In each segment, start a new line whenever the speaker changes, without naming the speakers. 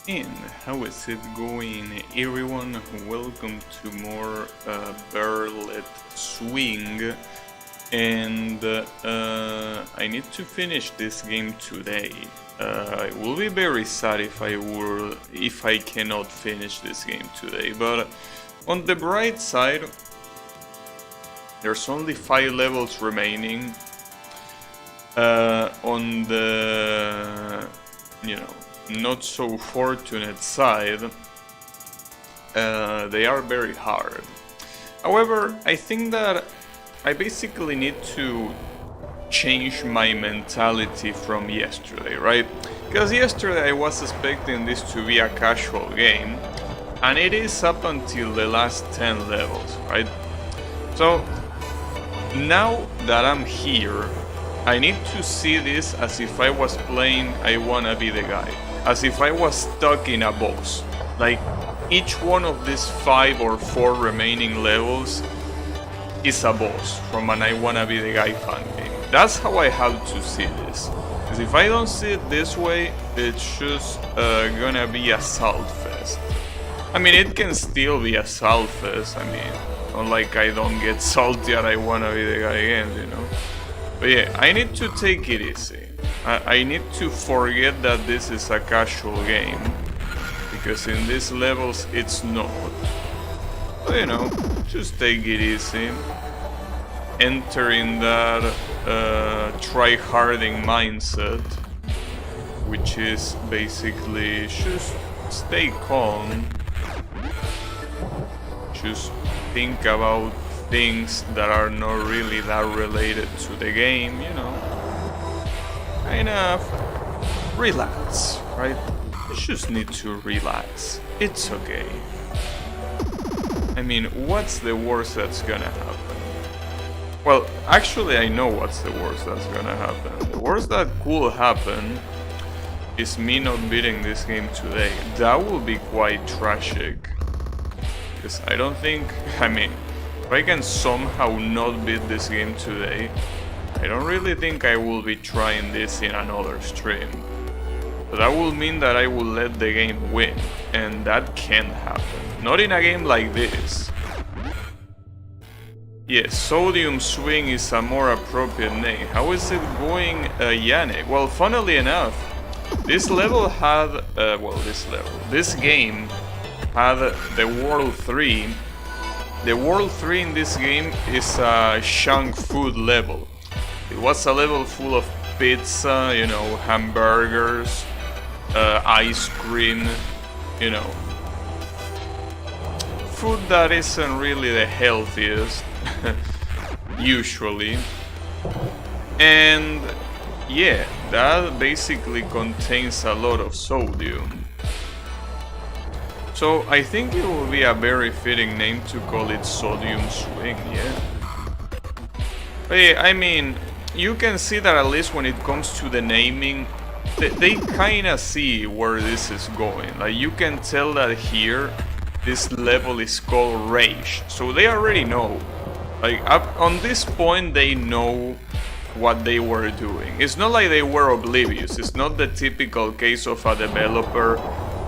And how is it going, everyone? Welcome to more Verlet Swing. And I need to finish this game today. I will be very sad if I cannot finish this game today. But on the bright side, there's only 5 levels remaining. On the not so fortunate side, they are very hard. However, I think that I basically need to change my mentality from yesterday, right? Because yesterday I was expecting this to be a casual game, and it is up until the last 10 levels, right? So now that I'm here, I need to see this as if I was playing I Wanna Be the Guy. As if I was stuck in a boss. Like, each one of these 5 or 4 remaining levels is a boss from an I Wanna Be the Guy fan game. That's how I have to see this. Because if I don't see it this way, it's just gonna be a Saltfest. I mean, it can still be a Saltfest. I mean, not like I don't get salty at I Wanna Be the Guy games, you know? But yeah, I need to take it easy. I need to forget that this is a casual game, because in these levels it's not. But you know, just take it easy. Enter in that try-harding mindset, which is basically just stay calm. Just think about things that are not really that related to the game, you know. Kind of relax, right? You just need to relax. It's okay. I mean, what's the worst that's gonna happen? Well, actually I know what's the worst that's gonna happen. The worst that could happen is me not beating this game today. That will be quite tragic. Because I don't think, I mean, if I can somehow not beat this game today, I don't really think I will be trying this in another stream. But that will mean that I will let the game win, and that can't happen. Not in a game like this. Yes, Sodium Swing is a more appropriate name. How is it going, Yannick? Well, funnily enough, this level had, this game had the World 3. The World 3 in this game is a junk food level. It was a level full of pizza, you know, hamburgers, ice cream, you know. Food that isn't really the healthiest, usually. And yeah, that basically contains a lot of sodium. So I think it will be a very fitting name to call it Sodium Swing, yeah. But yeah, I mean, you can see that at least when it comes to the naming, they kinda see where this is going. Like, you can tell that here, this level is called Rage. So they already know. Like, up on this point, they know what they were doing. It's not like they were oblivious. It's not the typical case of a developer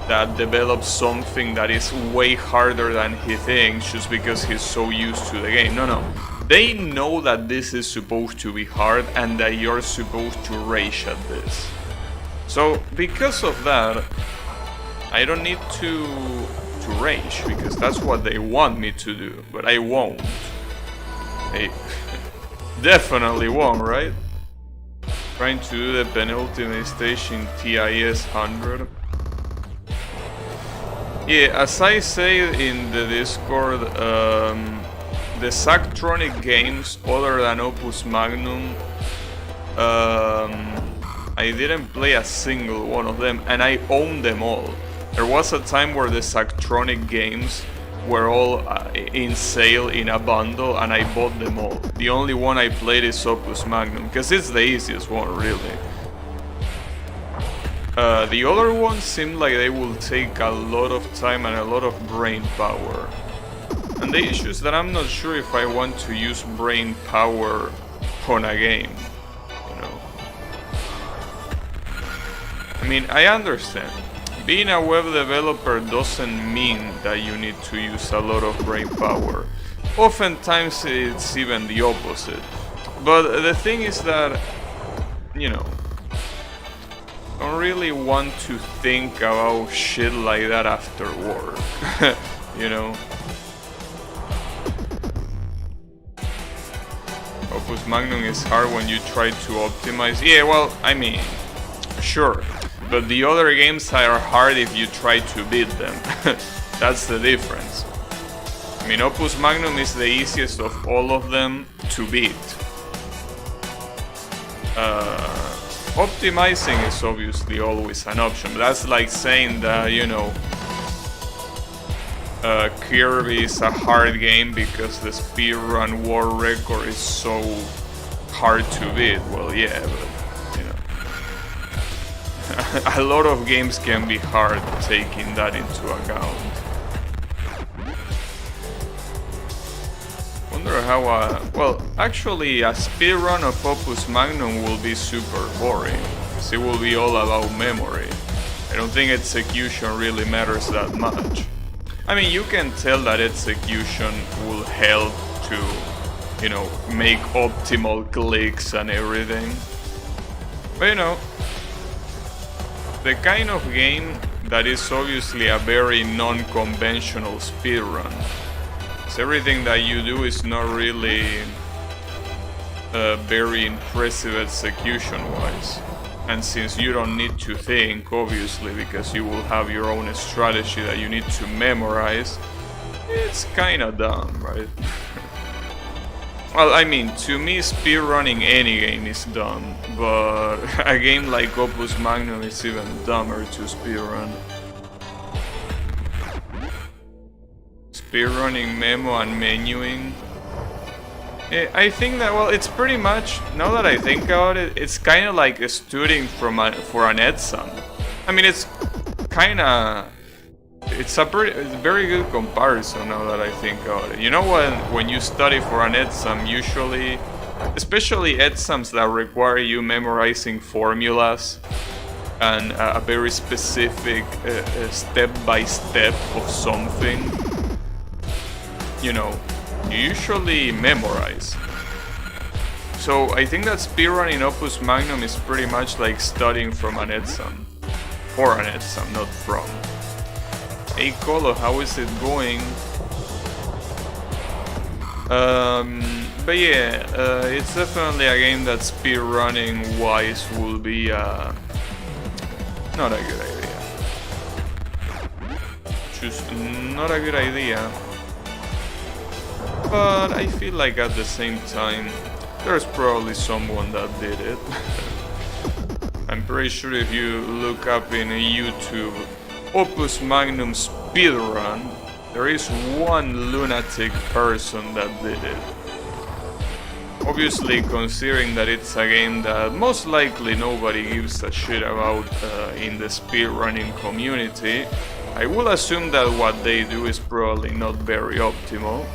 that develops something that is way harder than he thinks just because he's so used to the game. No. They know that this is supposed to be hard and that you're supposed to rage at this. So because of that, I don't need to rage, because that's what they want me to do, but I won't. I definitely won't, right? Trying to do the penultimate stage in TIS 100. Yeah, as I say in the Discord, the Zachtronic games, other than Opus Magnum, I didn't play a single one of them, and I own them all. There was a time where the Zachtronic games were all in sale in a bundle, and I bought them all. The only one I played is Opus Magnum, because it's the easiest one, really. The other ones seem like they will take a lot of time and a lot of brain power. And the issue is that I'm not sure if I want to use brain power on a game, you know. I mean, I understand. being a web developer doesn't mean that you need to use a lot of brain power. Oftentimes it's even the opposite. But the thing is that, you know, I don't really want to think about shit like that after work, you know. Opus Magnum is hard when you try to optimize. Yeah, well, I mean, sure. But the other games are hard if you try to beat them. That's the difference. I mean, Opus Magnum is the easiest of all of them to beat. Optimizing is obviously always an option, but that's like saying that, you know, Kirby is a hard game because the speedrun world record is so hard to beat. Well, yeah, but, you know, a lot of games can be hard taking that into account. Wonder how well, actually a speedrun of Opus Magnum will be super boring, because it will be all about memory. I don't think execution really matters that much. I mean, you can tell that execution will help to, you know, make optimal clicks and everything. But you know, the kind of game that is obviously a very non-conventional speedrun. So everything that you do is not really very impressive execution-wise. And since you don't need to think, obviously, because you will have your own strategy that you need to memorize, it's kinda dumb, right? Well, I mean, to me, speedrunning any game is dumb, but a game like Opus Magnum is even dumber to speedrun. Speedrunning memo and menuing. I think that, well, it's pretty much, now that I think about it, it's kind of like studying for an exam. I mean, it's kind of, it's a very good comparison now that I think about it. You know, when you study for an exam, usually, especially exams that require you memorizing formulas and a very specific step-by-step of something, you know, you usually memorize. So I think that speedrunning Opus Magnum is pretty much like studying from an exam. For an exam, not from. Hey Colo, how is it going? But yeah, it's definitely a game that speedrunning wise will be not a good idea. Just not a good idea. But I feel like at the same time, there's probably someone that did it. I'm pretty sure if you look up in YouTube Opus Magnum speedrun, there is one lunatic person that did it. Obviously, considering that it's a game that most likely nobody gives a shit about in the speedrunning community, I will assume that what they do is probably not very optimal.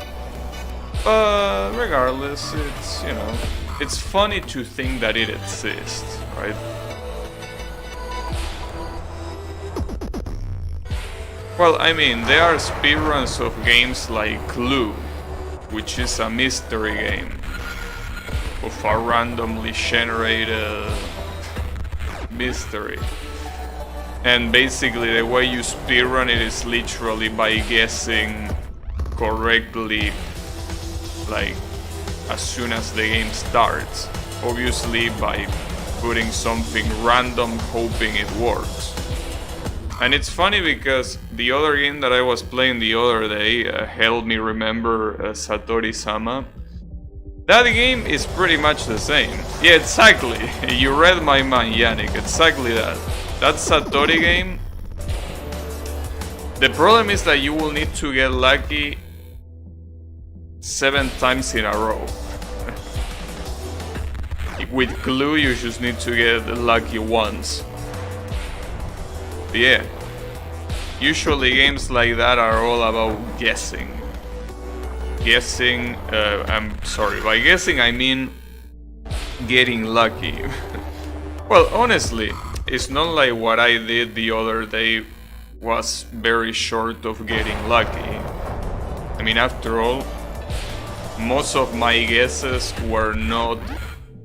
But regardless, it's, you know, it's funny to think that it exists, right? Well, I mean, there are speedruns of games like Clue, which is a mystery game of a randomly generated mystery. And basically the way you speedrun it is literally by guessing correctly, like, as soon as the game starts. Obviously by putting something random, hoping it works. And it's funny because the other game that I was playing the other day helped me remember Satori-sama. That game is pretty much the same. Yeah, exactly. You read my mind, Yannick. Exactly that. That Satori game. The problem is that you will need to get lucky 7 times in a row. With Clue, you just need to get lucky once. Yeah. Usually games like that are all about guessing. I'm sorry, by guessing I mean getting lucky. Well, honestly, it's not like what I did the other day was very short of getting lucky. I mean, after all, most of my guesses were not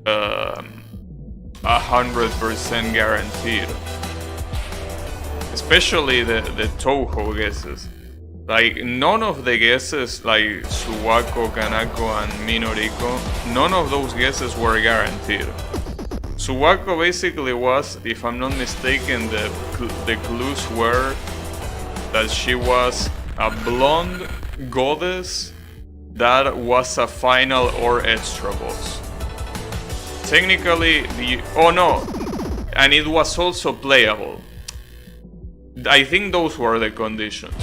100% guaranteed. Especially the Touhou guesses. Like, none of the guesses, like Suwako, Kanako, and Minoriko, none of those guesses were guaranteed. Suwako basically was, if I'm not mistaken, the clues were that she was a blonde goddess that was a final or extra boss. Technically, oh no, and it was also playable. I think those were the conditions.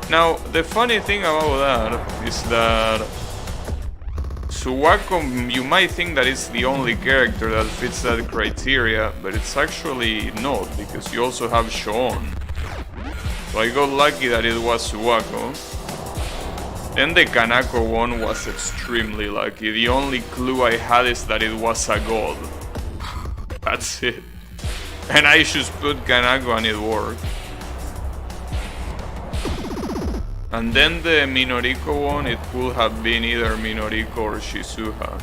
Now, the funny thing about that is that Suwako, you might think that it's the only character that fits that criteria, but it's actually not, because you also have Shoon. So I got lucky that it was Suwako. Then the Kanako one was extremely lucky. The only clue I had is that it was a god. That's it. And I just put Kanako and it worked. And then the Minoriko one, it could have been either Minoriko or Shizuha.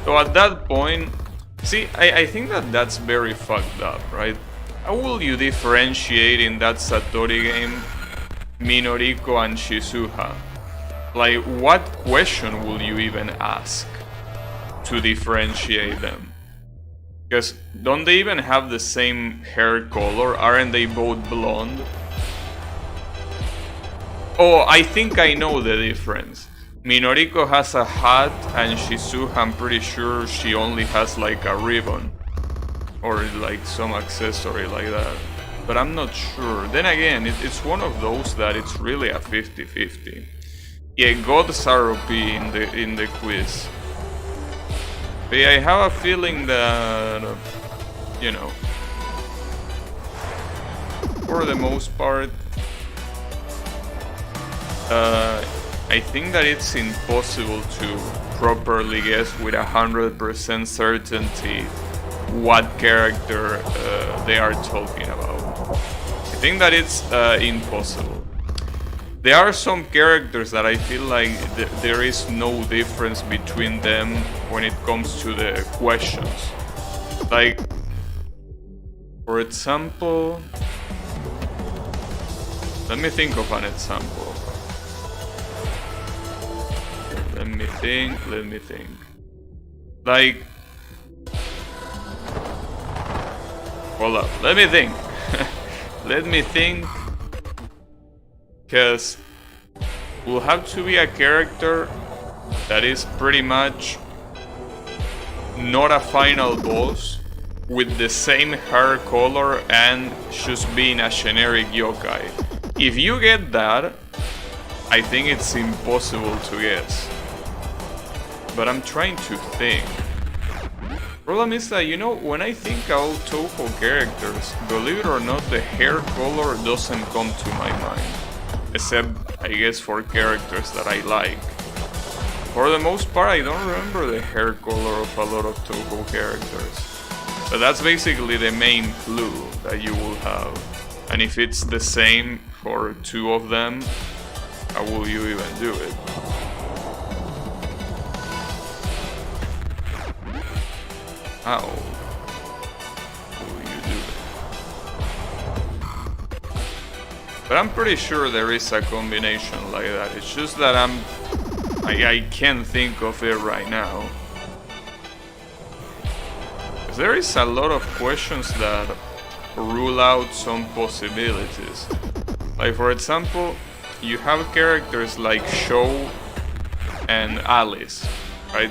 So at that point, see, I think that that's very fucked up, right? How will you differentiate in that Satori game Minoriko and Shizuha? Like, what question will you even ask to differentiate them? Because don't they even have the same hair color? Aren't they both blonde? Oh, I think I know the difference. Minoriko has a hat and Shizuha, I'm pretty sure she only has like a ribbon. Or like some accessory like that. But I'm not sure. Then again, it's one of those that it's really a 50-50. Yeah, gods are OP in the quiz. But yeah, I have a feeling that, you know, for the most part, I think that it's impossible to properly guess with 100% certainty what character they are talking about. I think that it's impossible. There are some characters that I feel like there is no difference between them when it comes to the questions. Like, for example, let me think of an example. Let me think. Like, hold up, let me think. Let me think. Because will have to be a character that is pretty much not a final boss with the same hair color and just being a generic yokai. If you get that, I think it's impossible to guess. But I'm trying to think. Problem is that, you know, when I think about Touhou characters, believe it or not, the hair color doesn't come to my mind. Except, I guess, for characters that I like. For the most part, I don't remember the hair color of a lot of Touhou characters. But that's basically the main clue that you will have. And if it's the same for two of them, how will you even do it? How will you do it? But I'm pretty sure there is a combination like that. It's just that I can't think of it right now. There is a lot of questions that rule out some possibilities. Like, for example, you have characters like Sho and Alice, right?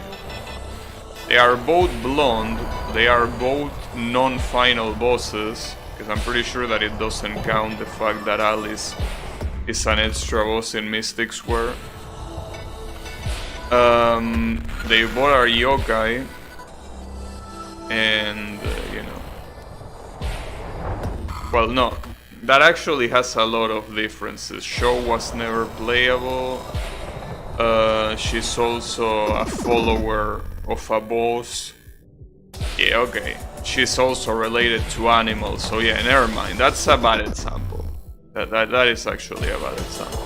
They are both blonde, they are both non-final bosses, because I'm pretty sure that it doesn't count the fact that Alice is an extra boss in Mystic Square. They both are yokai, and you know, well, no, that actually has a lot of differences. Sho was never playable. She's also a follower of a boss. Yeah, okay. she's also related to animals. So yeah, never mind. That's a bad example. That is actually a bad example.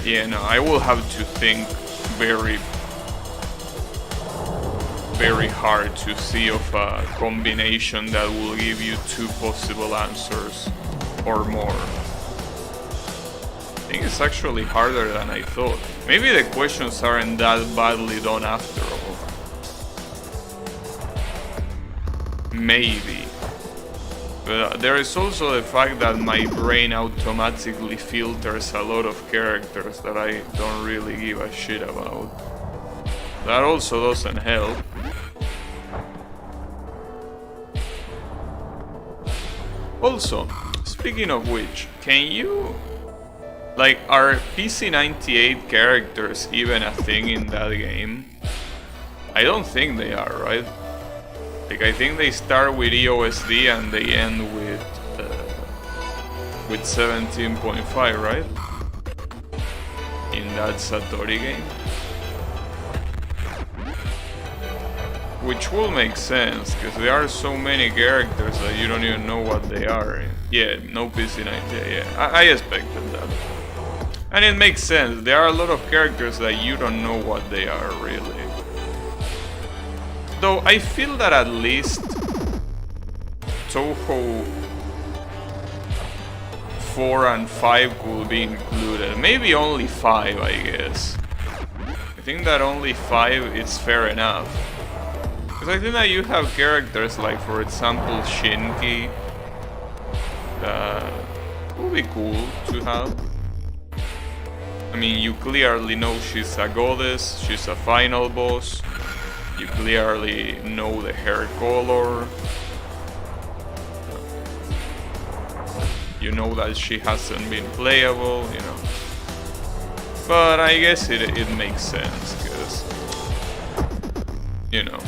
Yeah, no, I will have to think very hard to see of a combination that will give you 2 possible answers or more. I think it's actually harder than I thought. Maybe the questions aren't that badly done after all. Maybe. But there is also the fact that my brain automatically filters a lot of characters that I don't really give a shit about. That also doesn't help. Also, speaking of which, can you... Like, are PC98 characters even a thing in that game? I don't think they are, right? Like, I think they start with EOSD and they end with 17.5, right? In that Satori game. Which will make sense, because there are so many characters that you don't even know what they are. Yeah, no PC98, yeah. I expected that. And it makes sense, there are a lot of characters that you don't know what they are, really. Though I feel that at least Touhou 4 and 5 could be included. Maybe only 5, I guess. I think that only 5 is fair enough. Because I think that you have characters like, for example, Shinki. That would be cool to have. I mean, you clearly know she's a goddess, she's a final boss. You clearly know the hair color. You know that she hasn't been playable, you know. But I guess it makes sense, because, you know.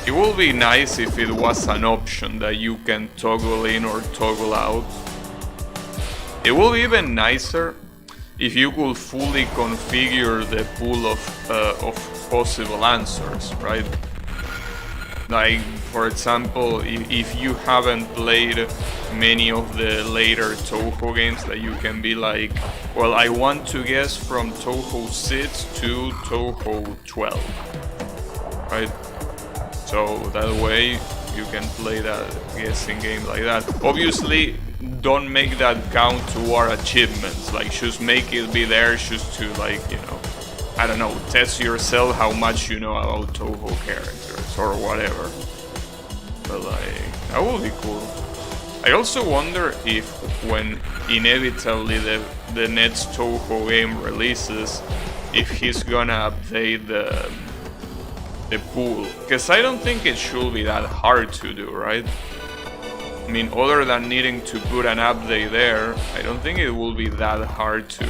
It would be nice if it was an option that you can toggle in or toggle out. It would be even nicer if you could fully configure the pool of possible answers, right? Like, for example, if you haven't played many of the later Touhou games, that you can be like, well, I want to guess from Touhou 6 to Touhou 12, right? So that way you can play that guessing game like that. Obviously, don't make that count toward achievements, like just make it be there just to, like, you know, I don't know, test yourself how much you know about Touhou characters or whatever. But like, that would be cool. I also wonder if when inevitably the next Touhou game releases, if he's gonna update the pool, because I don't think it should be that hard to do, right? I mean, other than needing to put an update there, I don't think it will be that hard to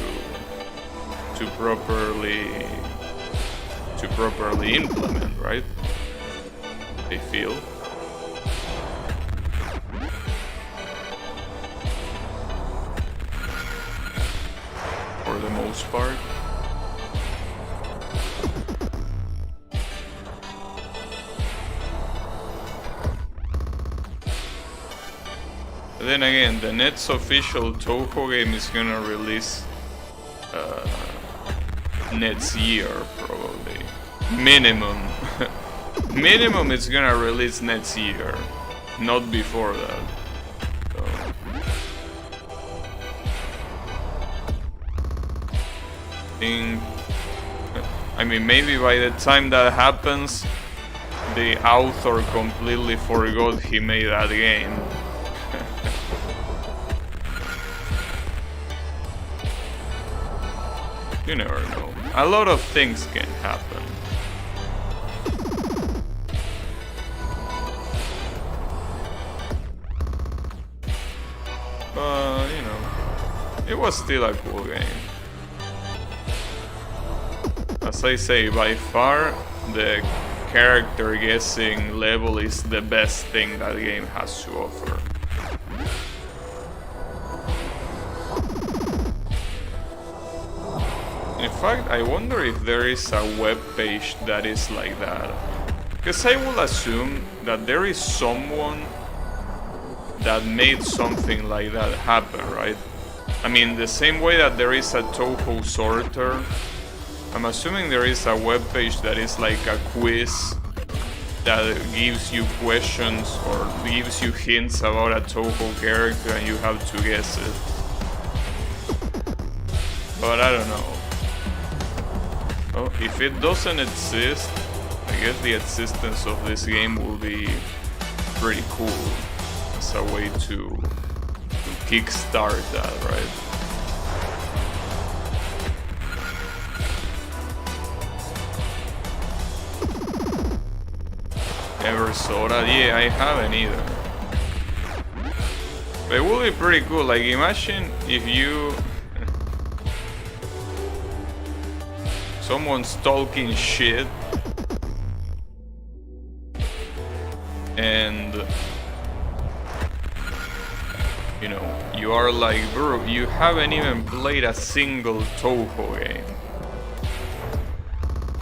properly implement, right? I feel. For the most part. Then again, the next official Touhou game is gonna release next year, probably. Minimum. Minimum it's gonna release next year, not before that. So. I mean, maybe by the time that happens, the author completely forgot he made that game. You never know. A lot of things can happen. But, you know, it was still a cool game. As I say, by far, the character guessing level is the best thing that game has to offer. In fact, I wonder if there is a web page that is like that. Because I will assume that there is someone that made something like that happen, right? I mean, the same way that there is a Touhou sorter, I'm assuming there is a web page that is like a quiz that gives you questions or gives you hints about a Touhou character and you have to guess it. But I don't know. Oh, if it doesn't exist, I guess the existence of this game will be pretty cool as a way to kickstart that, right? Ever saw that? Yeah, I haven't either. But it would be pretty cool. Like, imagine if you... someone's talking shit and you know, you are like, bro, you haven't even played a single Touhou game.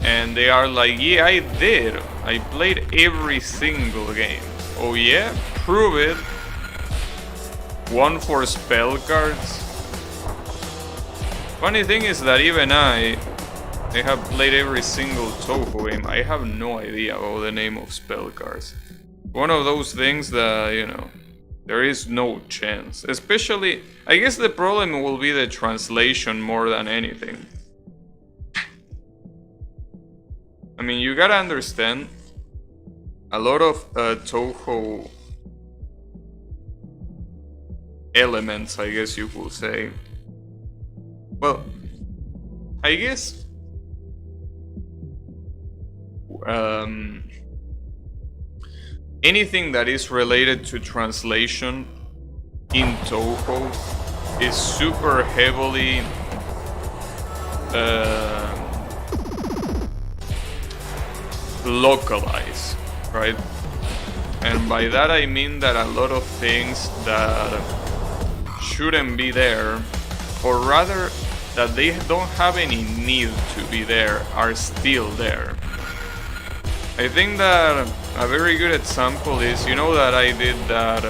And they are like, yeah, I did. I played every single game. Oh yeah? Prove it. One for spell cards. Funny thing is that even I have played every single Touhou game. I have no idea about the name of spell cards. One of those things that, you know, there is no chance. Especially, I guess the problem will be the translation more than anything. I mean, you gotta understand, a lot of Touhou elements, I guess you could say. Well, I guess anything that is related to translation in Touhou is super heavily localized, right? And by that I mean that a lot of things that shouldn't be there, or rather that they don't have any need to be there, are still there. I think that a very good example is, you know, that I did that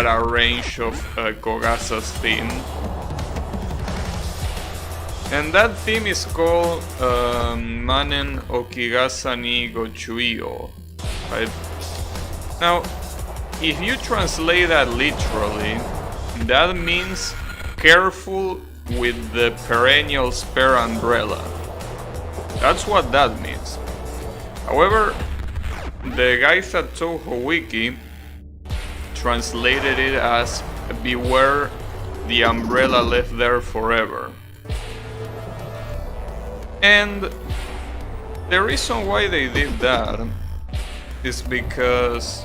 arrange of Kogasa's theme. And that theme is called Manen Okigasa ni Gochuio, right? Now, if you translate that literally, that means careful with the perennial spare umbrella. That's what that means. However, the guys at Touhou Wiki translated it as beware the umbrella left there forever. And the reason why they did that is because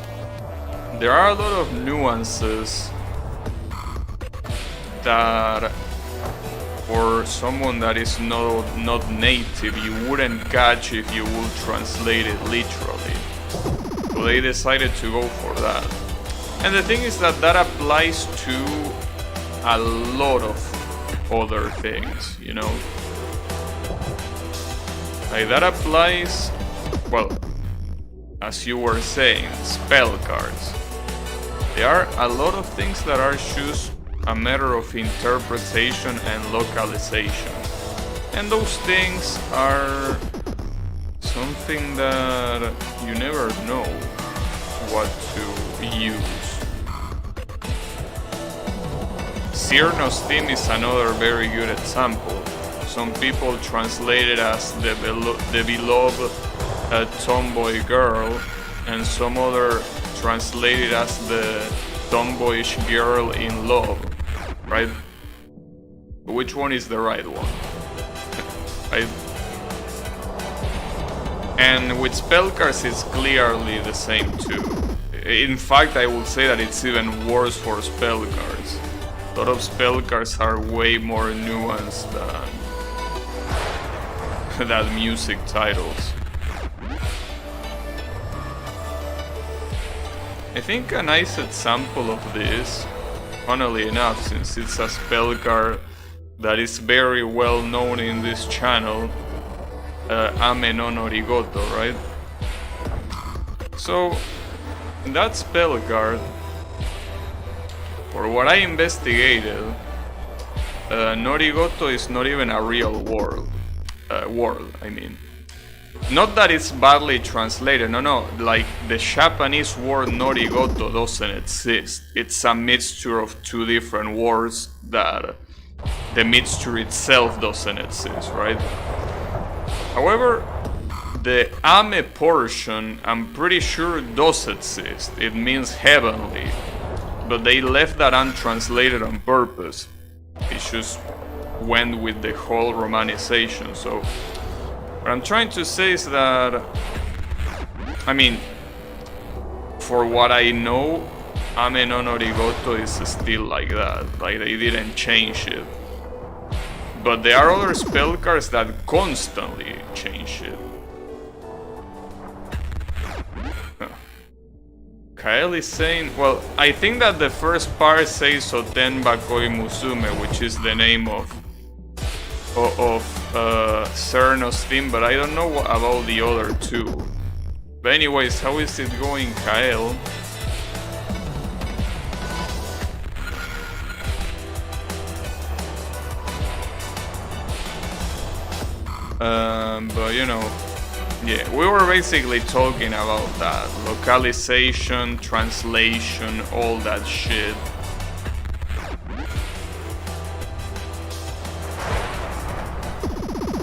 there are a lot of nuances that for someone that is not native you wouldn't catch if you would translate it literally. So they decided to go for that. And the thing is that that applies to a lot of other things, you know. Like that applies, well, as you were saying, spell cards. There are a lot of things that are just a matter of interpretation and localization. And those things are something that you never know what to use. Cyrno's theme is another very good example. Some people translate it as the beloved tomboy girl, and some other translate it as the tomboyish girl in love, right? Which one is the right one? Right? And with spell cards it's clearly the same too. In fact, I would say that it's even worse for spell cards. A lot of spell cards are way more nuanced than music titles. I think a nice example of this, funnily enough, since it's a spell card that is very well known in this channel, Ame no Norigoto, right? So, that spell card, for what I investigated, Norigoto is not even a real world, I mean. Not that it's badly translated, no, like the Japanese word Norigoto doesn't exist. It's a mixture of two different words that the mixture itself doesn't exist, right? However, the Ame portion, I'm pretty sure does exist. It means heavenly, but they left that untranslated on purpose. It just went with the whole romanization, so what I'm trying to say is that, I mean, for what I know, Ame no Norigoto is still like that, like they didn't change it. But there are other spell cards that constantly change it. Kael is saying, well, I think that the first part says Soten Bakoi Musume, which is the name of Cerno's theme, but I don't know about the other two. But anyways, how is it going, Kael? But you know, yeah, we were basically talking about that. Localization, translation, all that shit.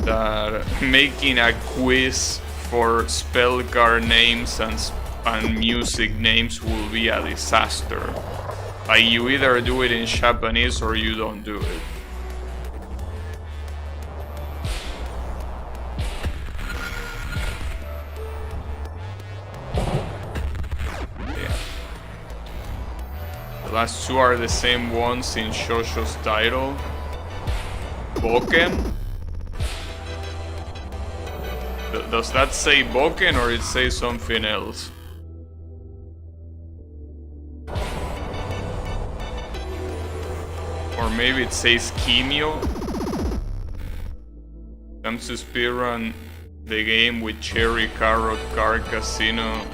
That making a quiz for spell card names and music names will be a disaster. Like, you either do it in Japanese or you don't do it. Yeah. The last two are the same ones in Shosho's title. Boken. Does that say Boken or it says something else? Or maybe it says Kimio? Comes to speedrun the game with Cherry Carrot Card Casino.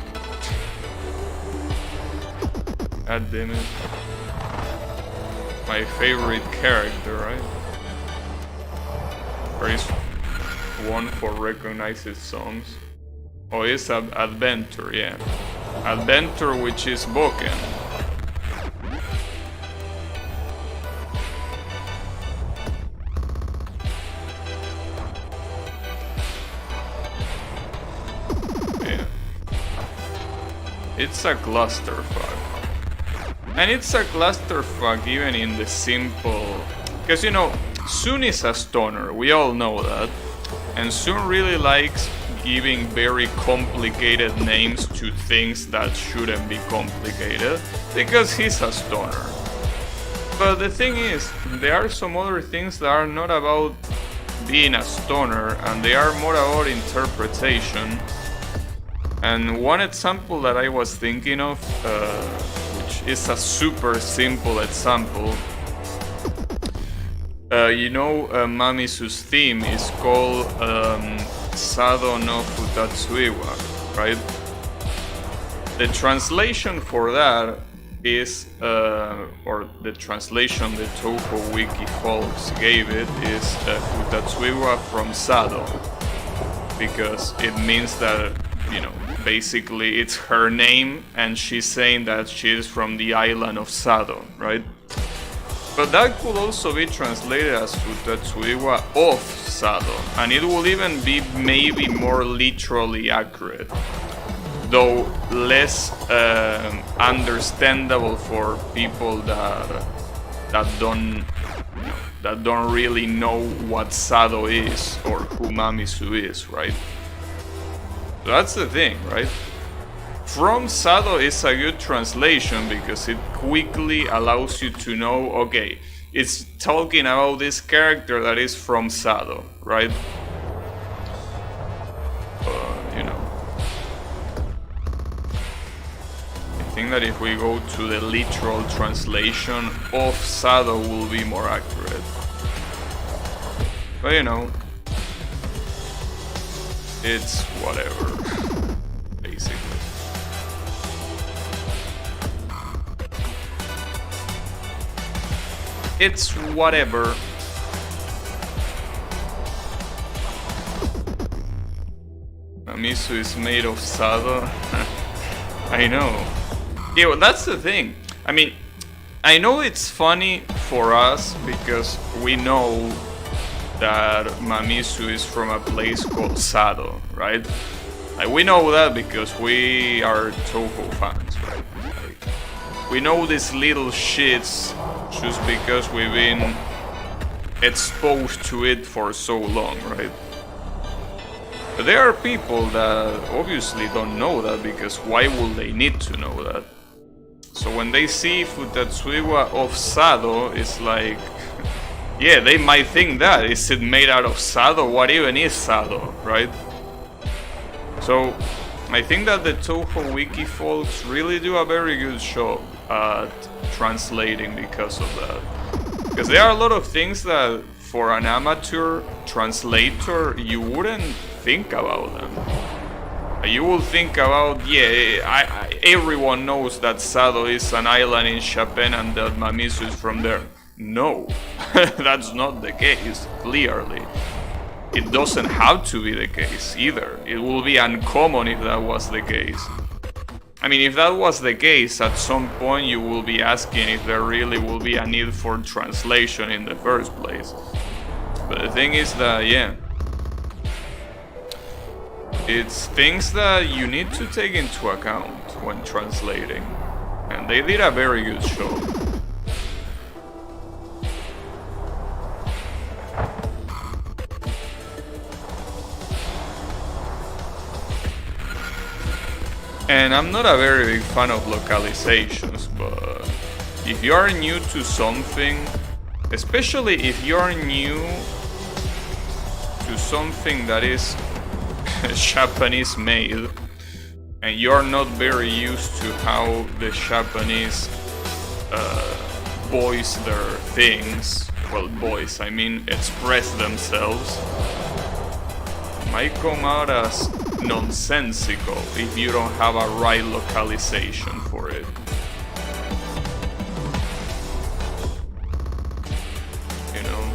God damn it. My favorite character, right? There is one for recognizes songs. Oh, it's Adventure, yeah. Adventure, which is Boken. Yeah. It's a clusterfuck. And it's a clusterfuck even in the simple... Because, you know, Sun is a stoner, we all know that. And Sun really likes giving very complicated names to things that shouldn't be complicated, because he's a stoner. But the thing is, there are some other things that are not about being a stoner, and they are more about interpretation. And one example that I was thinking of, which is a super simple example, you know, Mamisu's theme is called Sado no Futatsuiwa, right? The translation for that is, or the translation the Toho Wiki folks gave it is Futatsuiwa from Sado, because it means that, you know, basically it's her name and she's saying that she is from the island of Sado, right? But that could also be translated as Futatsuiwa of Sado, and it will even be maybe more literally accurate, though less understandable for people that don't really know what Sado is or who Mamisu is, right? So that's the thing, right? From Sado is a good translation because it quickly allows you to know, okay, it's talking about this character that is from Sado, right? You know, I think that if we go to the literal translation of Sado will be more accurate. But you know, it's whatever, basically. It's whatever. Mamisu is made of sado. I know. Yeah, well, that's the thing. I mean, I know it's funny for us because we know that Mamisu is from a place called Sado, right? Like, we know that because we are Toho fans, right? Like, we know these little shits just because we've been exposed to it for so long, right? But there are people that obviously don't know that, because why would they need to know that? So when they see Futatsuiwa of Sado, it's like, yeah, they might think that. Is it made out of Sado? What even is Sado, right? So I think that the Toho Wiki folks really do a very good job at translating because of that. Because there are a lot of things that for an amateur translator you wouldn't think about them. You will think about, yeah, everyone knows that Sado is an island in Japan and that Mamisu is from there. No, that's not the case, clearly. It doesn't have to be the case either. It will be uncommon if that was the case. I mean, if that was the case, at some point you will be asking if there really will be a need for translation in the first place. But the thing is that, yeah, it's things that you need to take into account when translating. And they did a very good job. And I'm not a very big fan of localizations, but if you are new to something, especially if you are new to something that is Japanese made, and you're not very used to how the Japanese voice their things, well, voice, I mean express themselves, might come out as nonsensical if you don't have a right localization for it. You know?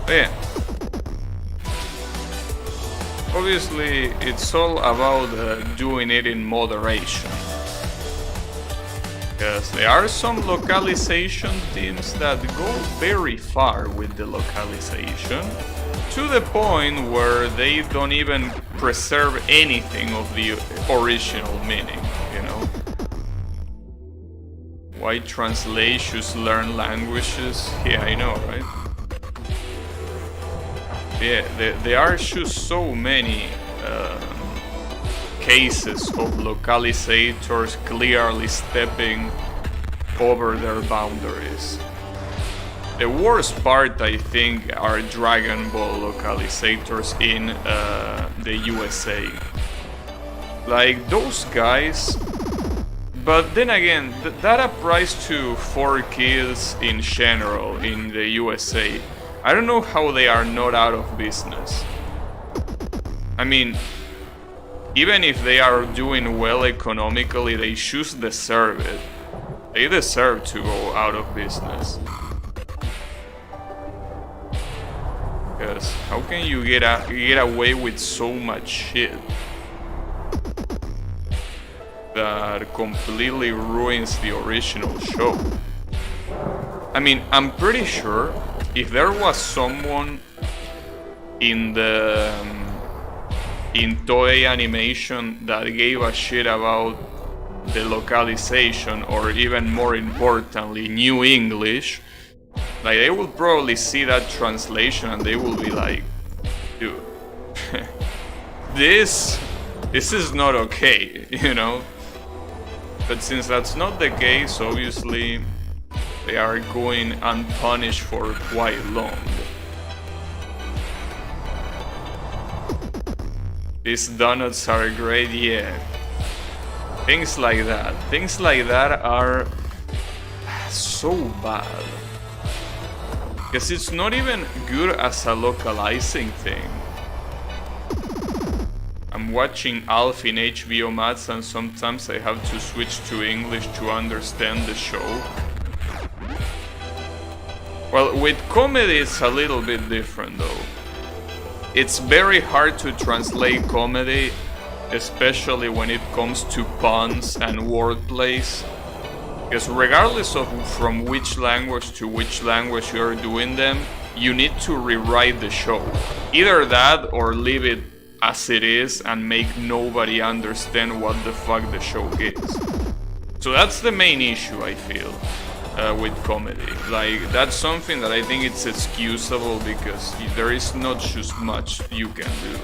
But yeah. Obviously, it's all about doing it in moderation. Because there are some localization teams that go very far with the localization, to the point where they don't even preserve anything of the original meaning, you know? Why translations learn languages? Yeah, I know, right? Yeah, there are just so many cases of localizators clearly stepping over their boundaries. The worst part, I think, are Dragon Ball localizators in the USA. Like, those guys. But then again, that applies to 4Kids in general in the USA. I don't know how they are not out of business. I mean, even if they are doing well economically, they just deserve it. They deserve to go out of business. Because how can you get away with so much shit that completely ruins the original show? I mean, I'm pretty sure if there was someone in Toei Animation that gave a shit about the localization, or even more importantly, New English, like, they will probably see that translation and they will be like, dude, this is not okay, you know? But since that's not the case, obviously they are going unpunished for quite long. These donuts are great, yeah. Things like that are so bad. Because it's not even good as a localizing thing. I'm watching Alf in HBO Max and sometimes I have to switch to English to understand the show. Well, with comedy it's a little bit different though. It's very hard to translate comedy, especially when it comes to puns and wordplays. Because regardless of from which language to which language you are doing them, you need to rewrite the show. Either that or leave it as it is and make nobody understand what the fuck the show is. So that's the main issue I feel with comedy. Like, that's something that I think it's excusable because there is not just much you can do.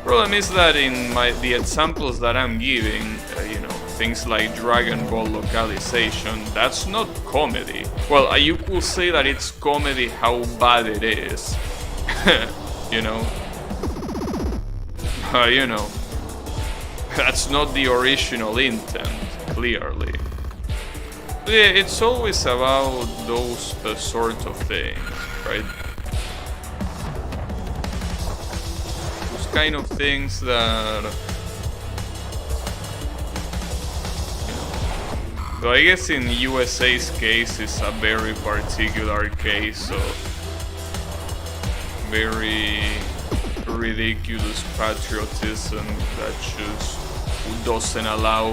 Problem is that in the examples that I'm giving, things like Dragon Ball localization, that's not comedy. Well, you could say that it's comedy how bad it is. That's not the original intent, clearly. But yeah, it's always about those sort of things, right? Those kind of things that... So I guess in USA's case it's a very particular case of very ridiculous patriotism that just doesn't allow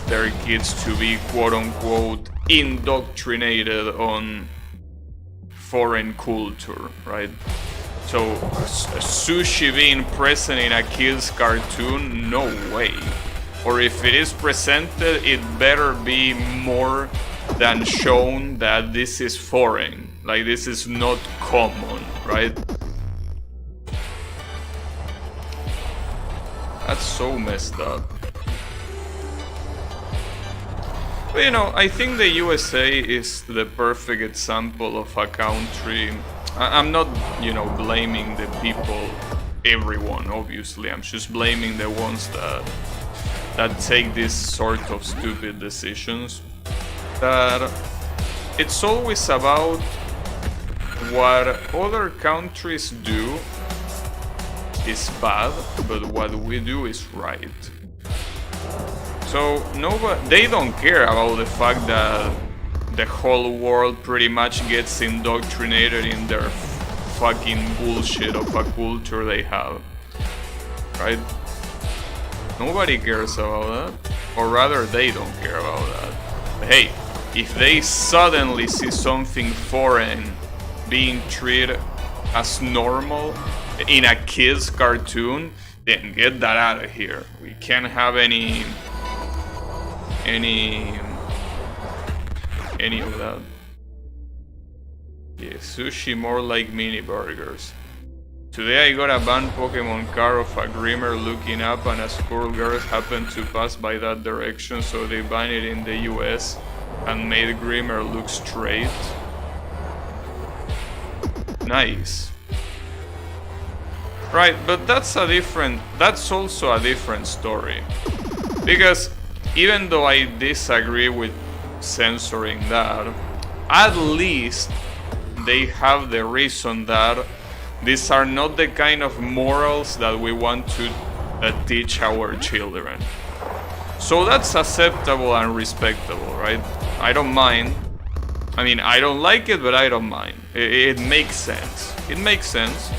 their kids to be quote-unquote indoctrinated on foreign culture, right? So sushi being present in a kid's cartoon, no way. Or if it is presented, it better be more than shown that this is foreign, like this is not common, right? That's so messed up. But I think the USA is the perfect example of a country. I'm not, blaming the people, everyone, obviously. I'm just blaming the ones that take these sort of stupid decisions. That it's always about what other countries do is bad, but what we do is right. So they don't care about the fact that the whole world pretty much gets indoctrinated in their fucking bullshit of a culture they have, right? Nobody cares about that, or rather they don't care about that. But hey, if they suddenly see something foreign being treated as normal in a kid's cartoon, then get that out of here. We can't have any of that. Yeah, sushi more like mini burgers. Today I got a banned Pokemon card of a Grimmer looking up and a Squirrel Girl happened to pass by that direction, so they banned it in the US and made Grimmer look straight. Nice. Right, but that's also a different story. Because even though I disagree with censoring that, at least they have the reason that these are not the kind of morals that we want to teach our children. So that's acceptable and respectable, right? I don't mind. I mean, I don't like it, but I don't mind. It makes sense. It makes sense.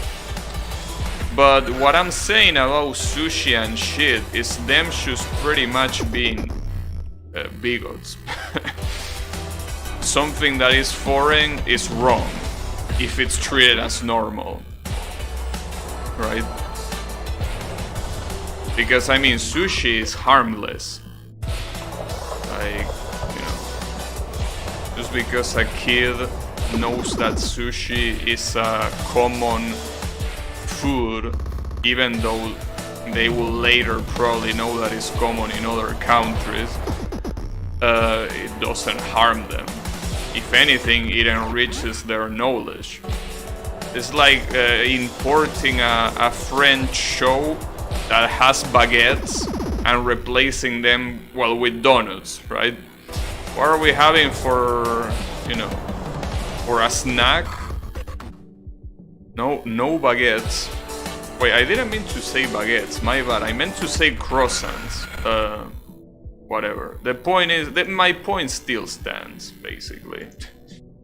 But what I'm saying about sushi and shit is them just pretty much being bigots. Something that is foreign is wrong if it's treated as normal, right? Because I mean, sushi is harmless. Like, just because a kid knows that sushi is a common food, even though they will later probably know that it's common in other countries, it doesn't harm them. If anything, it enriches their knowledge. It's like importing a French show that has baguettes and replacing them, well, with donuts, right? What are we having for, you know, for a snack? No baguettes. Wait, I didn't mean to say baguettes, my bad. I meant to say croissants. Whatever. The point is that my point still stands, basically.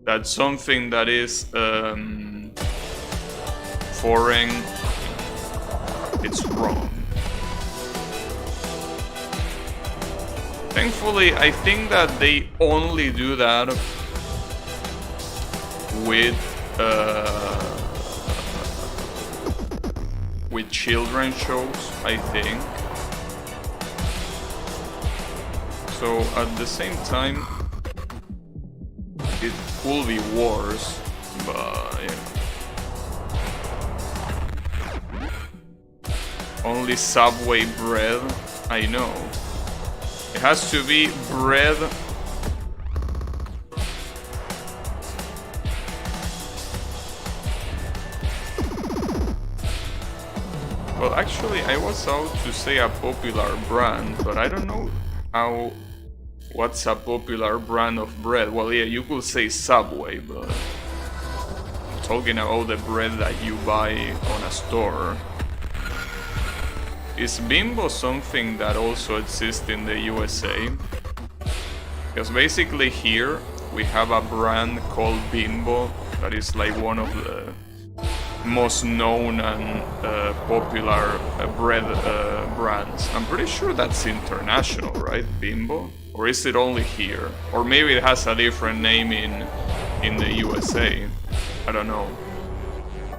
That something that is foreign, it's wrong. Thankfully, I think that they only do that with children's shows, I think. So at the same time, it could be worse, but yeah. Only Subway bread, I know. It has to be bread. Well, actually, I was out to say a popular brand, but I don't know how. What's a popular brand of bread? Well, yeah, you could say Subway, but I'm talking about the bread that you buy on a store. Is Bimbo something that also exists in the USA? Because basically here we have a brand called Bimbo that is like one of the most known and popular bread brands. I'm pretty sure that's international, right? Bimbo? Or is it only here? Or maybe it has a different name in the USA. I don't know.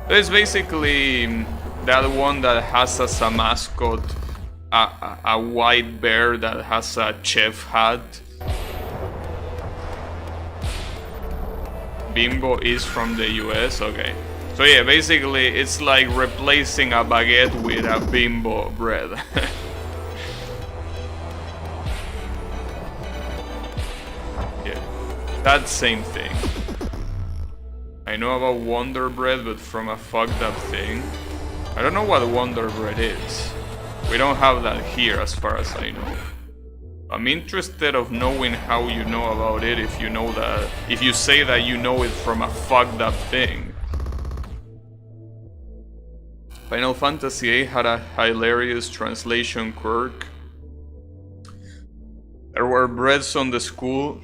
It's basically that one that has as a mascot a white bear that has a chef hat. Bimbo is from the US? Okay. So yeah, basically it's like replacing a baguette with a Bimbo bread. Yeah, that same thing. I know about Wonder Bread, but from a fucked up thing. I don't know what Wonder Bread is. We don't have that here as far as I know. I'm interested of knowing how you know about it if you know that, if you say that you know it from a fucked up thing. Final Fantasy VIII had a hilarious translation quirk. There were breads on the school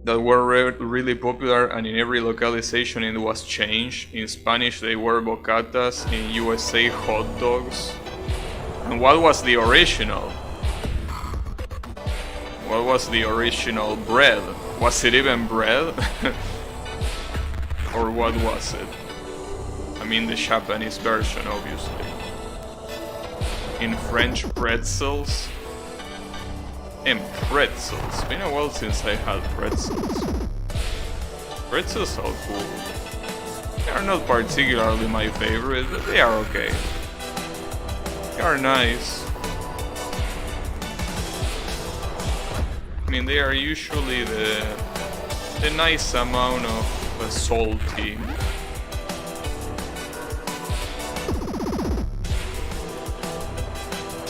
that were really popular, and in every localization it was changed. In Spanish they were bocatas, in USA hot dogs. And what was the original? What was the original bread? Was it even bread? Or what was it? I mean the Japanese version, obviously. In French, pretzels. And pretzels. It's been a while since I had pretzels. Pretzels are cool. They are not particularly my favorite, but they are okay. They are nice. I mean, they are usually the nice amount of salty.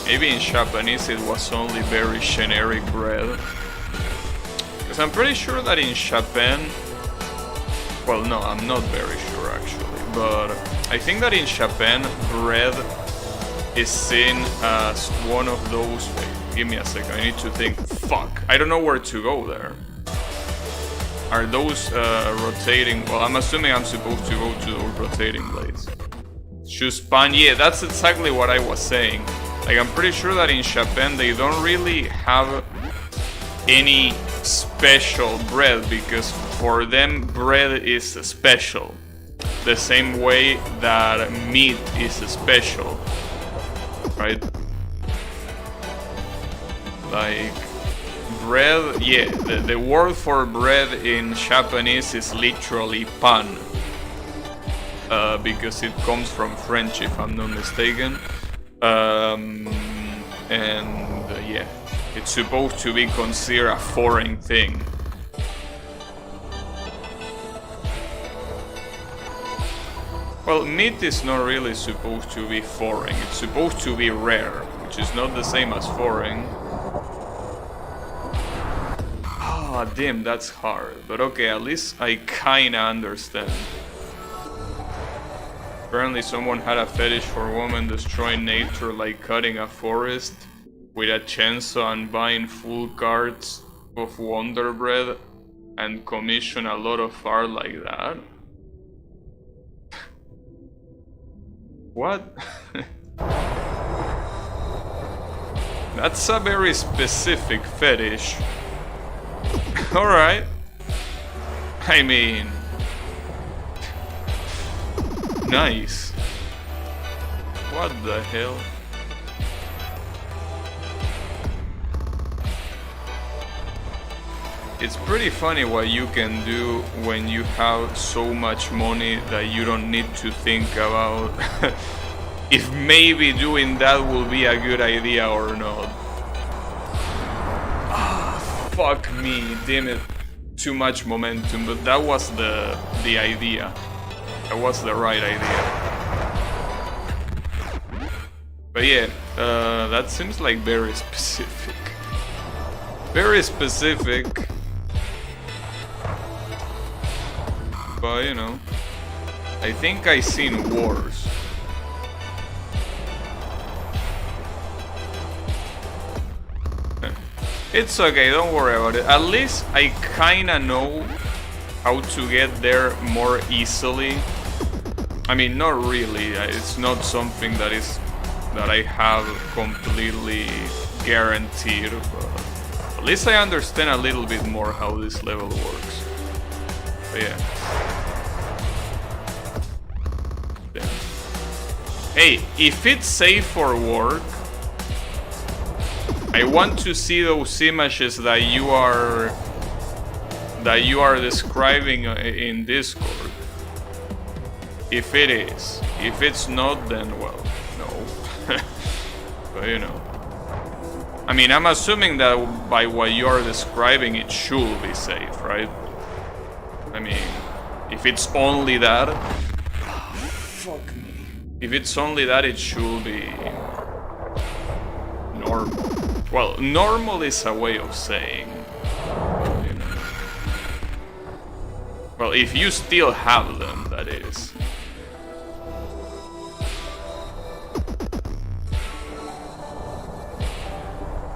Maybe in Japanese it was only very generic bread. Because I'm pretty sure that in Japan... Well, no, I'm not very sure actually. But I think that in Japan, bread is seen as one of those... Wait, give me a second, I need to think. Fuck, I don't know where to go there. Are those rotating... Well, I'm assuming I'm supposed to go to those rotating blades. Shuspan, yeah, that's exactly what I was saying. Like, I'm pretty sure that in Japan they don't really have any special bread, because for them bread is special. The same way that meat is special, right? Like, bread, yeah, the word for bread in Japanese is literally pan. Because it comes from French, if I'm not mistaken. Yeah, it's supposed to be considered a foreign thing. Well, meat is not really supposed to be foreign, it's supposed to be rare, which is not the same as foreign. Oh, damn, that's hard. But okay, at least I kinda understand. Apparently someone had a fetish for women destroying nature, like cutting a forest with a chainsaw and buying full carts of Wonder Bread and commission a lot of art like that. What? That's a very specific fetish. Alright. I mean... nice. What the hell? It's pretty funny what you can do when you have so much money that you don't need to think about if maybe doing that will be a good idea or not. Ah, fuck me, damn it. Too much momentum, but that was the idea. That was the right idea. But yeah, that seems like very specific. Very specific. But, you know, I think I seen wars. It's okay, don't worry about it. At least I kinda know how to get there more easily. I mean, not really. It's not something that I have completely guaranteed, but at least I understand a little bit more how this level works. But yeah. Hey, if it's safe for work, I want to see those images that you are describing in Discord. If it is. If it's not, then well, no. But you know. I mean, I'm assuming that by what you're describing it should be safe, right? I mean, if it's only that... fuck me. If it's only that, it should be... normal. Well, normal is a way of saying... you know. Well, if you still have them, that is.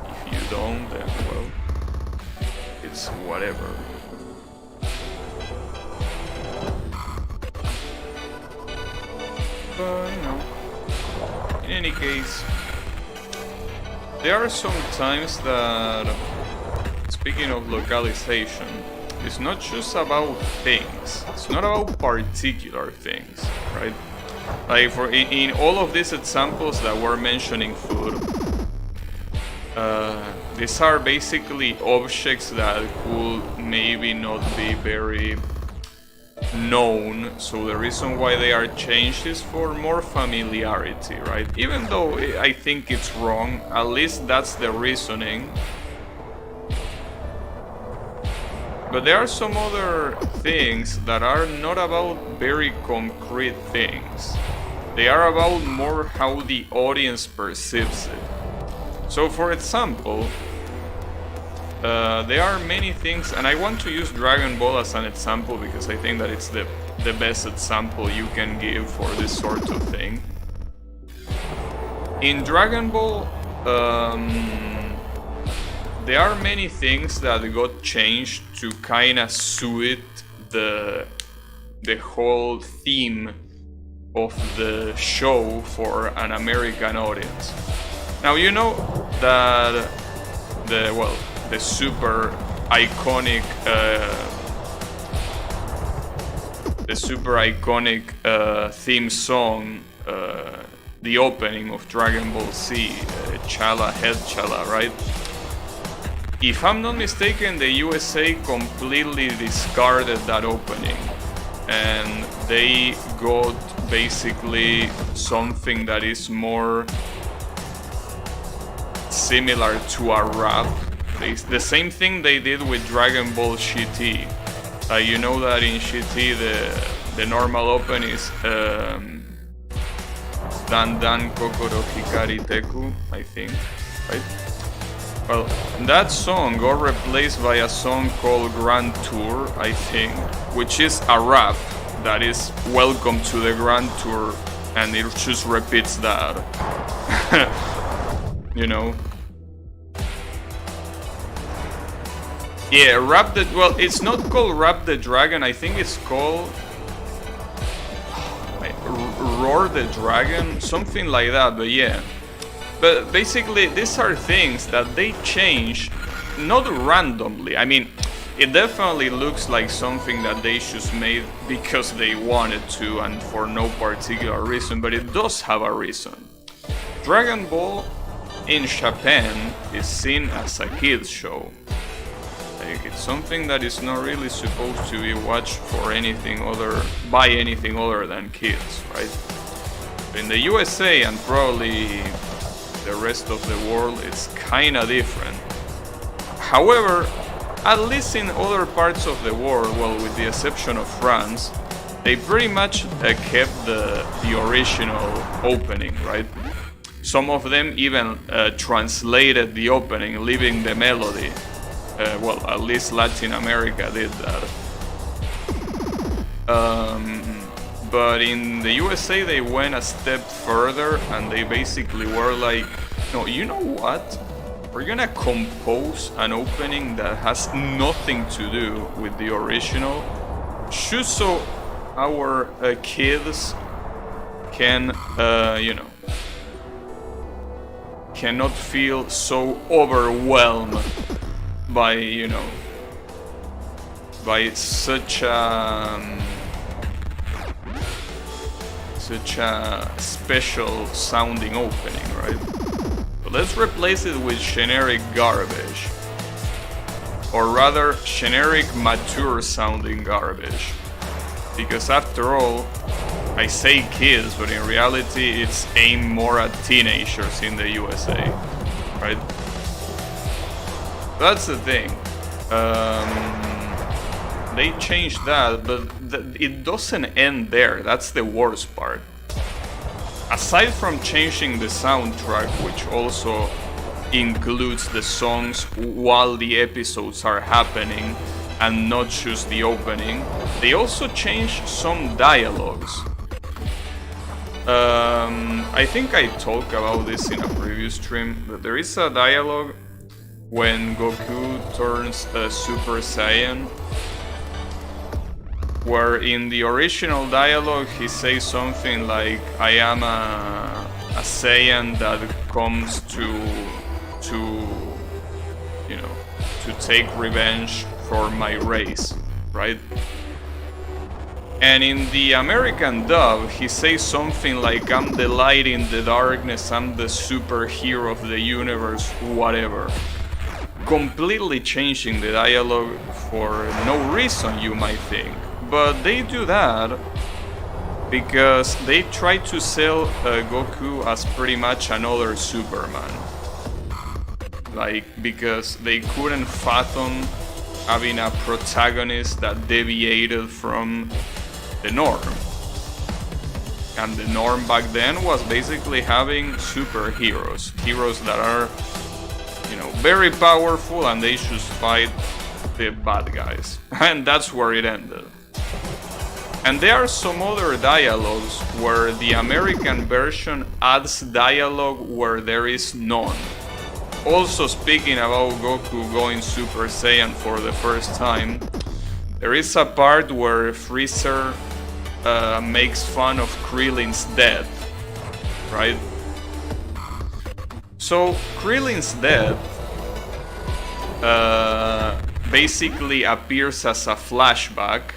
If you don't, then, well, it's whatever. But, you know, in any case, there are some times that, speaking of localization, it's not just about things, it's not about particular things, right? Like in all of these examples that we're mentioning food, these are basically objects that could maybe not be very known, so the reason why they are changed is for more familiarity, right? Even though I think it's wrong, at least that's the reasoning. But there are some other things that are not about very concrete things. They are about more how the audience perceives it. So for example, there are many things, and I want to use Dragon Ball as an example because I think that it's the best example you can give for this sort of thing. In Dragon Ball, there are many things that got changed to kinda suit the whole theme of the show for an American audience. Now you know that the super iconic theme song, the opening of Dragon Ball Z, Chala, Head Chala, right? If I'm not mistaken, the USA completely discarded that opening, and they got basically something that is more similar to a rap. The same thing they did with Dragon Ball GT. You know that in GT the normal open is Dan Dan Kokoro Hikari Teku, I think, right? Well, that song got replaced by a song called Grand Tour, I think, which is a rap that is welcome to the Grand Tour, and it just repeats that. You know? Yeah, Rap the... Well, it's not called Rap the Dragon, I think it's called... Roar the Dragon? Something like that, but yeah. But basically, these are things that they change, not randomly. I mean, it definitely looks like something that they just made because they wanted to and for no particular reason, but it does have a reason. Dragon Ball in Japan is seen as a kids show. Like, it's something that is not really supposed to be watched for anything other, by anything other than kids, right? In the USA and probably the rest of the world, it's kinda different. However, at least in other parts of the world, well, with the exception of France, they pretty much kept the original opening, right? Some of them even translated the opening, leaving the melody. Well, at least Latin America did that. But in the USA they went a step further and they basically were like, no, you know what? We're gonna compose an opening that has nothing to do with the original, just so our kids can, you know, cannot feel so overwhelmed by, you know, by such a special sounding opening, right? But let's replace it with generic garbage, or rather generic mature sounding garbage, because after all, I say kids, but in reality it's aimed more at teenagers in the USA, right? That's the thing. They changed that, but it doesn't end there. That's the worst part. Aside from changing the soundtrack, which also includes the songs while the episodes are happening and not just the opening, they also changed some dialogues. I think I talked about this in a previous stream, but there is a dialogue when Goku turns Super Saiyan, where in the original dialogue he says something like, I am a Saiyan that comes to you know, to take revenge for my race, right? And in the American dub he says something like, I'm the light in the darkness, I'm the superhero of the universe, whatever. Completely changing the dialogue for no reason, you might think. But they do that because they try to sell Goku as pretty much another Superman. Like, because they couldn't fathom having a protagonist that deviated from the norm. And the norm back then was basically having superheroes. Heroes that are, you know, very powerful and they just fight the bad guys. And that's where it ended. And there are some other dialogues where the American version adds dialogue where there is none. Also, speaking about Goku going Super Saiyan for the first time, there is a part where Freezer makes fun of Krillin's death, right? So Krillin's death basically appears as a flashback.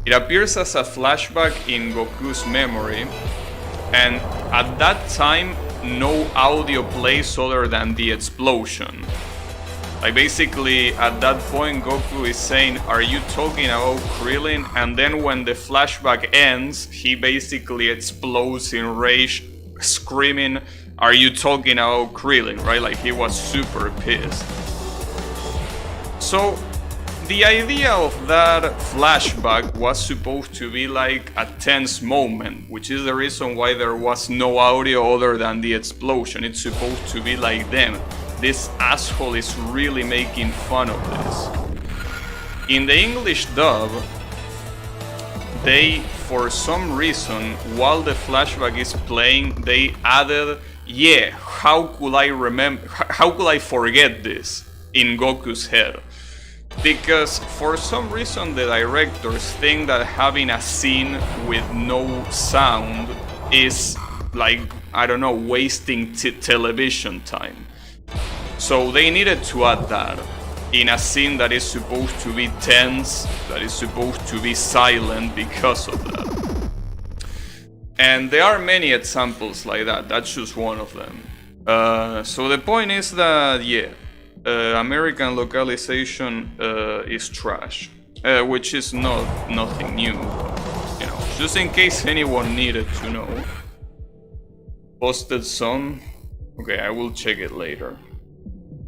It appears as a flashback in Goku's memory, and at that time no audio plays other than the explosion. Like, basically at that point Goku is saying, are you talking about Krillin? And then when the flashback ends, he basically explodes in rage, screaming, are you talking about Krillin, right? Like, he was super pissed. So the idea of that flashback was supposed to be like a tense moment, which is the reason why there was no audio other than the explosion. It's supposed to be like, them. This asshole is really making fun of this. In the English dub, they, for some reason, while the flashback is playing, they added, yeah, how could I forget this, in Goku's head. Because for some reason the directors think that having a scene with no sound is like, I don't know, wasting television time. So they needed to add that in a scene that is supposed to be tense, that is supposed to be silent because of that. And there are many examples like that, that's just one of them. So the point is that, yeah, American localization is trash, which is nothing new, but, you know, just in case anyone needed to know. Posted some, okay, I will check it later.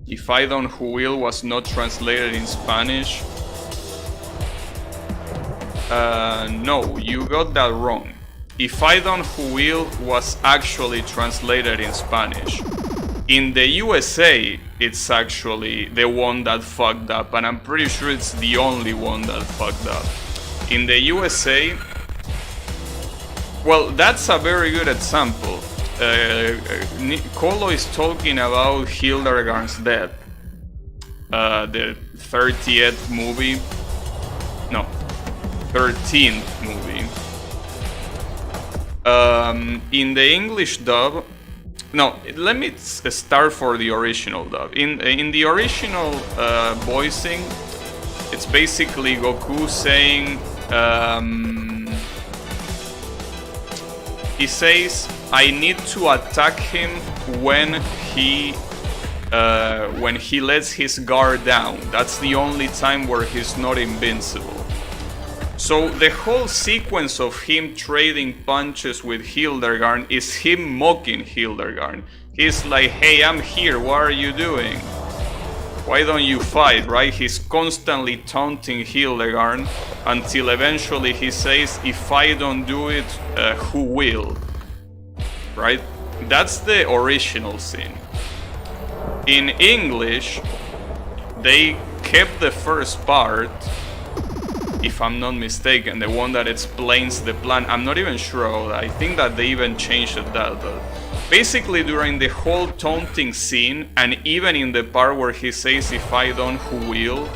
If I Don't Who Will was not translated in Spanish, no, you got that wrong. If I Don't Who Will was actually translated in Spanish. In the USA, it's actually the one that fucked up, and I'm pretty sure it's the only one that fucked up. In the USA, well, that's a very good example. Kolo is talking about Hildegard's death, the 30th movie, no, 13th movie. In the English dub, no, let me start for the original dub. In the original voicing, it's basically Goku saying, he says, I need to attack him when he lets his guard down. That's the only time where he's not invincible. So the whole sequence of him trading punches with Hildegard is him mocking Hildegard. He's like, hey, I'm here, what are you doing? Why don't you fight, right? He's constantly taunting Hildegard until eventually he says, if I don't do it, who will? Right? That's the original scene. In English, they kept the first part, if I'm not mistaken, the one that explains the plan. I'm not even sure of that. I think that they even changed that. But basically, during the whole taunting scene, and even in the part where he says, if I don't, who will?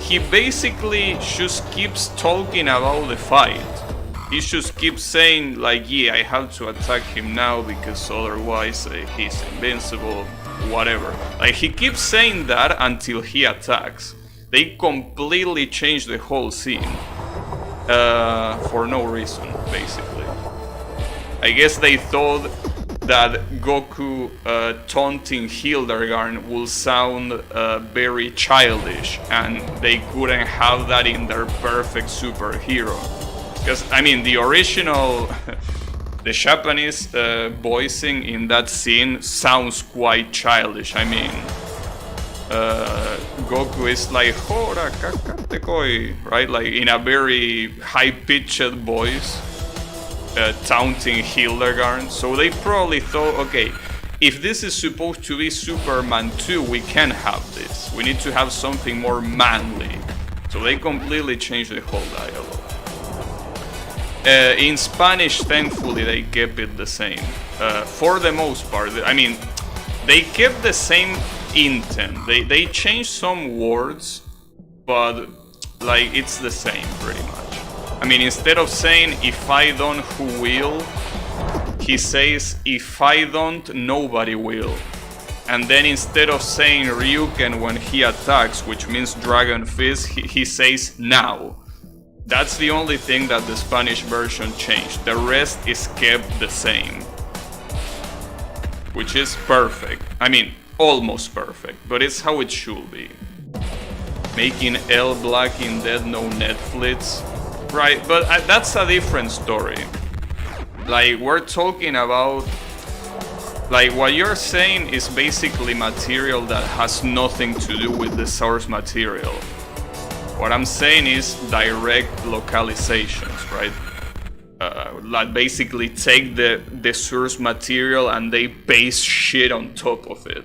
He basically just keeps talking about the fight. He just keeps saying, like, yeah, I have to attack him now because otherwise he's invincible, whatever. Like, he keeps saying that until he attacks. They completely changed the whole scene for no reason, basically. I guess they thought that Goku taunting Hildegard will sound very childish, and they couldn't have that in their perfect superhero. Because, I mean, the original, the Japanese voicing in that scene sounds quite childish. I mean, Goku is like, Hora kakatekoi, right? Like in a very high-pitched voice, taunting Hildegard. So they probably thought, okay, if this is supposed to be Superman 2, we can have this. We need to have something more manly. So they completely changed the whole dialogue. In Spanish, thankfully, they kept it the same. For the most part, I mean, they kept the same intent. They changed some words, but like it's the same pretty much. I mean, instead of saying if I don't, who will, he says if I don't, nobody will. And then instead of saying Ryuken when he attacks, which means Dragon Fist, he says now. That's the only thing that the Spanish version changed. The rest is kept the same, which is perfect. I mean, almost perfect, but it's how it should be. Making L black in Dead No Netflix, right? But that's a different story. Like, we're talking about, like, what you're saying is basically material that has nothing to do with the source material. What I'm saying is direct localizations, right? Like basically take the source material and they paste shit on top of it,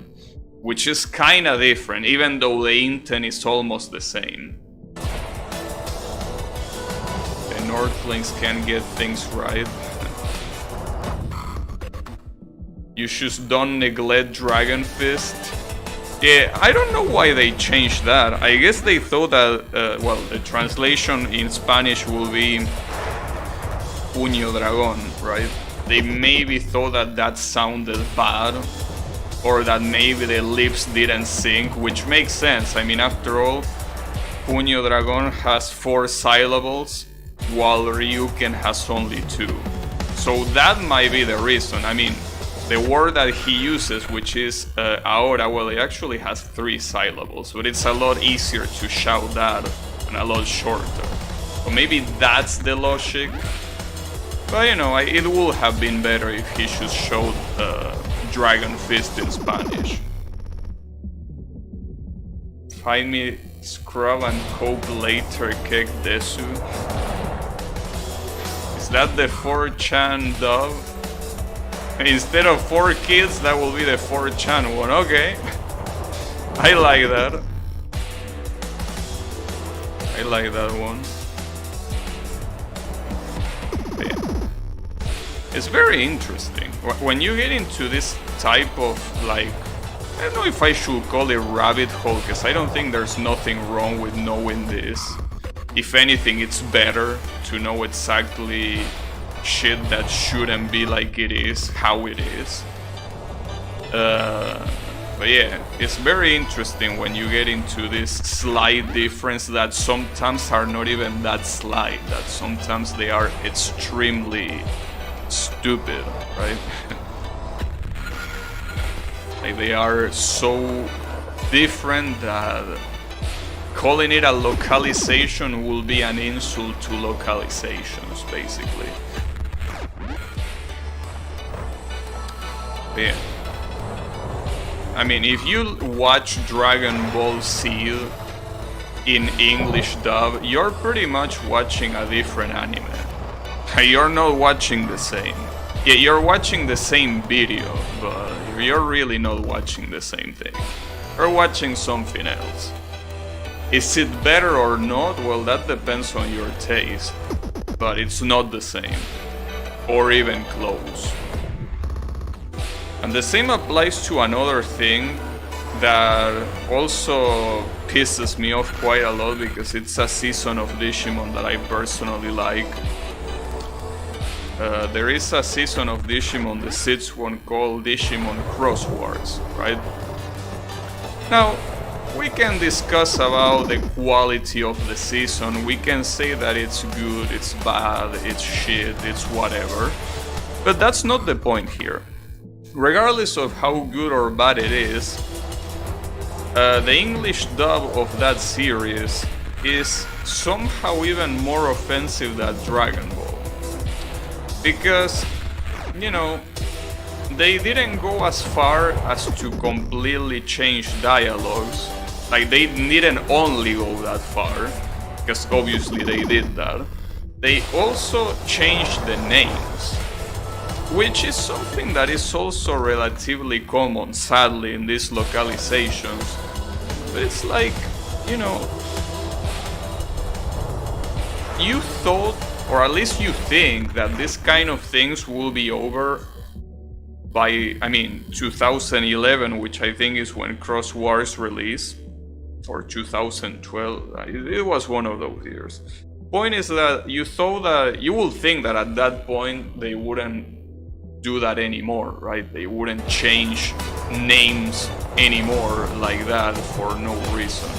which is kinda different, even though the intent is almost the same. The Northlings can get things right. You just don't neglect Dragon Fist. Yeah, I don't know why they changed that. I guess they thought that, well, the translation in Spanish will be Puño Dragón, right? They maybe thought that that sounded bad, or that maybe the lips didn't sync, which makes sense. I mean, after all, Puño Dragón has 4 syllables, while Ryuken has only 2. So that might be the reason. I mean, the word that he uses, which is ahora, well, it actually has 3 syllables, but it's a lot easier to shout that and a lot shorter. So maybe that's the logic. But you know, it would have been better if he just showed Dragon Fist in Spanish. Find me Scrub and Cope later, Kek Desu. Is that the 4chan dub? Instead of 4 kids, that will be the 4chan one. Okay. I like that. I like that one. It's very interesting. When you get into this type of, like, I don't know if I should call it rabbit hole, because I don't think there's nothing wrong with knowing this. If anything, it's better to know exactly shit that shouldn't be like it is, how it is. But yeah, it's very interesting when you get into this slight difference that sometimes are not even that slight, that sometimes they are extremely stupid, right? Like they are so different that calling it a localization will be an insult to localizations, basically. Yeah. I mean, if you watch Dragon Ball Z in English dub, you're pretty much watching a different anime. You're not watching the same. Yeah, you're watching the same video, but you're really not watching the same thing. You're watching something else. Is it better or not? Well, that depends on your taste. But it's not the same. Or even close. And the same applies to another thing that also pisses me off quite a lot, because it's a season of Digimon that I personally like. There is a season of Digimon, the 6th one, called Digimon Cross Wars, right? Now, we can discuss about the quality of the season. We can say that it's good, it's bad, it's shit, it's whatever. But that's not the point here. Regardless of how good or bad it is, the English dub of that series is somehow even more offensive than Dragon Ball. Because, you know, they didn't go as far as to completely change dialogues. Like, they didn't only go that far, because obviously they did that. They also changed the names, which is something that is also relatively common, sadly, in these localizations. But it's like, you know, you thought, or at least you think, that this kind of things will be over by, I mean, 2011, which I think is when Cross Wars released, or 2012, it was one of those years. Point is that you thought that, you will think that at that point they wouldn't do that anymore, right? They wouldn't change names anymore like that for no reason.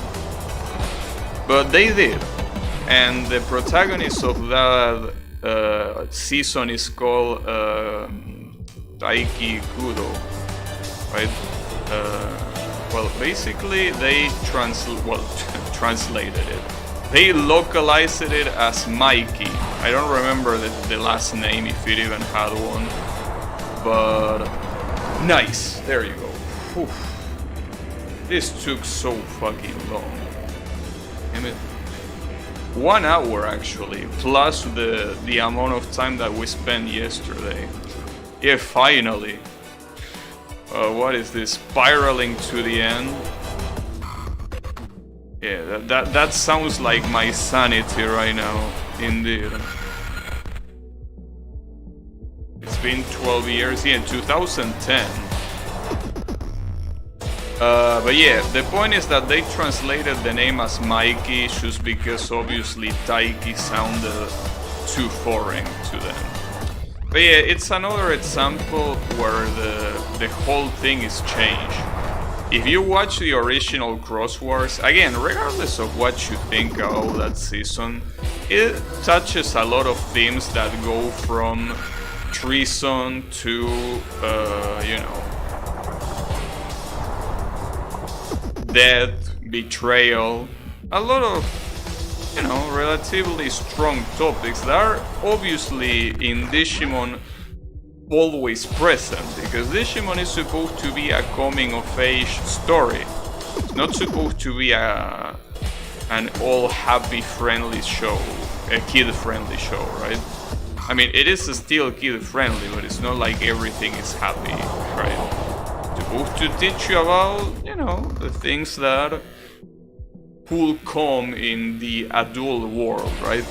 But they did. And the protagonist of that season is called Taiki Kudo, right? Well, basically they translated it. They localized it as Mikey. I don't remember the last name, if it even had one. But nice, there you go. Whew. This took so fucking long. Damn it. 1 hour actually, plus the amount of time that we spent yesterday. Yeah, finally. What is this? Spiraling to the end? Yeah, that sounds like my sanity right now, indeed. It's been 12 years, yeah, 2010. But yeah, the point is that they translated the name as Mikey just because obviously Taiki sounded too foreign to them. But yeah, it's another example where the whole thing is changed. If you watch the original Cross Wars, again, regardless of what you think about that season, it touches a lot of themes that go from treason to, you know, death, betrayal, a lot of, you know, relatively strong topics that are obviously in Digimon always present, because Digimon is supposed to be a coming of age story. It's not supposed to be an all happy friendly show, a kid friendly show, right? I mean, it is still kid friendly, but it's not like everything is happy, right? Supposed to teach you about, you know, the things that will come in the adult world, right?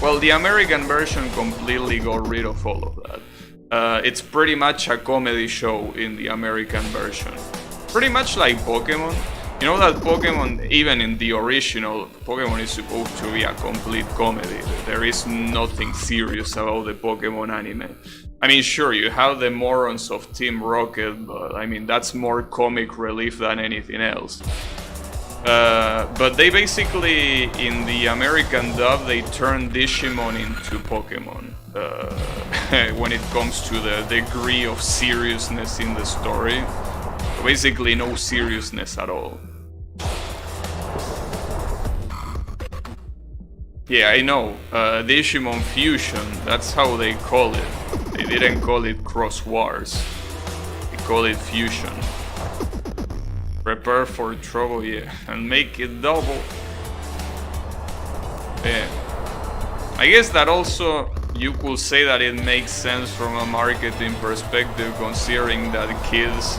Well, the American version completely got rid of all of that. It's pretty much a comedy show in the American version. Pretty much like Pokemon. You know that Pokemon, even in the original, Pokemon is supposed to be a complete comedy. There is nothing serious about the Pokemon anime. I mean, sure, you have the morons of Team Rocket, but I mean, that's more comic relief than anything else. But they basically, in the American dub, they turn Digimon into Pokemon. When it comes to the degree of seriousness in the story. Basically no seriousness at all. Yeah, I know. Digimon Fusion, that's how they call it. They didn't call it Cross Wars. They call it Fusion. Prepare for trouble, yeah. And make it double. Yeah. I guess that also, you could say that it makes sense from a marketing perspective, considering that kids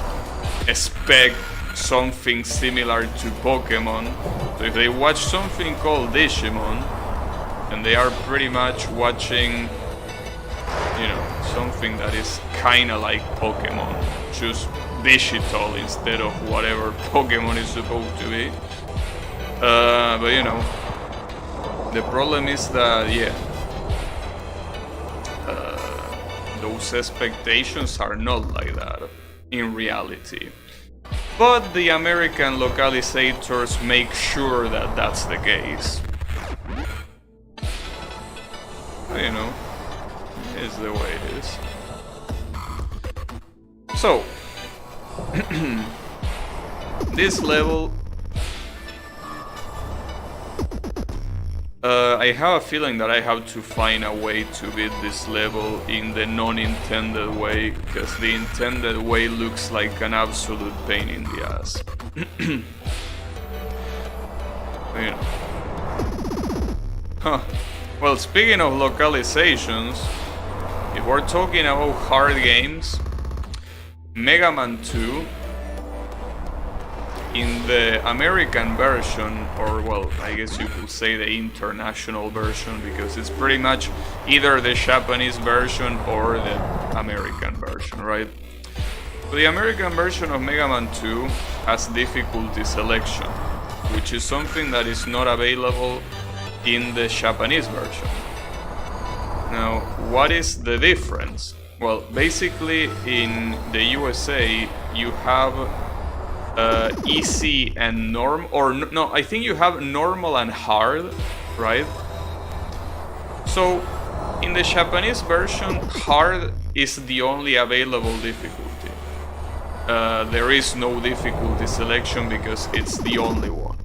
expect something similar to Pokemon. So if they watch something called Digimon, and they are pretty much watching, you know, something that is kinda like Pokemon, just digital instead of whatever Pokemon is supposed to be. But you know, the problem is that, yeah, those expectations are not like that in reality. But the American localizators make sure that that's the case. You know, it's the way it is. So, this level, I have a feeling that I have to find a way to beat this level in the non-intended way, because the intended way looks like an absolute pain in the ass. You know. Huh. Well, speaking of localizations, if we're talking about hard games, Mega Man 2, in the American version, or well, I guess you could say the international version, because it's pretty much either the Japanese version or the American version, right? So the American version of Mega Man 2 has difficulty selection, which is something that is not available in the Japanese version. Now, what is the difference? Well, basically in the USA you have easy and no, I think you have normal and hard, right? So in the Japanese version, hard is the only available difficulty. There is no difficulty selection because it's the only one.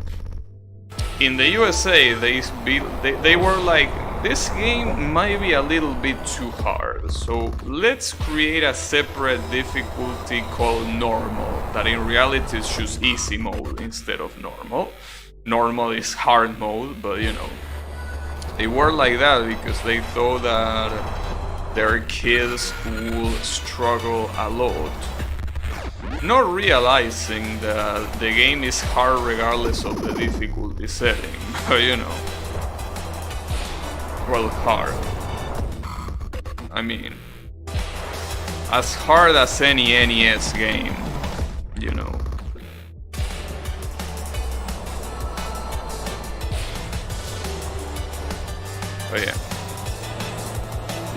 In the USA, they were like, this game might be a little bit too hard, so let's create a separate difficulty called normal, that in reality is just easy mode instead of normal. Normal is hard mode, but you know, They were like that because they thought that their kids would struggle a lot, not realizing that the game is hard regardless of the difficulty setting. But you know, well, hard. I mean, as hard as any NES game, you know. But yeah,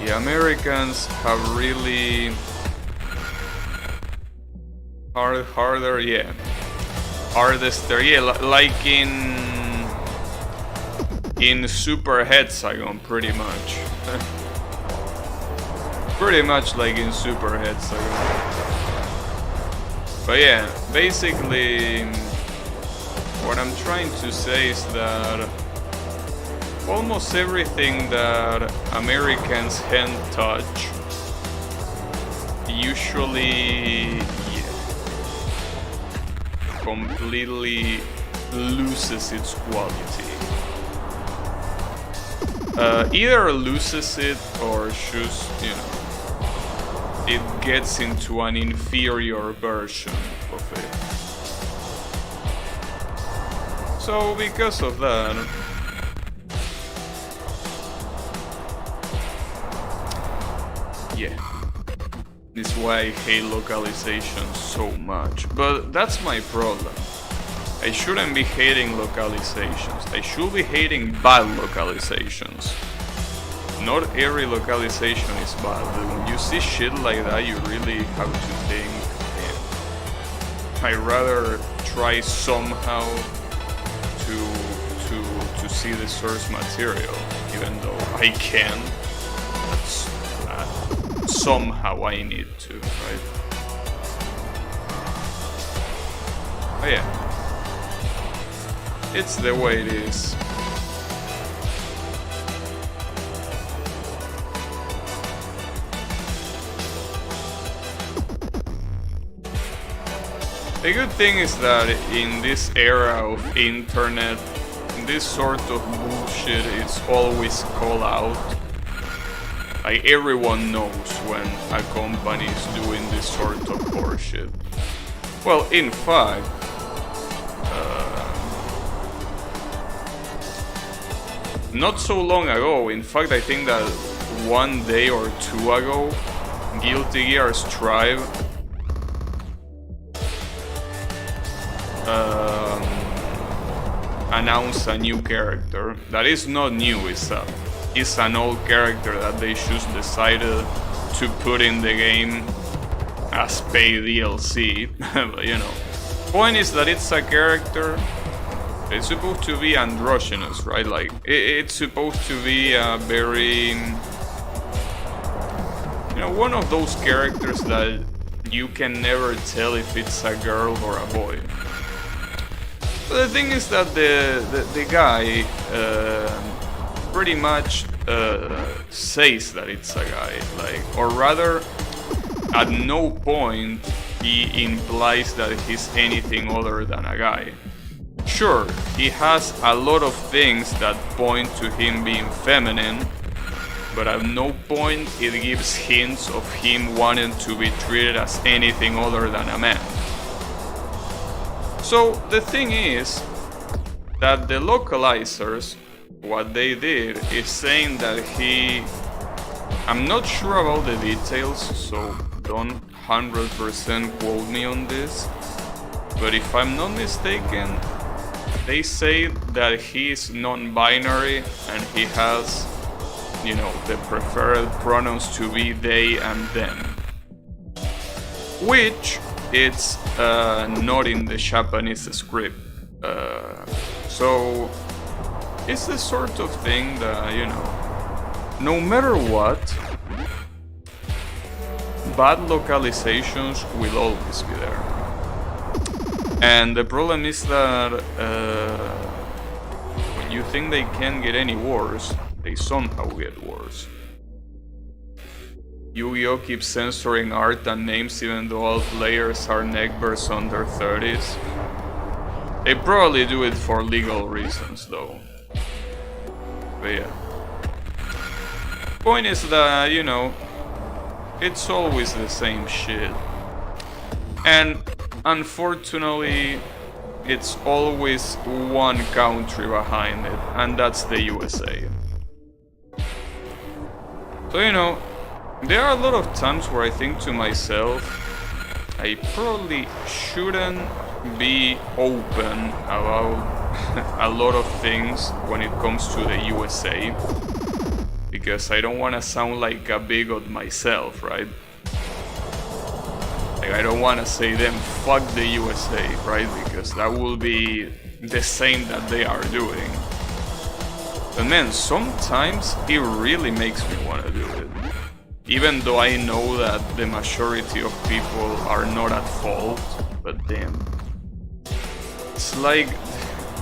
the Americans have really harder, yeah, hardest there, yeah, like in Super Hexagon, pretty much. Pretty much like in Super Hexagon. But yeah, basically, what I'm trying to say is that almost everything that Americans hand touch usually, yeah, completely loses its quality. Either loses it or just, you know, it gets into an inferior version of it. So because of that, yeah, this is why I hate localization so much. But that's my problem. I shouldn't be hating localizations. I should be hating bad localizations. Not every localization is bad. When you see shit like that, you really have to think, I'd rather try somehow to see the source material, even though I can. Somehow I need to, right? Oh yeah. It's the way it is. The good thing is that in this era of internet, this sort of bullshit is always called out. Like, everyone knows when a company is doing this sort of horseshit. Well, in fact, not so long ago, in fact I think that 1 day or 2 ago, Guilty Gear Strive announced a new character. That is not new, it's an old character that they just decided to put in the game as paid DLC. But you know, point is that it's a character. It's supposed to be androgynous, right? Like, it's supposed to be a very, you know, one of those characters that you can never tell if it's a girl or a boy. But the thing is that the guy pretty much says that it's a guy, like, or rather, at no point he implies that he's anything other than a guy. Sure, he has a lot of things that point to him being feminine, but at no point it gives hints of him wanting to be treated as anything other than a man. So the thing is that the localizers, what they did is saying that I'm not sure about the details, so don't 100% quote me on this, but if I'm not mistaken, they say that he is non-binary and he has, you know, the preferred pronouns to be they and them, which it's not in the Japanese script. So it's the sort of thing that, you know, no matter what, bad localizations will always be there. And the problem is that when you think they can't get any worse, they somehow get worse. Yu-Gi-Oh! Keeps censoring art and names even though all players are neckbeards under 30s. They probably do it for legal reasons though. But yeah. Point is that, you know, it's always the same shit. And unfortunately, it's always one country behind it, and that's the USA. So, you know, there are a lot of times where I think to myself, I probably shouldn't be open about a lot of things when it comes to the USA, because I don't want to sound like a bigot myself, right? Like, I don't want to say them fuck the USA, right? Because that will be the same that they are doing. But man, sometimes it really makes me want to do it. Even though I know that the majority of people are not at fault, but damn. It's like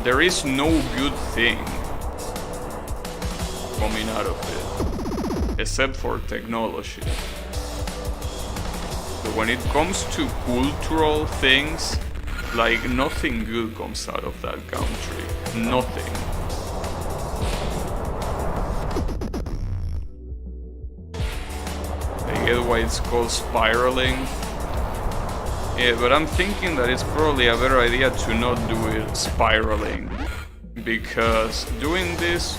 there is no good thing coming out of it, except for technology. But when it comes to cultural things, like nothing good comes out of that country. Nothing. I get why it's called spiraling. Yeah, but I'm thinking that it's probably a better idea to not do it spiraling, because doing this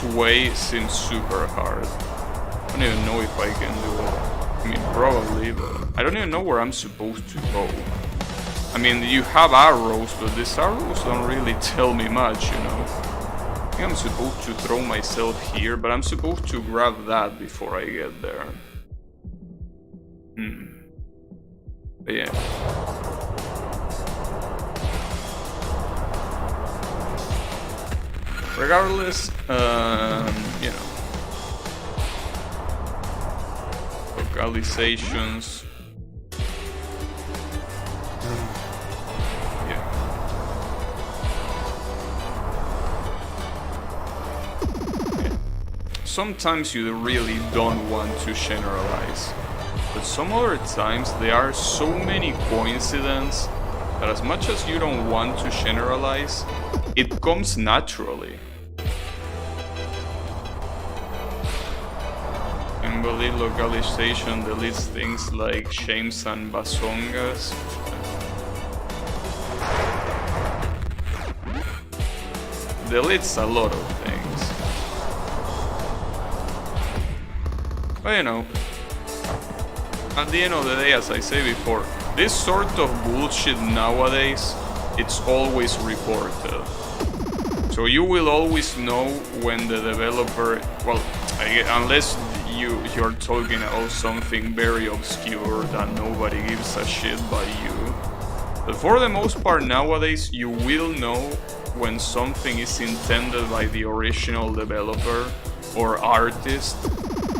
way seems super hard. I don't even know if I can do it. I mean, probably, but I don't even know where I'm supposed to go. I mean, you have arrows, but these arrows don't really tell me much, you know. I think I'm supposed to throw myself here, but I'm supposed to grab that before I get there. But yeah. Regardless, you know, localizations. Yeah. Sometimes you really don't want to generalize. But some other times there are so many coincidences that as much as you don't want to generalize, it comes naturally. Invalid localization deletes things like shames and basongas. Deletes a lot of things. But you know, at the end of the day, as I say before, this sort of bullshit nowadays, it's always reported. So you will always know when the developer, well, unless you're talking about something very obscure that nobody gives a shit by you. But for the most part nowadays, you will know when something is intended by the original developer or artist,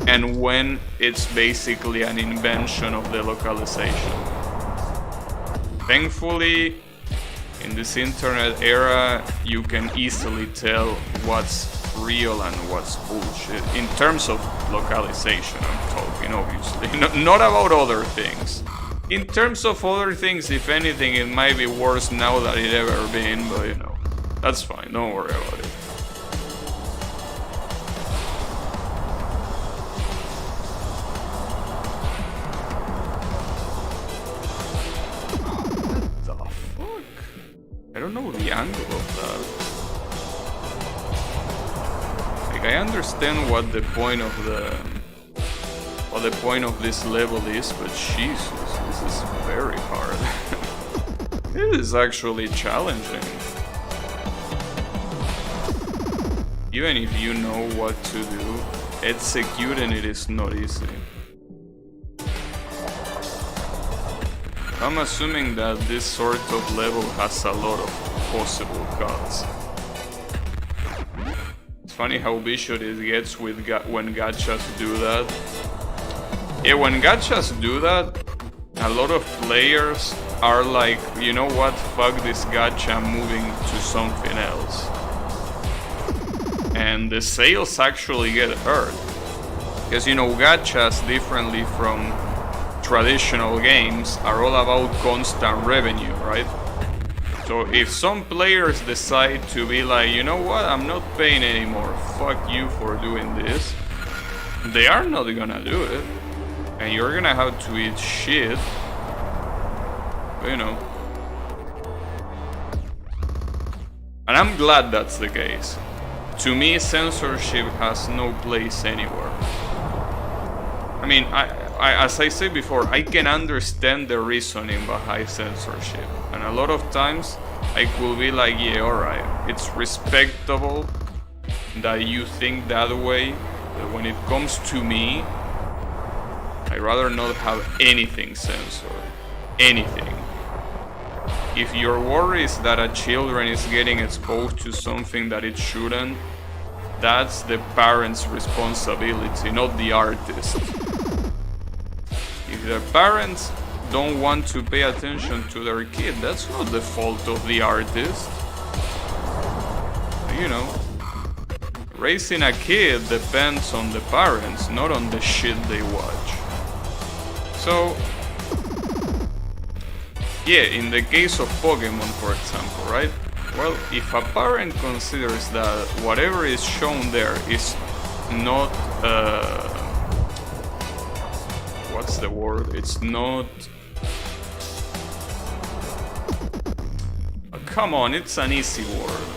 and when it's basically an invention of the localization. Thankfully, in this internet era, you can easily tell what's real and what's bullshit. In terms of localization, I'm talking, obviously. Not about other things. In terms of other things, if anything, it might be worse now than it ever been, but you know, that's fine, don't worry about it. I don't know the angle of that. Like, I understand what the point of this level is, but Jesus, this is very hard. This is actually challenging. Even if you know what to do, executing it is not easy. I'm assuming that this sort of level has a lot of possible cuts. It's funny how vicious it gets with when gachas do that. Yeah, when gachas do that, a lot of players are like, you know what, fuck this gacha, I'm moving to something else. And the sales actually get hurt. Because, you know, gachas, differently from traditional games, are all about constant revenue, right? So if some players decide to be like, you know what, I'm not paying anymore, fuck you for doing this, they are not gonna do it. And you're gonna have to eat shit. But, you know. And I'm glad that's the case. To me, censorship has no place anywhere. I mean, as I said before, I can understand the reasoning behind censorship. And a lot of times, I could be like, yeah, alright, it's respectable that you think that way. But when it comes to me, I'd rather not have anything censored. Anything. If your worry is that a children is getting exposed to something that it shouldn't, that's the parent's responsibility, not the artist. If the parents don't want to pay attention to their kid, that's not the fault of the artist. You know, raising a kid depends on the parents, not on the shit they watch. So, yeah, in the case of Pokemon, for example, right? Well, if a parent considers that whatever is shown there is not, what's the word? It's not... come on, it's an easy word.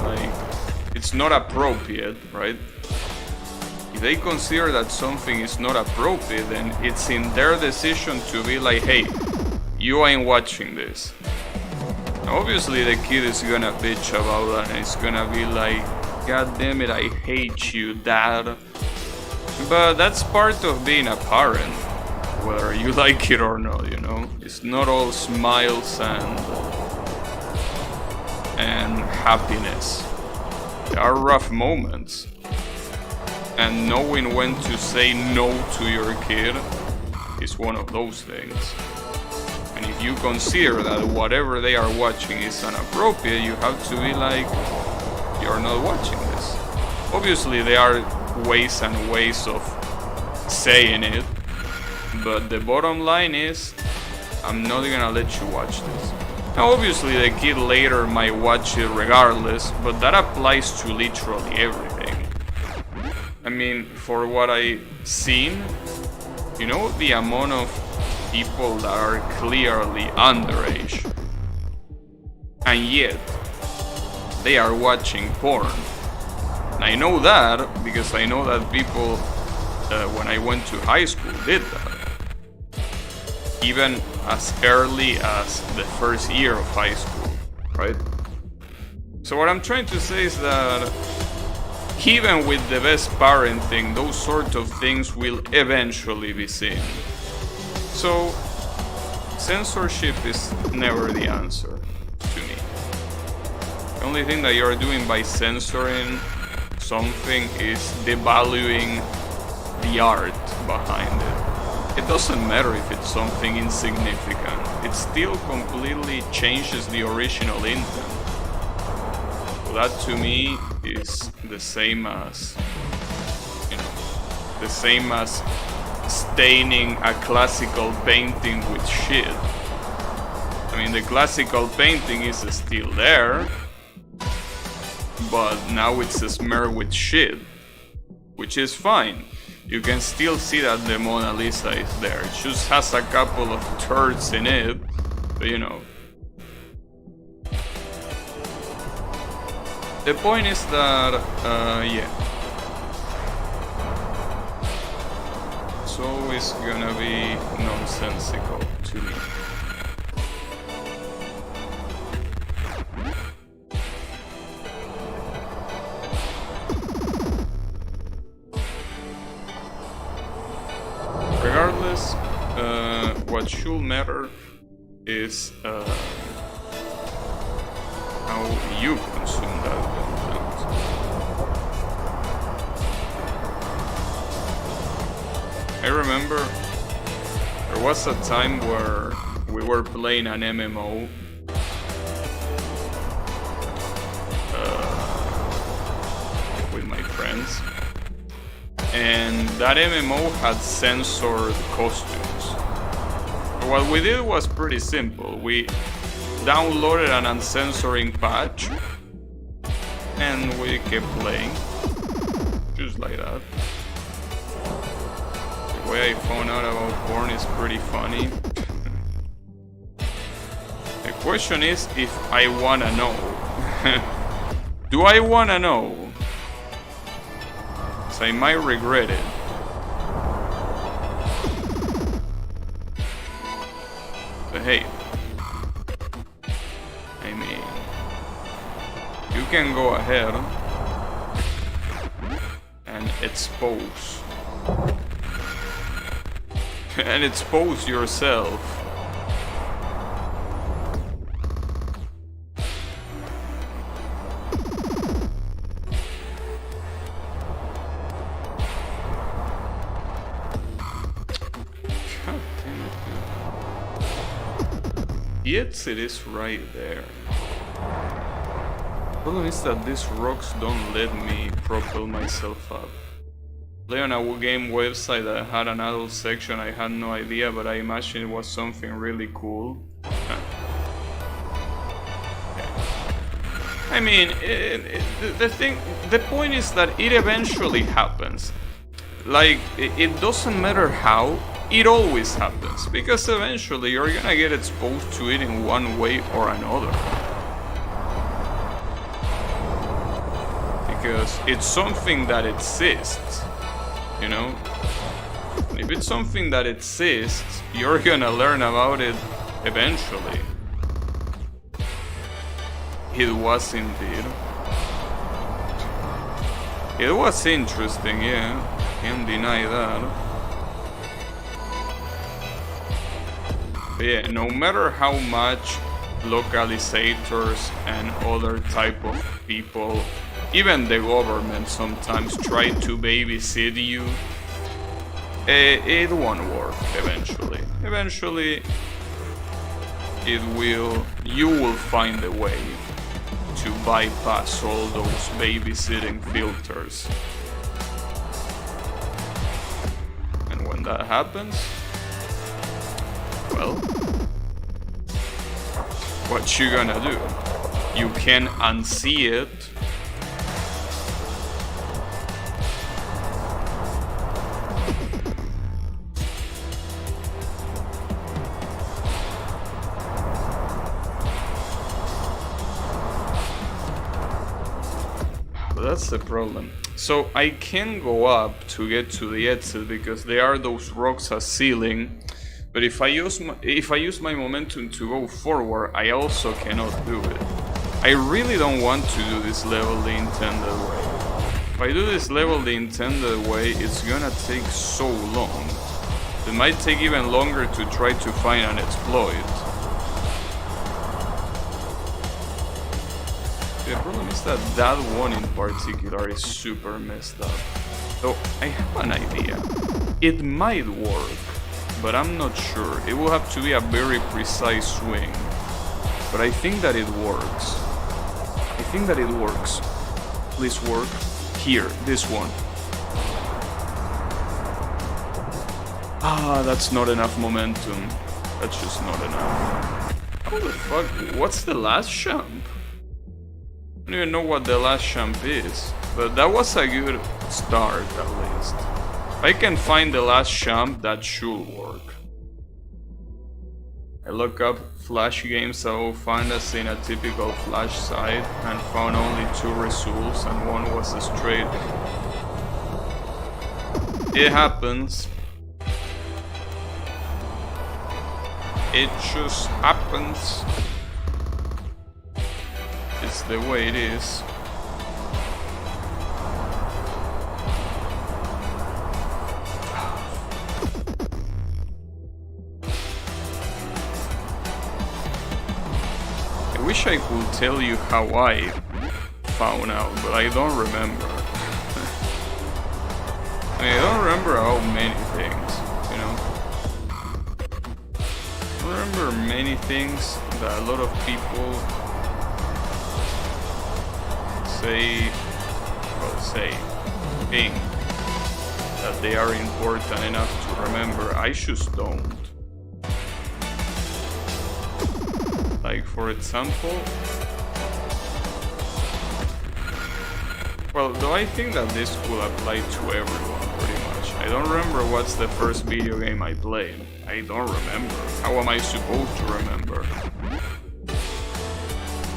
Like, it's not appropriate, right? If they consider that something is not appropriate, then it's in their decision to be like, hey, you ain't watching this. Now, obviously the kid is gonna bitch about that and it's gonna be like, God damn it, I hate you, dad. But that's part of being a parent, whether you like it or not, you know? It's not all smiles and happiness. There are rough moments. And knowing when to say no to your kid is one of those things. And if you consider that whatever they are watching is inappropriate, you have to be like, you're not watching this. Obviously there are ways and ways of saying it, but the bottom line is, I'm not gonna let you watch this. Now obviously the kid later might watch it regardless, but that applies to literally everything. I mean, for what I've seen, you know the amount of people that are clearly underage, and yet they are watching porn. And I know that because I know that people, when I went to high school, did that. Even as early as the first year of high school, right? So what I'm trying to say is that even with the best parenting, those sort of things will eventually be seen. So, censorship is never the answer to me. The only thing that you're doing by censoring something is devaluing the art behind it. It doesn't matter if it's something insignificant. It still completely changes the original intent. That to me is the same as, you know, the same as staining a classical painting with shit. I mean, the classical painting is still there, but now it's smeared with shit, which is fine. You can still see that the Mona Lisa is there. It just has a couple of turds in it, but you know. The point is that, yeah. It's always gonna be nonsensical to me. Regardless, what should matter is how you consume that content. I remember there was a time where we were playing an MMO with my friends, and that MMO had censored costumes. What we did was pretty simple. downloaded an uncensoring patch, and we kept playing, just like that. The way I found out about porn is pretty funny. The question is if I wanna know. Do I wanna know? So I might regret it. But hey, I mean, you can go ahead and expose yourself. Yes, it is right there. Problem is that these rocks don't let me propel myself up. Play on a game website that had an adult section. I had no idea, but I imagine it was something really cool. I mean, the point is that it eventually happens. Like, it doesn't matter how, it always happens, because eventually you're gonna get exposed to it in one way or another. Because it's something that exists, you know? If it's something that exists, you're gonna learn about it eventually. It was indeed. It was interesting, yeah. Can't deny that. But yeah, no matter how much localizators and other type of people, even the government sometimes try to babysit you, it won't work eventually. Eventually, you will find a way to bypass all those babysitting filters. And when that happens, well, what you gonna do? You can unsee it. That's the problem. So I can go up to get to the exit because there are those rocks as ceiling, but if I use my momentum to go forward, I also cannot do it. I really don't want to do this level the intended way. If I do this level the intended way, it's gonna take so long. It might take even longer to try to find an exploit. The problem is that that one in particular is super messed up. So I have an idea. It might work, but I'm not sure. It will have to be a very precise swing. But I think that it works. I think that it works. Please work. Here, this one. Ah, that's not enough momentum. That's just not enough. How the fuck? What's the last jump? I don't even know what the last jump is, but that was a good start at least. If I can find the last jump, that should work. I look up Flash games I will find us in a typical Flash site and found only 2 results and one was a straight. It happens. It just happens. It's the way it is. I wish I could tell you how I found out, but I don't remember. I mean, I don't remember how many things, you know? I remember many things that a lot of people think that they are important enough to remember. I just don't. Like, for example... Well, though I think that this could apply to everyone, pretty much. I don't remember what's the first video game I played. I don't remember. How am I supposed to remember?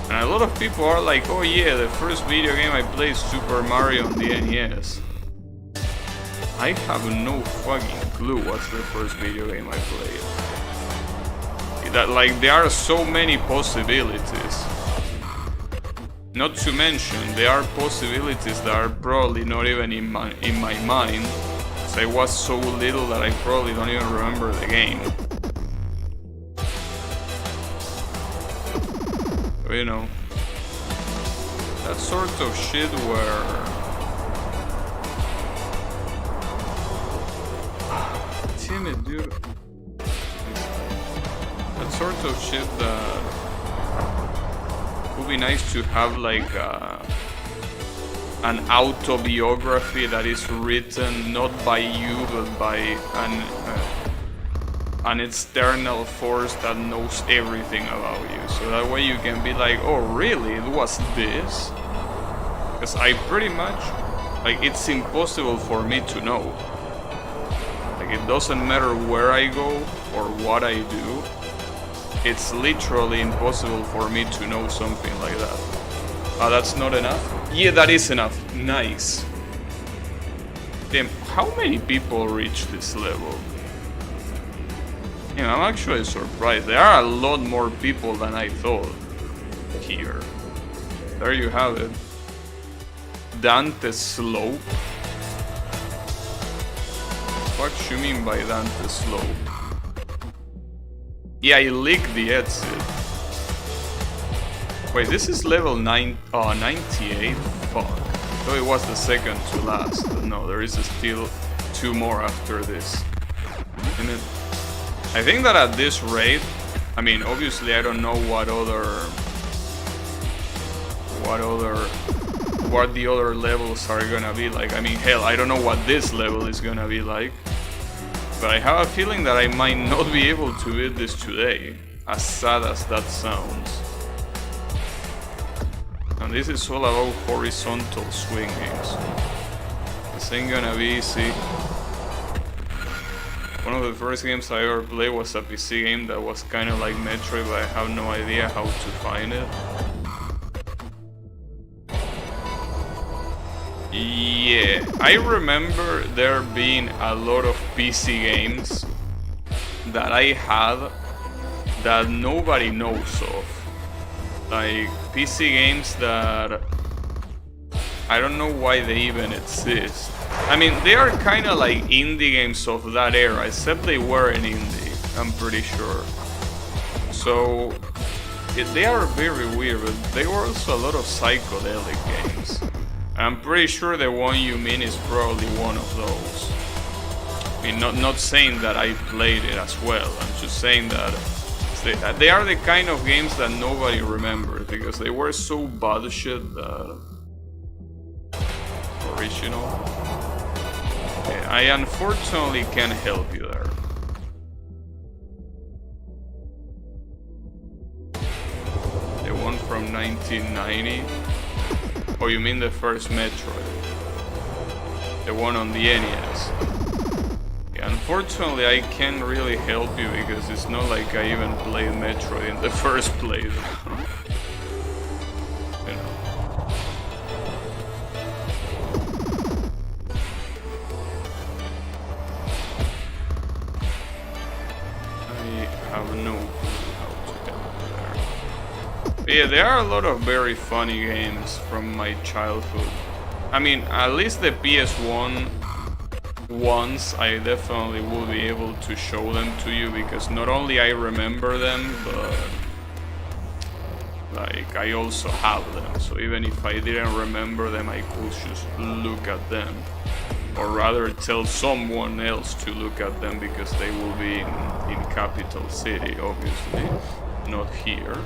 And a lot of people are like, oh yeah, the first video game I played is Super Mario on the NES. I have no fucking clue what's the first video game I played. That, like, there are so many possibilities. Not to mention, there are possibilities that are probably not even in my mind. Because I was so little that I probably don't even remember the game. So, you know, that sort of shit where... Damn it, dude. That sort of shit that would be nice to have, like an autobiography that is written not by you but by an external force that knows everything about you. So that way you can be like, oh really, it was this? Because I pretty much, like, it's impossible for me to know. Like, it doesn't matter where I go or what I do. It's literally impossible for me to know something like that. That's not enough? Yeah, that is enough. Nice. Damn, how many people reach this level? Yeah, I'm actually surprised. There are a lot more people than I thought here. There you have it. Dante's Slope. What do you mean by Dante's Slope? Yeah, I licked the exit. Wait, this is level 98? Fuck. Though it was the second to last. No, there is still 2 more after this. And I think that at this rate, I mean, obviously I don't know what the other levels are gonna be like. I mean, hell, I don't know what this level is gonna be like. But I have a feeling that I might not be able to beat this today, as sad as that sounds. And this is all about horizontal swingings. This ain't gonna be easy. One of the first games I ever played was a PC game that was kind of like Metroid, but I have no idea how to find it. Yeah, I remember there being a lot of PC games that I had that nobody knows of. Like PC games that I don't know why they even exist. I mean, they are kind of like indie games of that era, except they were an indie, I'm pretty sure. So they are very weird, but they were also a lot of psychedelic games. I'm pretty sure the one you mean is probably one of those. I mean, not saying that I played it as well, I'm just saying that they are the kind of games that nobody remembers because they were so bad shit that... Original? Yeah, I unfortunately can't help you there. The one from 1990? Oh, you mean the first Metroid? The one on the NES? Yeah, unfortunately, I can't really help you because it's not like I even played Metroid in the first place. You know. I have no clue how to get there. But yeah, there are a lot of very funny games from my childhood. I mean, at least the PS1 ones, I definitely will be able to show them to you because not only I remember them, but like I also have them. So even if I didn't remember them, I could just look at them. Or rather tell someone else to look at them because they will be in Capital City, obviously, not here.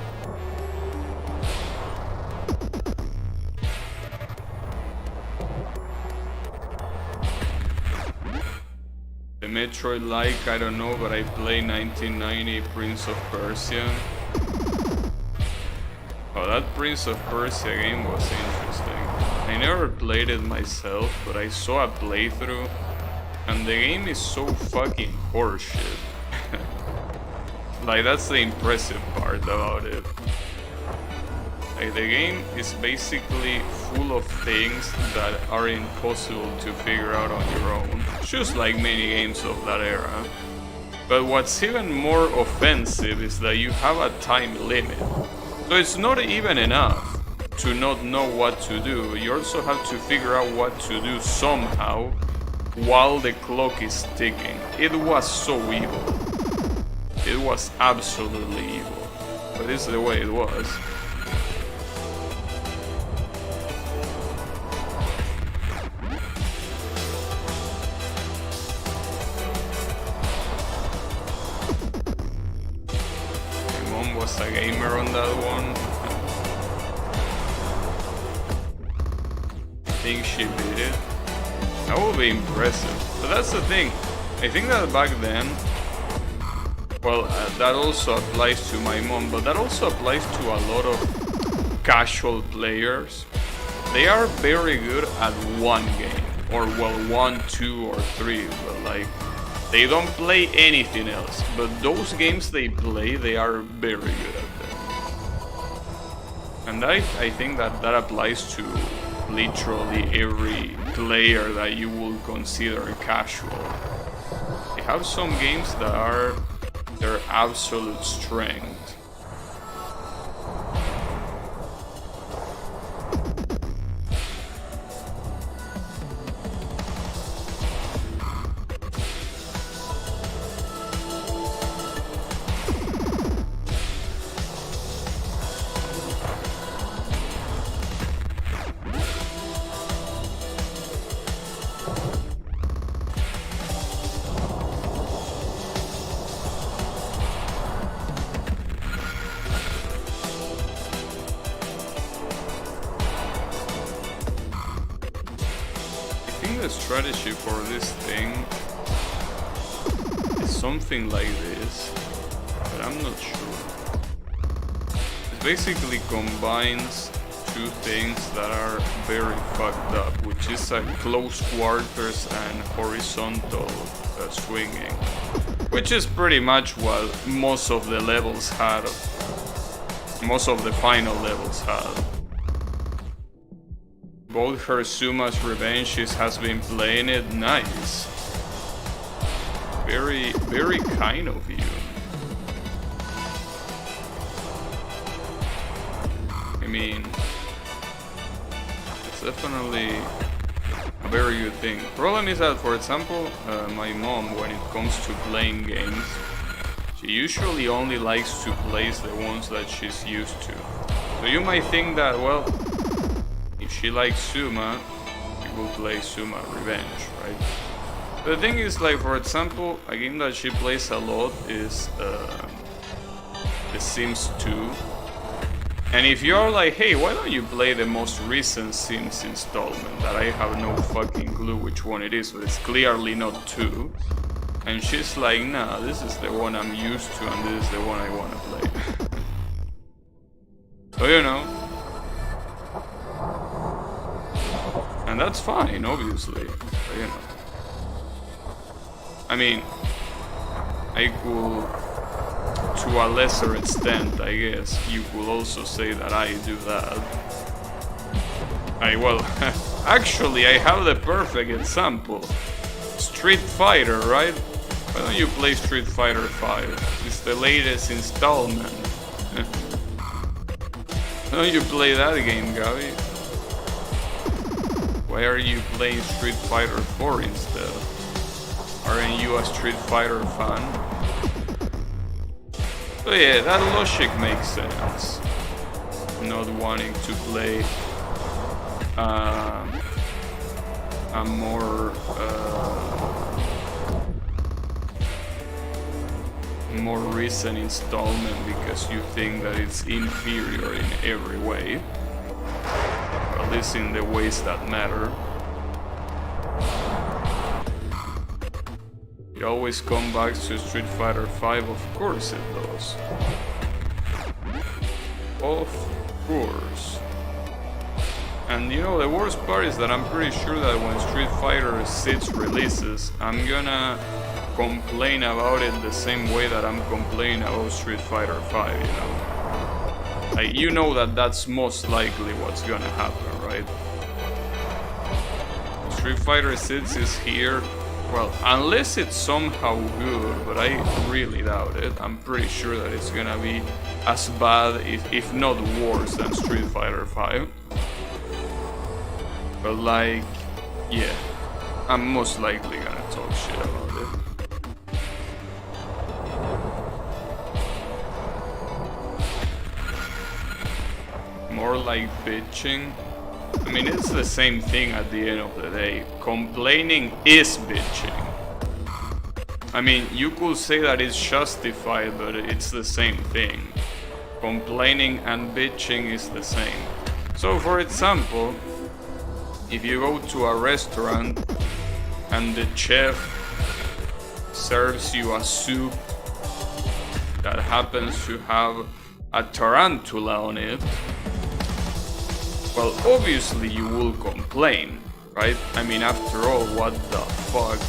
The Metroid-like, I don't know, but I play 1990 Prince of Persia. Oh, that Prince of Persia game was interesting. I never played it myself, but I saw a playthrough, and the game is so fucking horseshit. Like, that's the impressive part about it. Like, the game is basically full of things that are impossible to figure out on your own, just like many games of that era. But what's even more offensive is that you have a time limit. So it's not even enough to not know what to do, you also have to figure out what to do somehow while the clock is ticking. It was so evil. It was absolutely evil. But it's the way it was. A gamer on that one. I think she beat it. That would be impressive. But that's the thing. I think that back then, well, that also applies to my mom, but that also applies to a lot of casual players. They are very good at one game, or well, 1, 2, or 3, but like, they don't play anything else, but those games they play, they are very good at them. And I think that applies to literally every player that you would consider casual. They have some games that are their absolute strength. The strategy for this thing is something like this, but I'm not sure. It basically combines two things that are very fucked up, which is a close quarters and horizontal swinging, which is pretty much what most of the levels had, most of the final levels had. Both her Suma's Revenges has been playing it. Nice. Very, very kind of you. I mean, it's definitely a very good thing. Problem is that, for example, my mom, when it comes to playing games, she usually only likes to play the ones that she's used to. So you might think that, well, if she likes Suma, she will play Suma Revenge, right? But the thing is, like, for example, a game that she plays a lot is The Sims 2. And if you're like, hey, why don't you play the most recent Sims installment, that I have no fucking clue which one it is, but it's clearly not 2. And she's like, nah, this is the one I'm used to and this is the one I want to play. So, you know. And that's fine, obviously, but, you know. I mean, I could, to a lesser extent, I guess, you could also say that I do that. Well, actually, I have the perfect example. Street Fighter, right? Why don't you play Street Fighter 5? It's the latest installment. Why don't you play that game, Gabi? Why are you playing Street Fighter 4 instead? Aren't you a Street Fighter fan? So yeah, that logic makes sense. Not wanting to play a more recent installment because you think that it's inferior in every way. At least in the ways that matter. It always comes back to Street Fighter 5, of course it does. course. And you know, the worst part is that I'm pretty sure that when Street Fighter 6 releases, I'm gonna complain about it the same way that I'm complaining about Street Fighter 5, you know? Like, you know that that's most likely what's gonna happen, right? Street Fighter 6 is here. Well, unless it's somehow good, but I really doubt it. I'm pretty sure that it's gonna be as bad, if not worse, than Street Fighter 5. But like, yeah, I'm most likely gonna talk shit about it. More like bitching. I mean, it's the same thing at the end of the day. Complaining is bitching. I mean, you could say that it's justified, but it's the same thing. Complaining and bitching is the same. So, for example, if you go to a restaurant and the chef serves you a soup that happens to have a tarantula on it, well, obviously you will complain, right? I mean, after all, what the fuck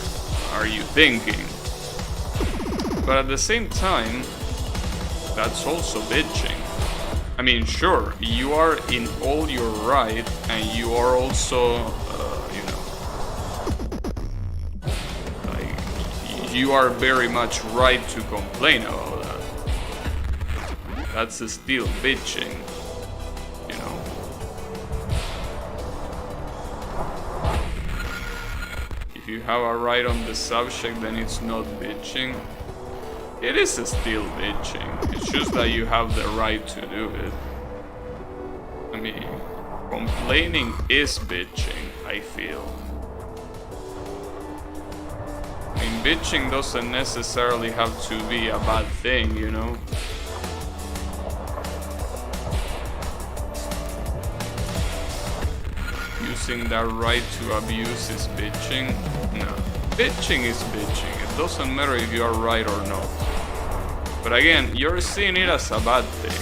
are you thinking? But at the same time, that's also bitching. I mean, sure, you are in all your right, and you are also, you know, like, you are very much right to complain about that. That's still bitching, you know. If you have a right on the subject, then it's not bitching. It is still bitching. It's just that you have the right to do it. I mean, complaining is bitching, I feel. I mean, bitching doesn't necessarily have to be a bad thing, you know? Using that right to abuse is bitching? No. Bitching is bitching. It doesn't matter if you are right or not. But again, you're seeing it as a bad thing.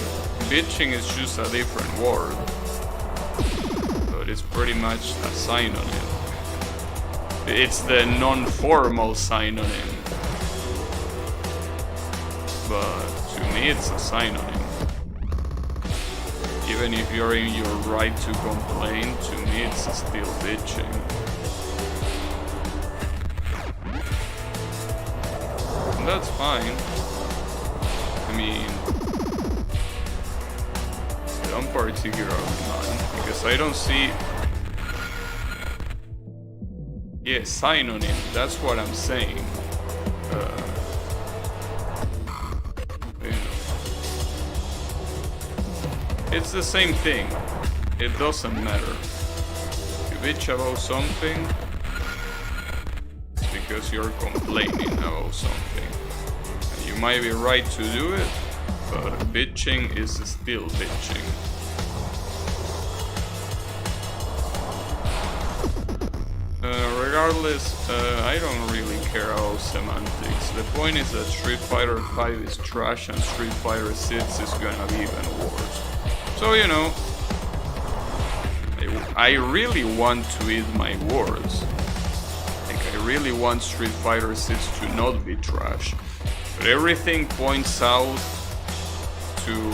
Bitching is just a different word. But it's pretty much a synonym. It's the non-formal synonym. But to me it's a synonym. Even if you're in your right to complain, to me it's still bitching. And that's fine. I mean, I don't particularly mind, because I don't see... Yeah, synonym, that's what I'm saying. You know. It's the same thing. It doesn't matter. You bitch about something, it's because you're complaining about something. You might be right to do it, but bitching is still bitching. Regardless, I don't really care about semantics. The point is that Street Fighter 5 is trash and Street Fighter 6 is gonna be even worse. So, you know, I really want to eat my words. Like, I really want Street Fighter 6 to not be trash. But everything points out to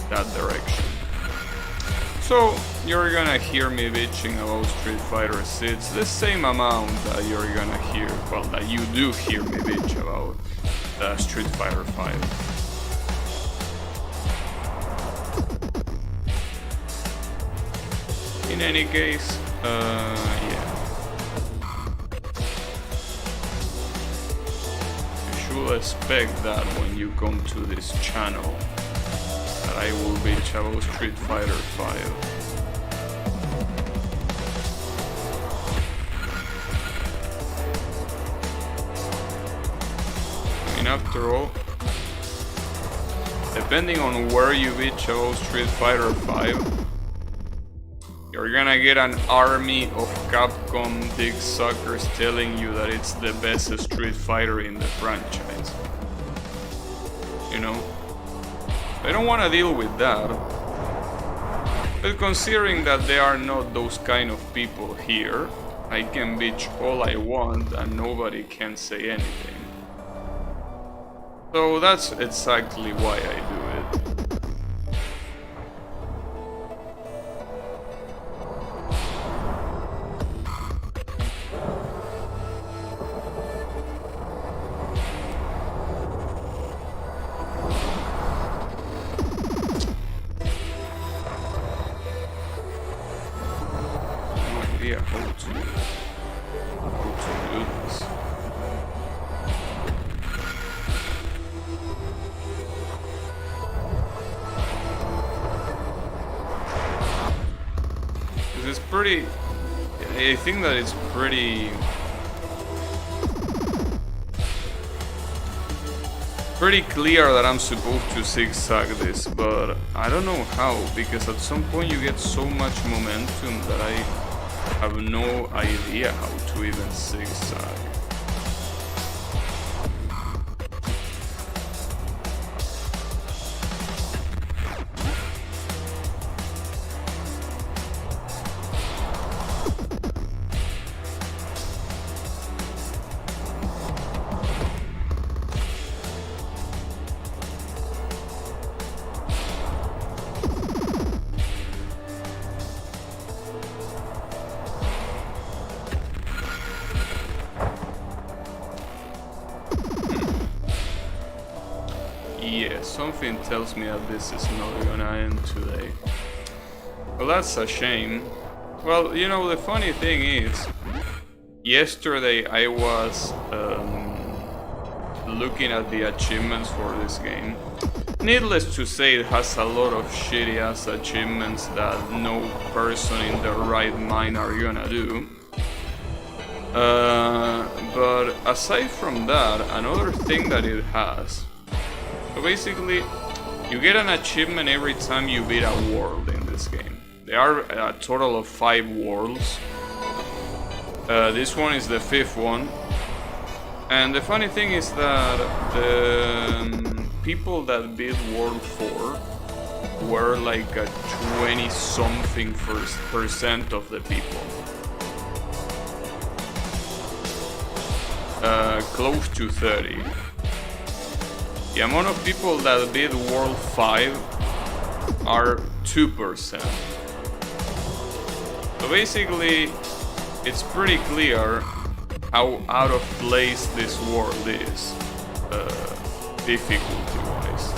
that direction. So, you're gonna hear me bitching about Street Fighter 6 the same amount that you're gonna hear, well, that you do hear me bitch about Street Fighter 5. In any case, yeah. You expect that when you come to this channel, that I will bitch about Street Fighter 5. I mean, after all, depending on where you bitch about Street Fighter 5, you're gonna get an army of Capcom dick suckers telling you that it's the best Street Fighter in the franchise. You know? I don't want to deal with that. But considering that there are not those kind of people here, I can bitch all I want and nobody can say anything. So that's exactly why I do it. I think that it's pretty clear that I'm supposed to zigzag this, but I don't know how, because at some point you get so much momentum that I have no idea how to even zigzag. Yeah, something tells me that this is not gonna end today. Well, that's a shame. Well, you know, the funny thing is, yesterday I was looking at the achievements for this game. Needless to say, it has a lot of shitty ass achievements that no person in their right mind are gonna do. But aside from that, another thing that it has. So basically, you get an achievement every time you beat a world in this game. There are a total of 5 worlds. This one is the 5th one. And the funny thing is that the people that beat World 4 were like a 20-something percent of the people. Close to 30. The amount of people that beat World 5 are 2%. So basically, it's pretty clear how out of place this world is, difficulty-wise.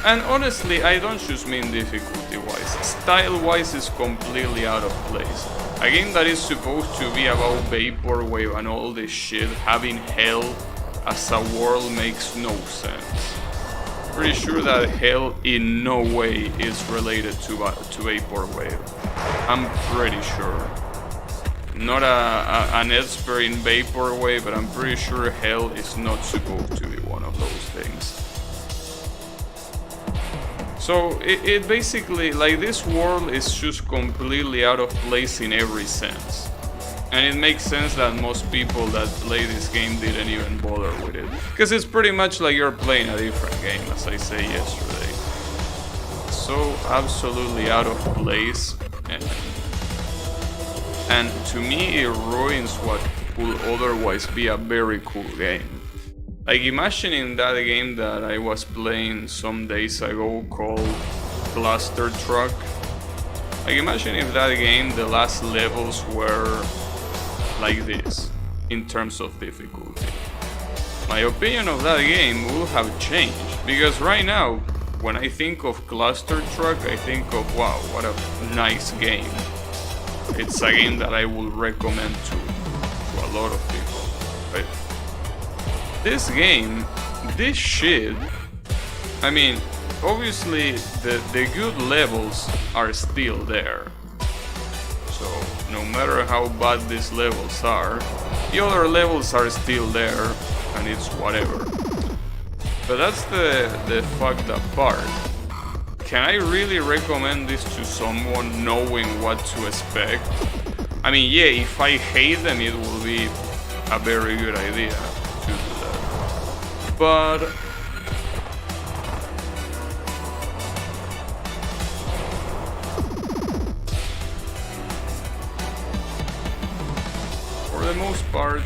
And honestly, I don't just mean difficulty-wise. Style-wise, it's completely out of place. A game that is supposed to be about vaporwave and all this shit, having hell as a world makes no sense. Pretty sure that hell in no way is related to vaporwave. I'm pretty sure. Not an expert in vaporwave, but I'm pretty sure hell is not supposed to be one of those things. So it basically, like, this world is just completely out of place in every sense. And it makes sense that most people that play this game didn't even bother with it. Because it's pretty much like you're playing a different game, as I said yesterday. So absolutely out of place. And to me, it ruins what could otherwise be a very cool game. Like, imagining that game that I was playing some days ago called Cluster Truck. Like, imagine if that game, the last levels were like this, in terms of difficulty. My opinion of that game will have changed, because right now, when I think of Cluster Truck, I think of, wow, what a nice game. It's a game that I will recommend to a lot of people, right? This game, this shit, I mean, obviously the good levels are still there. So no matter how bad these levels are, the other levels are still there, and it's whatever. But that's the fucked up part. Can I really recommend this to someone knowing what to expect? I mean, yeah, if I hate them, it will be a very good idea to do that. But the most part.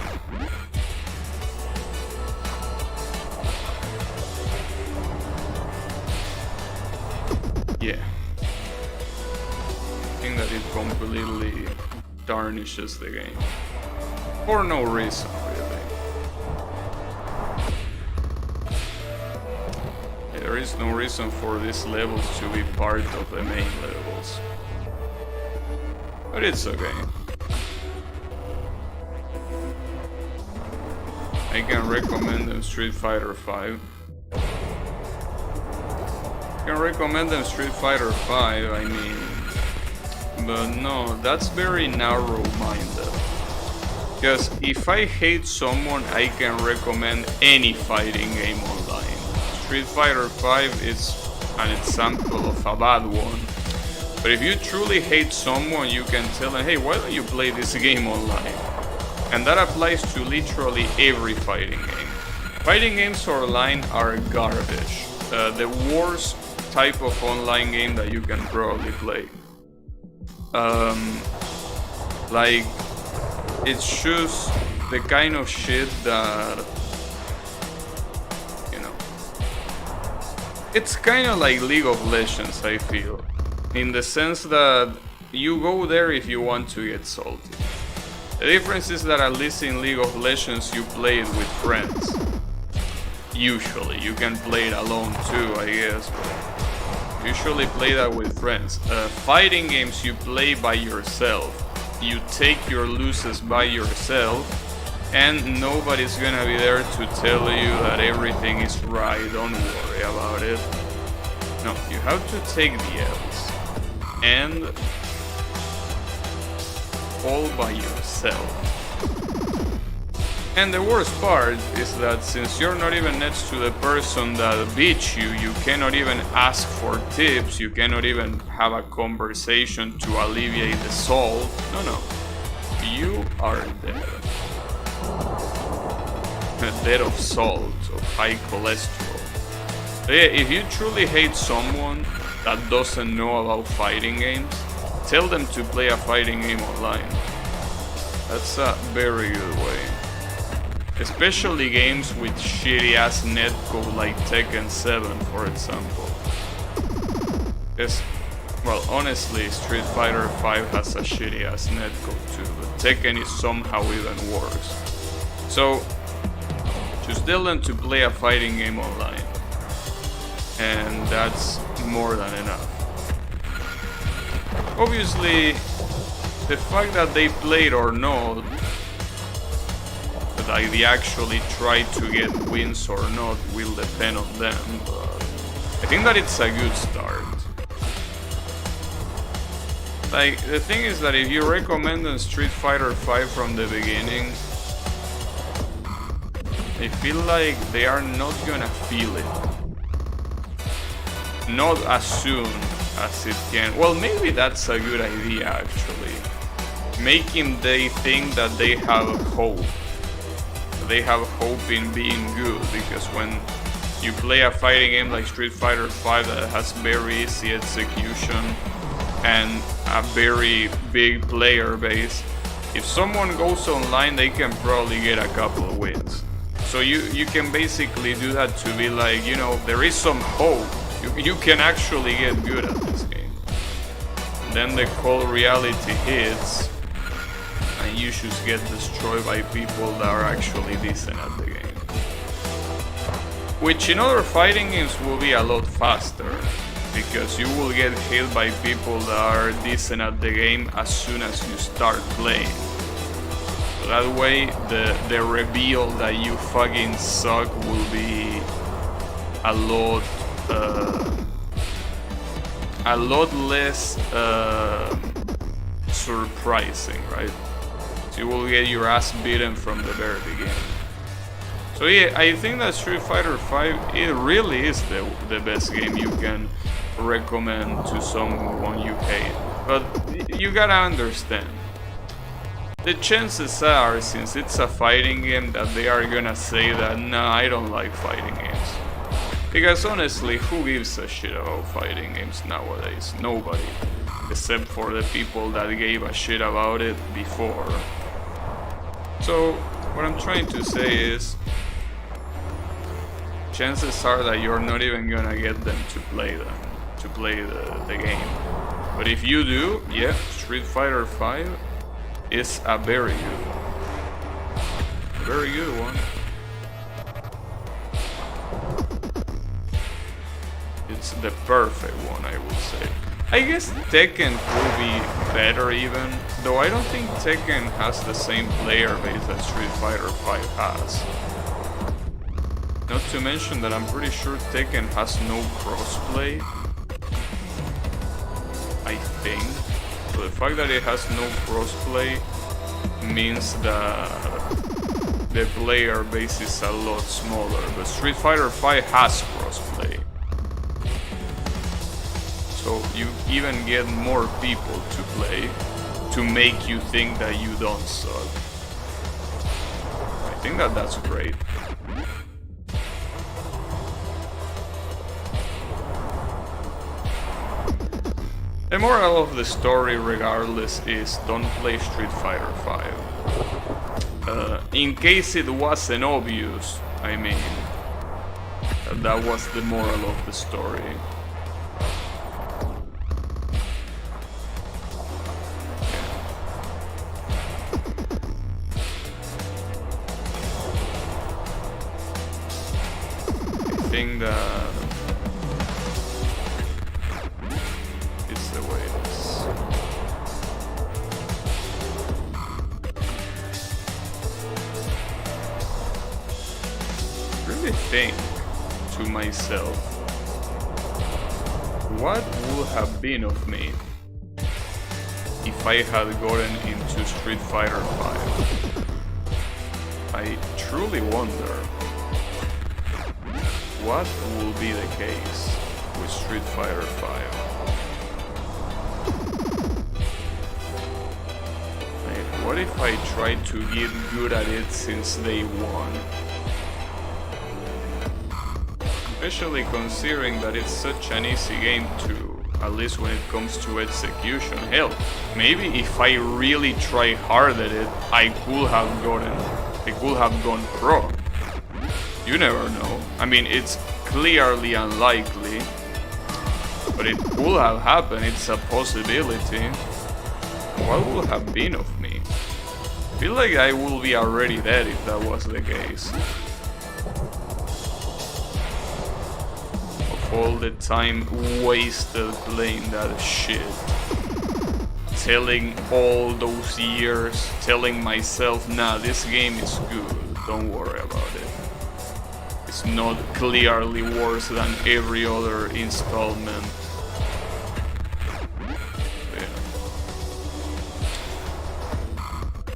Yeah. I think that it completely tarnishes the game. For no reason, really. There is no reason for these levels to be part of the main levels. But it's okay. I can recommend them Street Fighter 5. I can recommend them Street Fighter 5, I mean... But no, that's very narrow-minded. Because if I hate someone, I can recommend any fighting game online. Street Fighter 5 is an example of a bad one. But if you truly hate someone, you can tell them, hey, why don't you play this game online? And that applies to literally every fighting game. Fighting games online are garbage. The worst type of online game that you can probably play. Like, it's just the kind of shit that, you know, it's kind of like League of Legends, I feel, in the sense that you go there if you want to get salty. The difference is that at least in League of Legends you play it with friends. Usually, you can play it alone too, I guess, but usually play that with friends. Fighting games you play by yourself. You take your losses by yourself, and nobody's gonna be there to tell you that everything is right, don't worry about it. No, you have to take the L's, and all by yourself. And the worst part is that since you're not even next to the person that beat you, you cannot even ask for tips, you cannot even have a conversation to alleviate the salt. No, you are dead. Dead of salt, of high cholesterol. So yeah, if you truly hate someone that doesn't know about fighting games, tell them to play a fighting game online. That's a very good way. Especially games with shitty ass netcode like Tekken 7, for example. Yes, well, honestly, Street Fighter 5 has a shitty ass netcode too, but Tekken is somehow even worse. So, just tell them to play a fighting game online. And that's more than enough. Obviously, the fact that they played or not, that they actually try to get wins or not, will depend on them, but I think that it's a good start. Like, the thing is that if you recommend them Street Fighter 5 from the beginning, I feel like they are not gonna feel it. Not as soon as it can. Well, maybe that's a good idea actually. Making they think that they have hope. They have hope in being good, because when you play a fighting game like Street Fighter 5 that has very easy execution and a very big player base, if someone goes online they can probably get a couple of wins. So you can basically do that to be like, you know, there is some hope. You can actually get good at this game. And then the cold reality hits, and you just get destroyed by people that are actually decent at the game. Which in other fighting games will be a lot faster, because you will get hit by people that are decent at the game as soon as you start playing. So that way the reveal that you fucking suck will be a lot less surprising, right? So you will get your ass beaten from the very beginning. So yeah, I think that Street Fighter 5, it really is the best game you can recommend to someone you hate. But you gotta understand, the chances are, since it's a fighting game, that they are gonna say that, nah, I don't like fighting games. Because honestly, who gives a shit about fighting games nowadays? Nobody. Except for the people that gave a shit about it before. So, what I'm trying to say is, chances are that you're not even gonna get them to play the game. But if you do, yeah, Street Fighter V is a very good one. It's the perfect one, I would say. I guess Tekken could be better even, though I don't think Tekken has the same player base that Street Fighter V has. Not to mention that I'm pretty sure Tekken has no crossplay. I think. So the fact that it has no crossplay means that the player base is a lot smaller, but Street Fighter V has crossplay. So you even get more people to play to make you think that you don't suck. I think that that's great. The moral of the story, regardless, is don't play Street Fighter V. In case it wasn't obvious, I mean, that was the moral of the story. I think that think to myself, what would have been of me if I had gotten into Street Fighter V? I truly wonder what will be the case with Street Fighter V. What if I tried to get good at it since day one? Especially considering that it's such an easy game to, at least when it comes to execution. Hell, maybe if I really try hard at it, I could have gone pro. You never know. I mean, it's clearly unlikely, but it could have happened. It's a possibility. What would have been of me? I feel like I will be already dead if that was the case. All the time wasted playing that shit. Telling all those years, telling myself, nah, this game is good, don't worry about it. It's not clearly worse than every other installment. Yeah.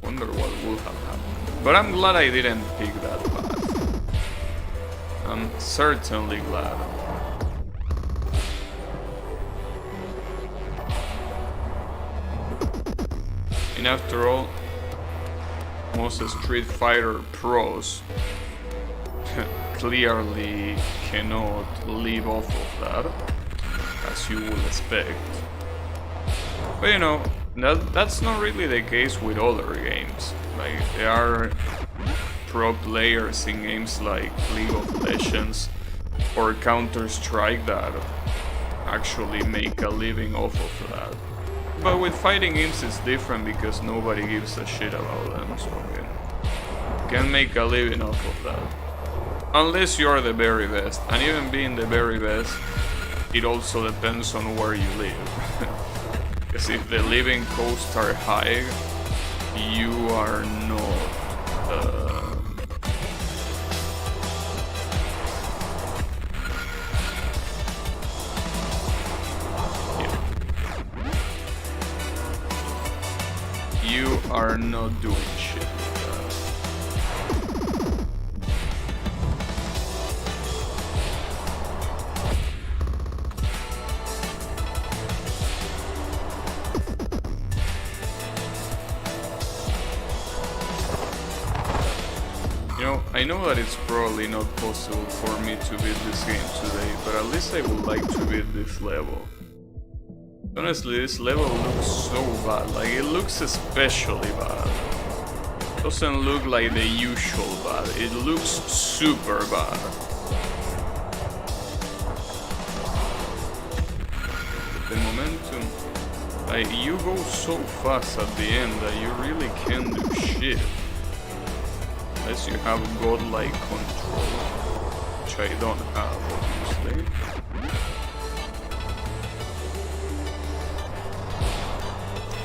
Wonder what would have happened. But I'm glad I didn't pick that path. I'm certainly glad. And after all, most Street Fighter pros clearly cannot live off of that, as you would expect. But you know, that's not really the case with other games. Like, there are pro players in games like League of Legends or Counter-Strike that actually make a living off of that. But with fighting games it's different because nobody gives a shit about them, so you can make a living off of that. Unless you're the very best, and even being the very best, it also depends on where you live. Because if the living costs are high, you are not you are not doing shit with that. You know, I know that it's probably not possible for me to beat this game today, but at least I would like to beat this level. Honestly, this level looks so bad, like it looks especially bad. doesn't look like the usual bad. It looks super bad. The momentum, like, you go so fast at the end that you really can't do shit unless you have godlike control, which I don't have, obviously.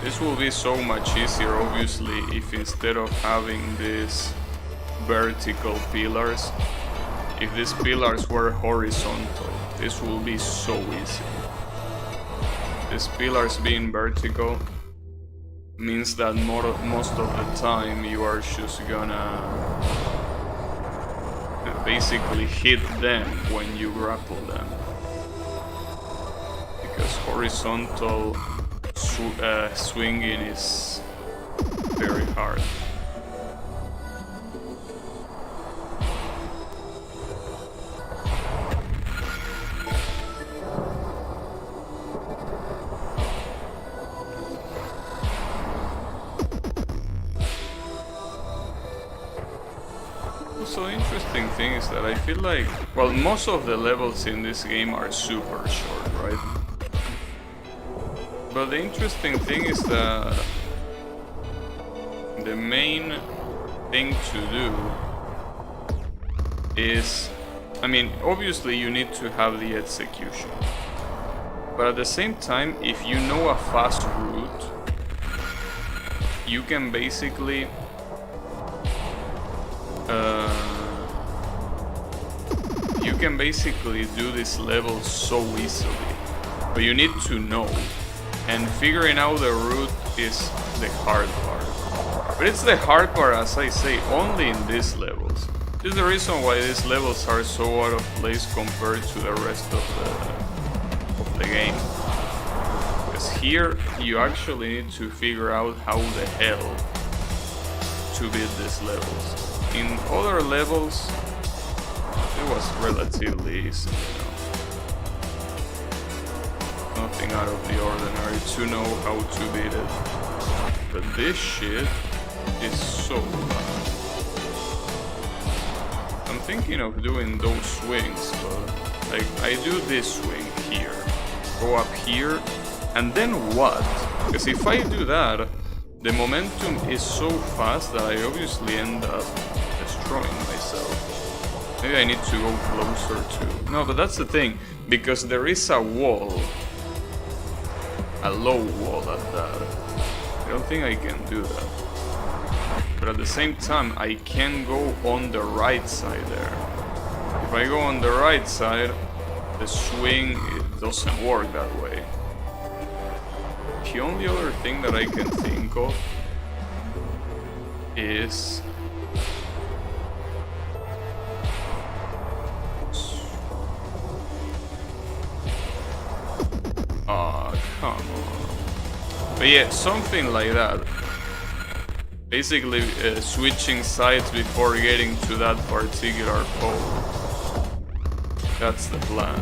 This will be so much easier, obviously, if instead of having these vertical pillars, if these pillars were horizontal, this will be so easy. These pillars being vertical means that most of the time you are just gonna basically hit them when you grapple them. Because horizontal swinging is very hard. Also, the interesting thing is that I feel like, well, most of the levels in this game are super short, right? But the interesting thing is that the main thing to do is, I mean, obviously you need to have the execution. But at the same time, if you know a fast route, you can basically do this level so easily. But you need to know. And figuring out the route is the hard part. But it's the hard part, as I say, only in these levels. This is the reason why these levels are so out of place compared to the rest of the game. Because here you actually need to figure out how the hell to beat these levels. In other levels, it was relatively easy, you know. Nothing out of the ordinary to know how to beat it. But this shit is so bad. I'm thinking of doing those swings, but like I do this swing here, go up here, and then what? Because if I do that, the momentum is so fast that I obviously end up destroying myself. Maybe I need to go closer to... No, but that's the thing, because there is a wall. A low wall at that. I don't think I can do that. But at the same time, I can go on the right side there. If I go on the right side, the swing, it doesn't work that way. The only other thing that I can think of is... Come on. But yeah, something like that. Basically switching sides before getting to that particular pole. That's the plan.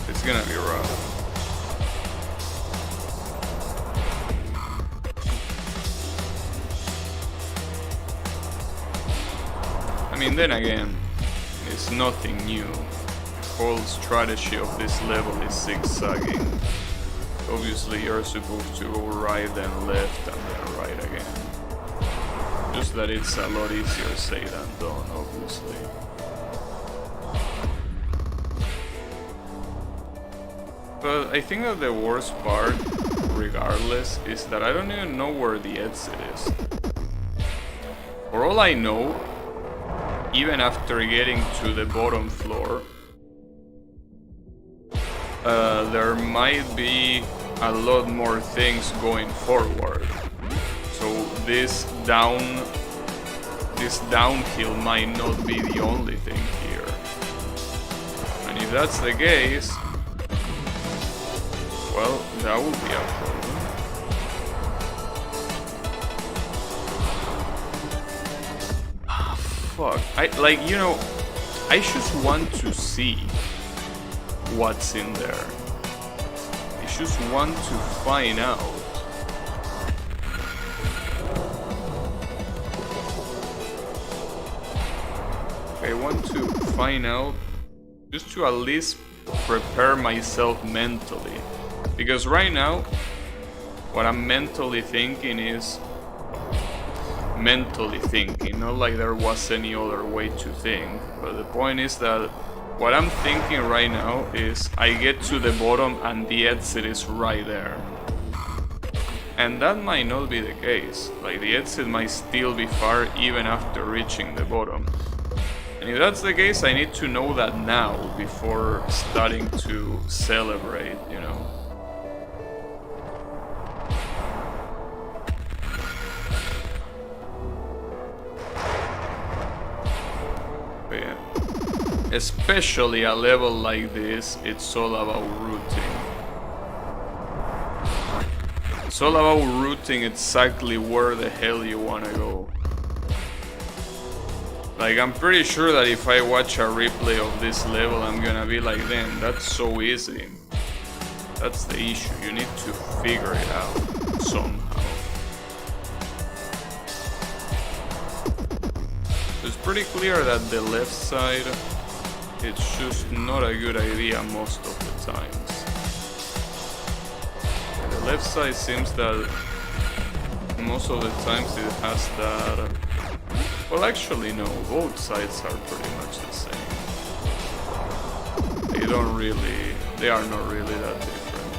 It's gonna be rough. I mean, then again, it's nothing new. The whole strategy of this level is zigzagging. Obviously you're supposed to go right and left and then right again. Just that it's a lot easier said than done, obviously. But I think that the worst part, regardless, is that I don't even know where the exit is. For all I know, even after getting to the bottom floor, there might be a lot more things going forward. So this downhill might not be the only thing here. And if that's the case, well, that will be a problem. Ah, fuck. I just want to see what's in there. I just want to find out. I want to find out just to at least prepare myself mentally. Because right now, what I'm mentally thinking is mentally thinking, not like there was any other way to think. But the point is that what I'm thinking right now is I get to the bottom and the exit is right there. And that might not be the case. Like, the exit might still be far even after reaching the bottom. And if that's the case, I need to know that now before starting to celebrate, you know. But yeah. Especially a level like this, it's all about routing. It's all about routing exactly where the hell you wanna go. Like, I'm pretty sure that if I watch a replay of this level, I'm gonna be like, damn, that's so easy. That's the issue, you need to figure it out somehow. It's pretty clear that the left side, it's just not a good idea most of the times. The left side seems that most of the times it has that... Well, actually no, both sides are pretty much the same. They are not really that different.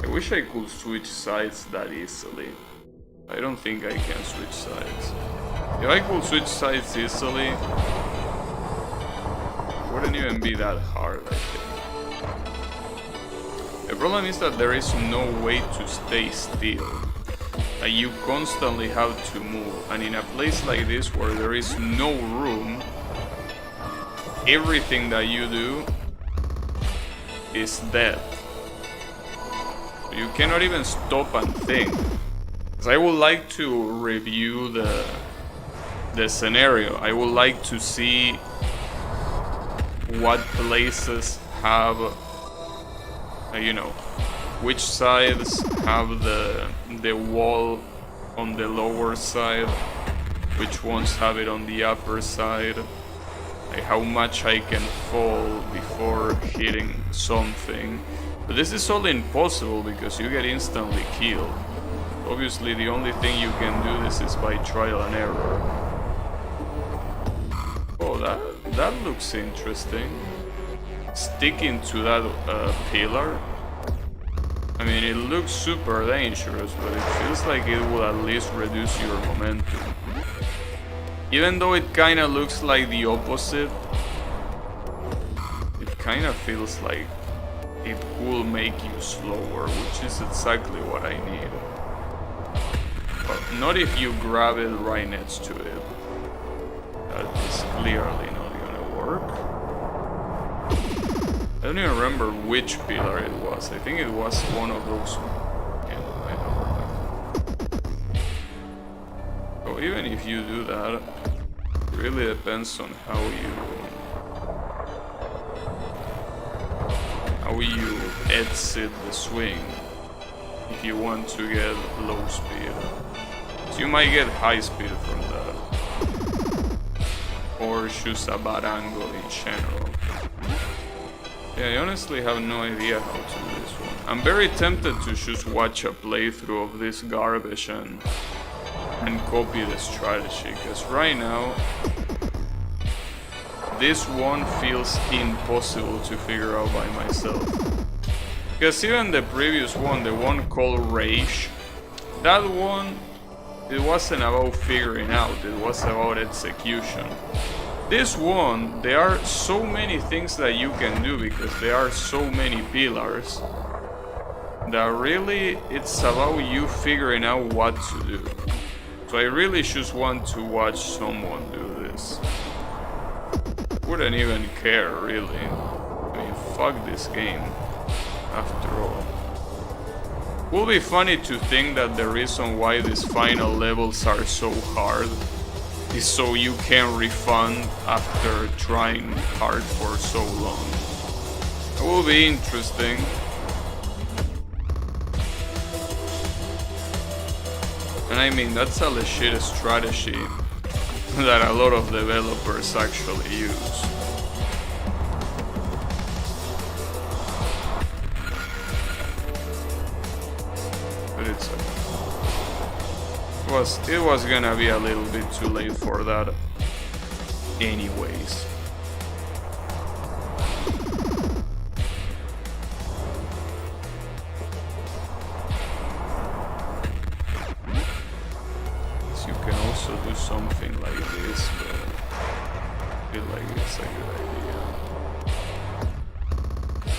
I wish I could switch sides that easily. I don't think I can switch sides. If I could switch sides easily, it wouldn't even be that hard, I think. The problem is that there is no way to stay still. You constantly have to move, and in a place like this where there is no room, everything that you do is dead. You cannot even stop and think. So I would like to review the scenario. I would like to see what places have, you know, which sides have the wall on the lower side, which ones have it on the upper side, like how much I can fall before hitting something. But this is all impossible because you get instantly killed. Obviously the only thing you can do this is by trial and error. Oh, that looks interesting. Sticking to that pillar. I mean, it looks super dangerous, but it feels like it will at least reduce your momentum. Even though it kinda looks like the opposite, it kinda feels like it will make you slower, which is exactly what I need. But not if you grab it right next to it. That is clearly not gonna work. I don't even remember which pillar it was. I think it was one of those. Yeah, I don't remember. So even if you do that, it really depends on how you exit the swing if you want to get low speed. So you might get high speed from that, or just a bad angle in general. Yeah, I honestly have no idea how to do this one. I'm very tempted to just watch a playthrough of this garbage and copy the strategy, because right now this one feels impossible to figure out by myself. Because even the previous one, the one called Rage, that one, it wasn't about figuring out, it was about execution. This one, there are so many things that you can do because there are so many pillars that really it's about you figuring out what to do. So I really just want to watch someone do this. Wouldn't even care, really. I mean, fuck this game, after all. Will be funny to think that the reason why these final levels are so hard is so you can refund after trying hard for so long. Will be interesting. And I mean, that's a legit strategy that a lot of developers actually use. But it was gonna be a little bit too late for that anyways. So you can also do something like this, but I feel like it's a good idea.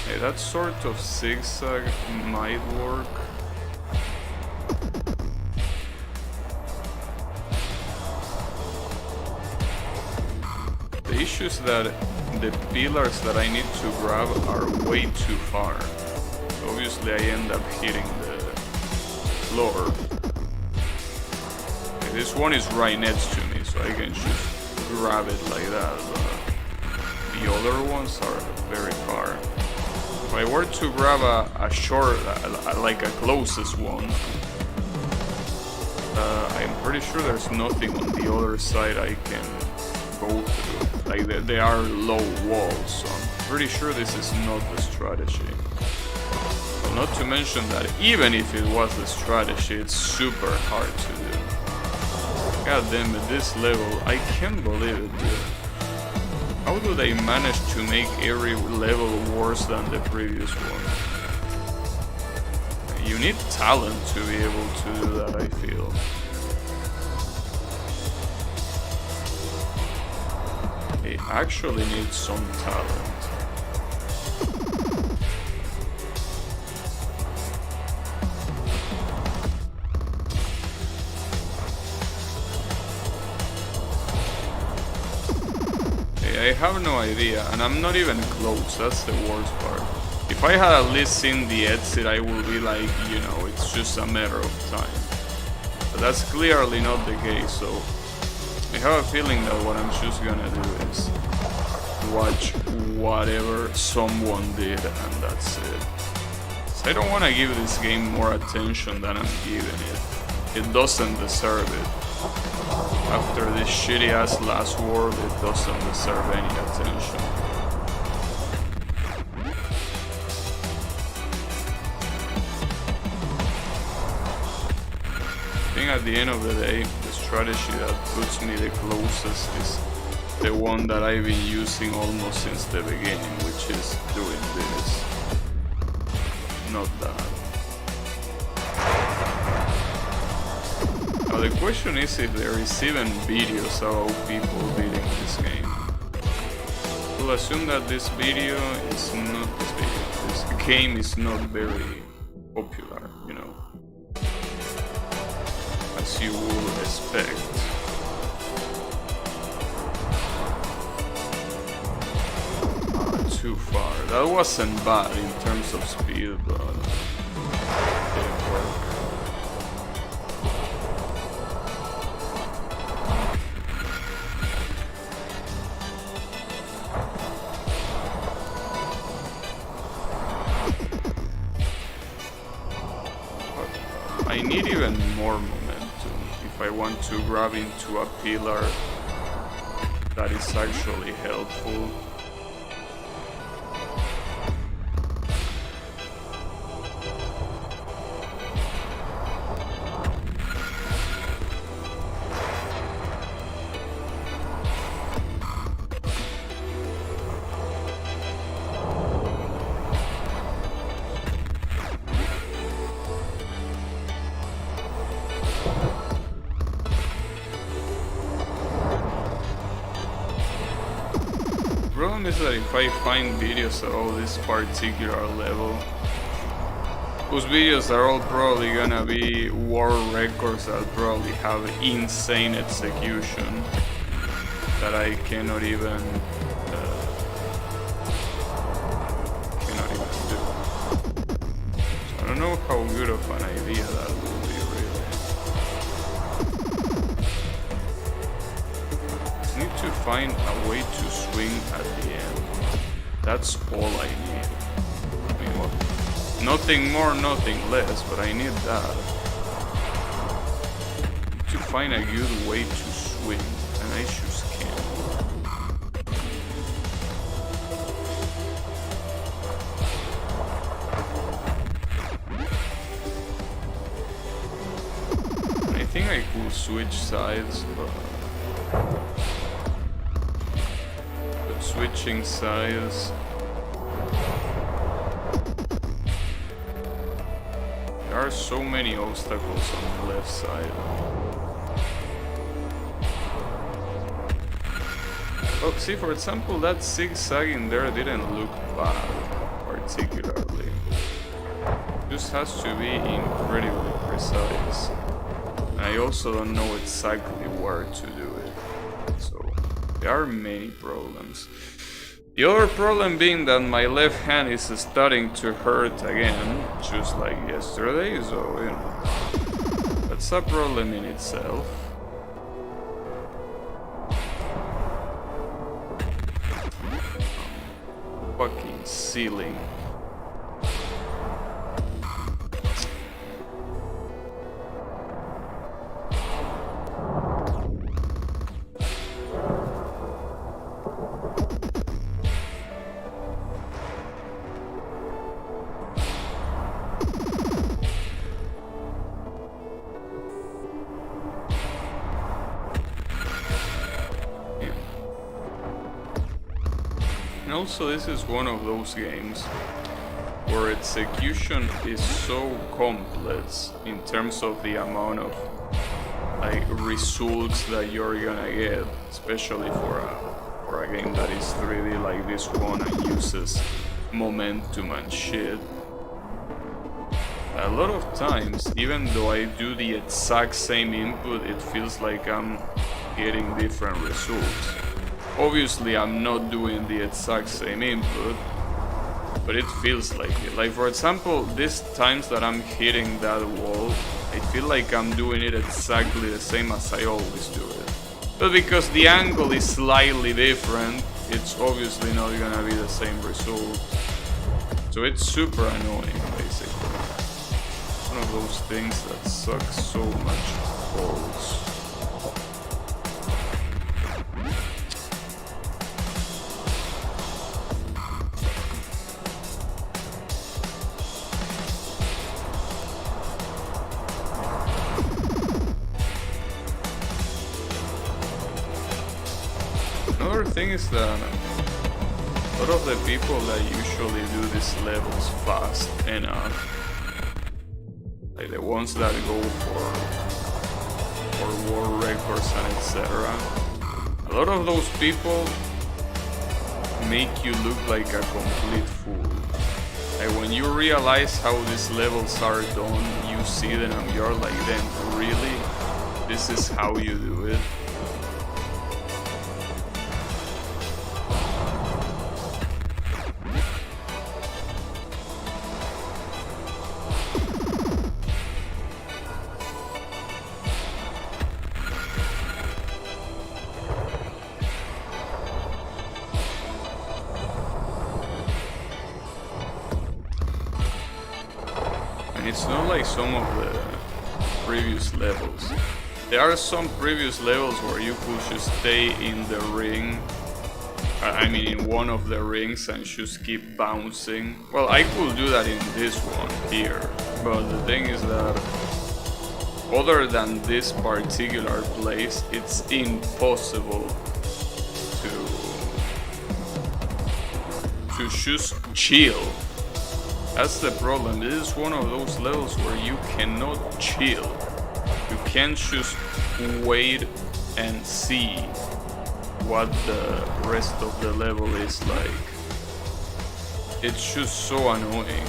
Hey, that sort of zigzag might work. The issue is that the pillars that I need to grab are way too far. So obviously I end up hitting the floor. Okay, this one is right next to me, so I can just grab it like that, but the other ones are very far. If I were to grab a short, like a closest one, I'm pretty sure there's nothing on the other side I can go through. Like they are low walls, so I'm pretty sure this is not the strategy. Well, not to mention that even if it was the strategy, it's super hard to do. God damn it, this level, I can't believe it, dude. How do they manage to make every level worse than the previous one? You need talent to be able to do that, I feel. They actually need some talent. Hey, I have no idea, and I'm not even close, that's the worst part. If I had at least seen the exit, I would be like, you know, it's just a matter of time. But that's clearly not the case, so I have a feeling that what I'm just gonna do is watch whatever someone did, and that's it. So I don't want to give this game more attention than I'm giving it. It doesn't deserve it. After this shitty ass last world, it doesn't deserve any attention. I think at the end of the day, the strategy that puts me the closest is the one that I've been using almost since the beginning, which is doing this. Not that. Now the question is if there is even videos about people beating this game. We'll assume that this video is not this game is not very popular, you know. As you would expect. Too far. That wasn't bad in terms of speed, but it didn't work. But I need even more momentum if I want to grab into a pillar that is actually helpful. The problem is that if I find videos about this particular level, those videos are all probably gonna be world records that probably have insane execution that I cannot even do. So I don't know how good of an idea that will be, really. I need to find a way to swing at the end. That's all I need. Nothing more, nothing less, but I need that. To find a good way to swim, and I just can't. I think I could switch sides, but switching sides. There are so many obstacles on the left side. Oh, see, for example, that zigzagging there didn't look bad, particularly. Just has to be incredibly precise. I also don't know exactly where to do it, so there are many problems. The other problem being that my left hand is starting to hurt again, just like yesterday, so you know, that's a problem in itself. Fucking ceiling. And also, this is one of those games where execution is so complex in terms of the amount of like results that you're gonna get, especially for a game that is 3D like this one and uses momentum and shit. A lot of times, even though I do the exact same input, it feels like I'm getting different results. Obviously, I'm not doing the exact same input, but it feels like it. Like, for example, these times that I'm hitting that wall, I feel like I'm doing it exactly the same as I always do it. But because the angle is slightly different, it's obviously not gonna be the same result. So it's super annoying, basically. One of those things that suck so much balls. Another thing is that a lot of the people that usually do these levels fast enough, like the ones that go for world records and etc., a lot of those people make you look like a complete fool. Like when you realize how these levels are done, you see them and you're like, then really? This is how you do it? It's not like some of the previous levels. There are some previous levels where you could just stay in the ring, I mean in one of the rings and just keep bouncing. Well, I could do that in this one here, but the thing is that other than this particular place, it's impossible to just chill. That's the problem. This is one of those levels where you cannot chill. You can't just wait and see what the rest of the level is like. It's just so annoying.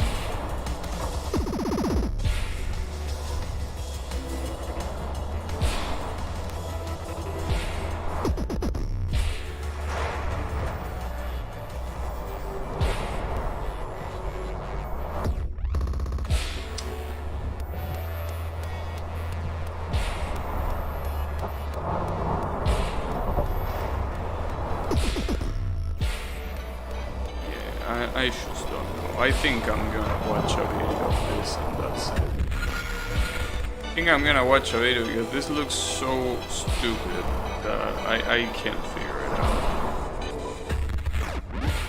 I just don't know. I think I'm gonna watch a video of this and that's it. I think I'm gonna watch a video because this looks so stupid that I can't figure it out.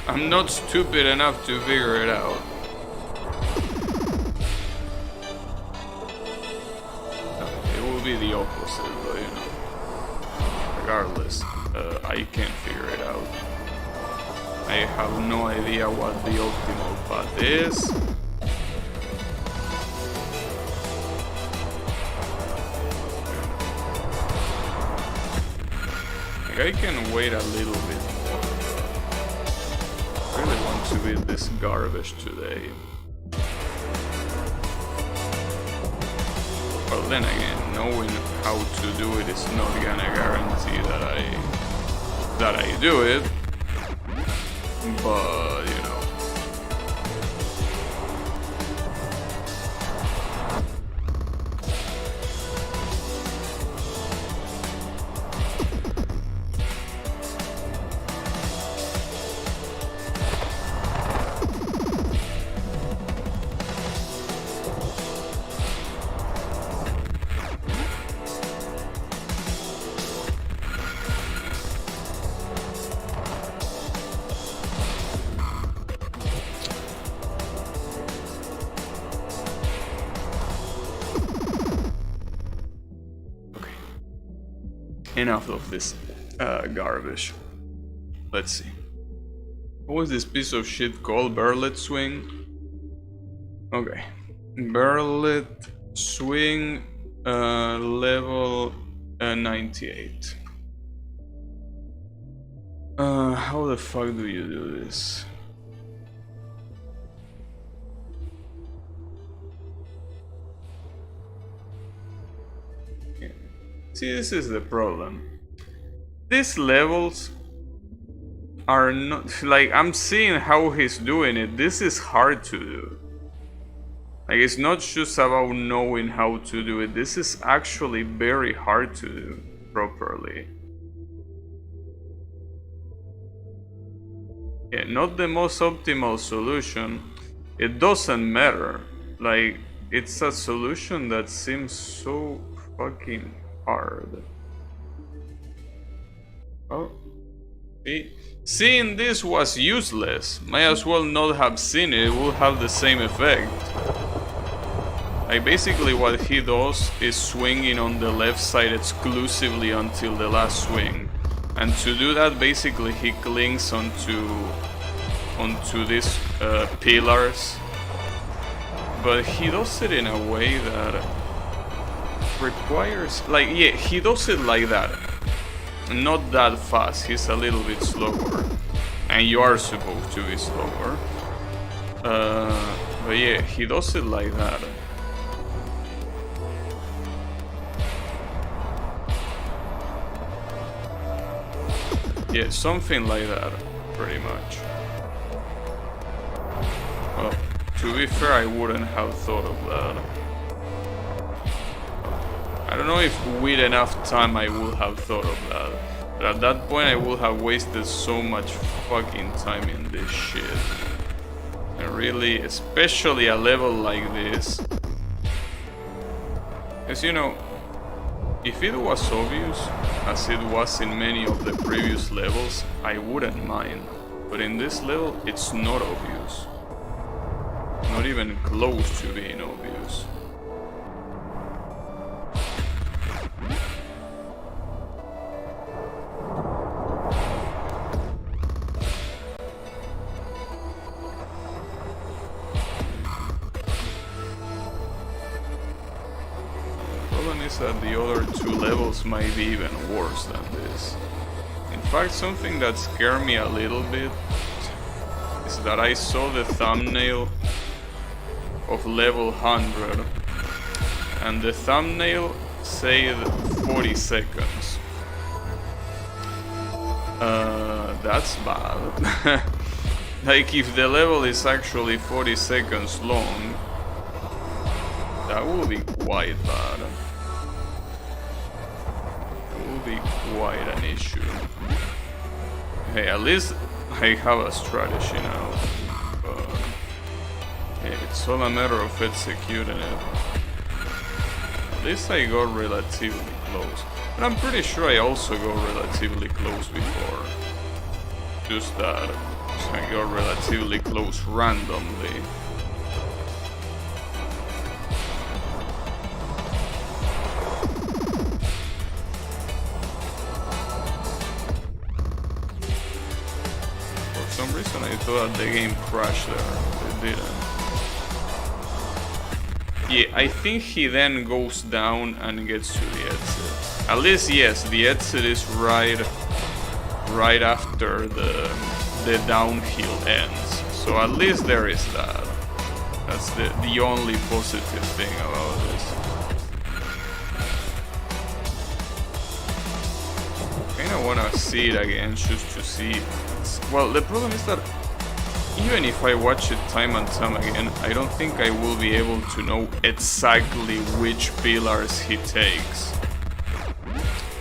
I'm not stupid enough to figure it out. It will be the opposite, but you know. Regardless, I can't figure it out. I have no idea what the optimal path is. Like I can wait a little bit more. I really want to beat this garbage today. Well, then again, knowing how to do it is not gonna guarantee that I do it. But, you know. Enough of this garbage. Let's see. What was this piece of shit called? Verlet swing? Okay. Verlet swing level 98. How the fuck do you do this? See, this is the problem. These levels are not like I'm seeing how he's doing it. This is hard to do. Like it's not just about knowing how to do it. This is actually very hard to do properly. Yeah, not the most optimal solution. It doesn't matter. Like it's a solution that seems so fucking hard. Oh, see? Seeing this was useless. Might as well not have seen it. It will have the same effect. Like basically what he does is swinging on the left side exclusively until the last swing. And to do that, basically he clings onto these pillars. But he does it in a way that requires, like, yeah, he does it like that, not that fast. He's a little bit slower, and you are supposed to be slower. But yeah, he does it like that. Yeah, something like that, pretty much. Well, to be fair, I wouldn't have thought of that. I don't know if with enough time I would have thought of that. But at that point I would have wasted so much fucking time in this shit. And really, especially a level like this. Because you know, if it was obvious, as it was in many of the previous levels, I wouldn't mind. But in this level, it's not obvious. Not even close to being obvious. That the other two levels might be even worse than this. In fact, something that scared me a little bit is that I saw the thumbnail of level 100 and the thumbnail said 40 seconds. That's bad. Like if the level is actually 40 seconds long, that would be quite bad. Be quite an issue. Hey, at least I have a strategy now. It's all a matter of executing it. At least I got relatively close. But I'm pretty sure I also got relatively close before. Just that I got relatively close randomly. For some reason I thought the game crashed there. It didn't. Yeah, I think he then goes down and gets to the exit. At least, yes, the exit is right after the downhill ends. So at least there is that. That's the only positive thing about this. I kinda wanna see it again just to see. Well, the problem is that even if I watch it time and time again, I don't think I will be able to know exactly which pillars he takes.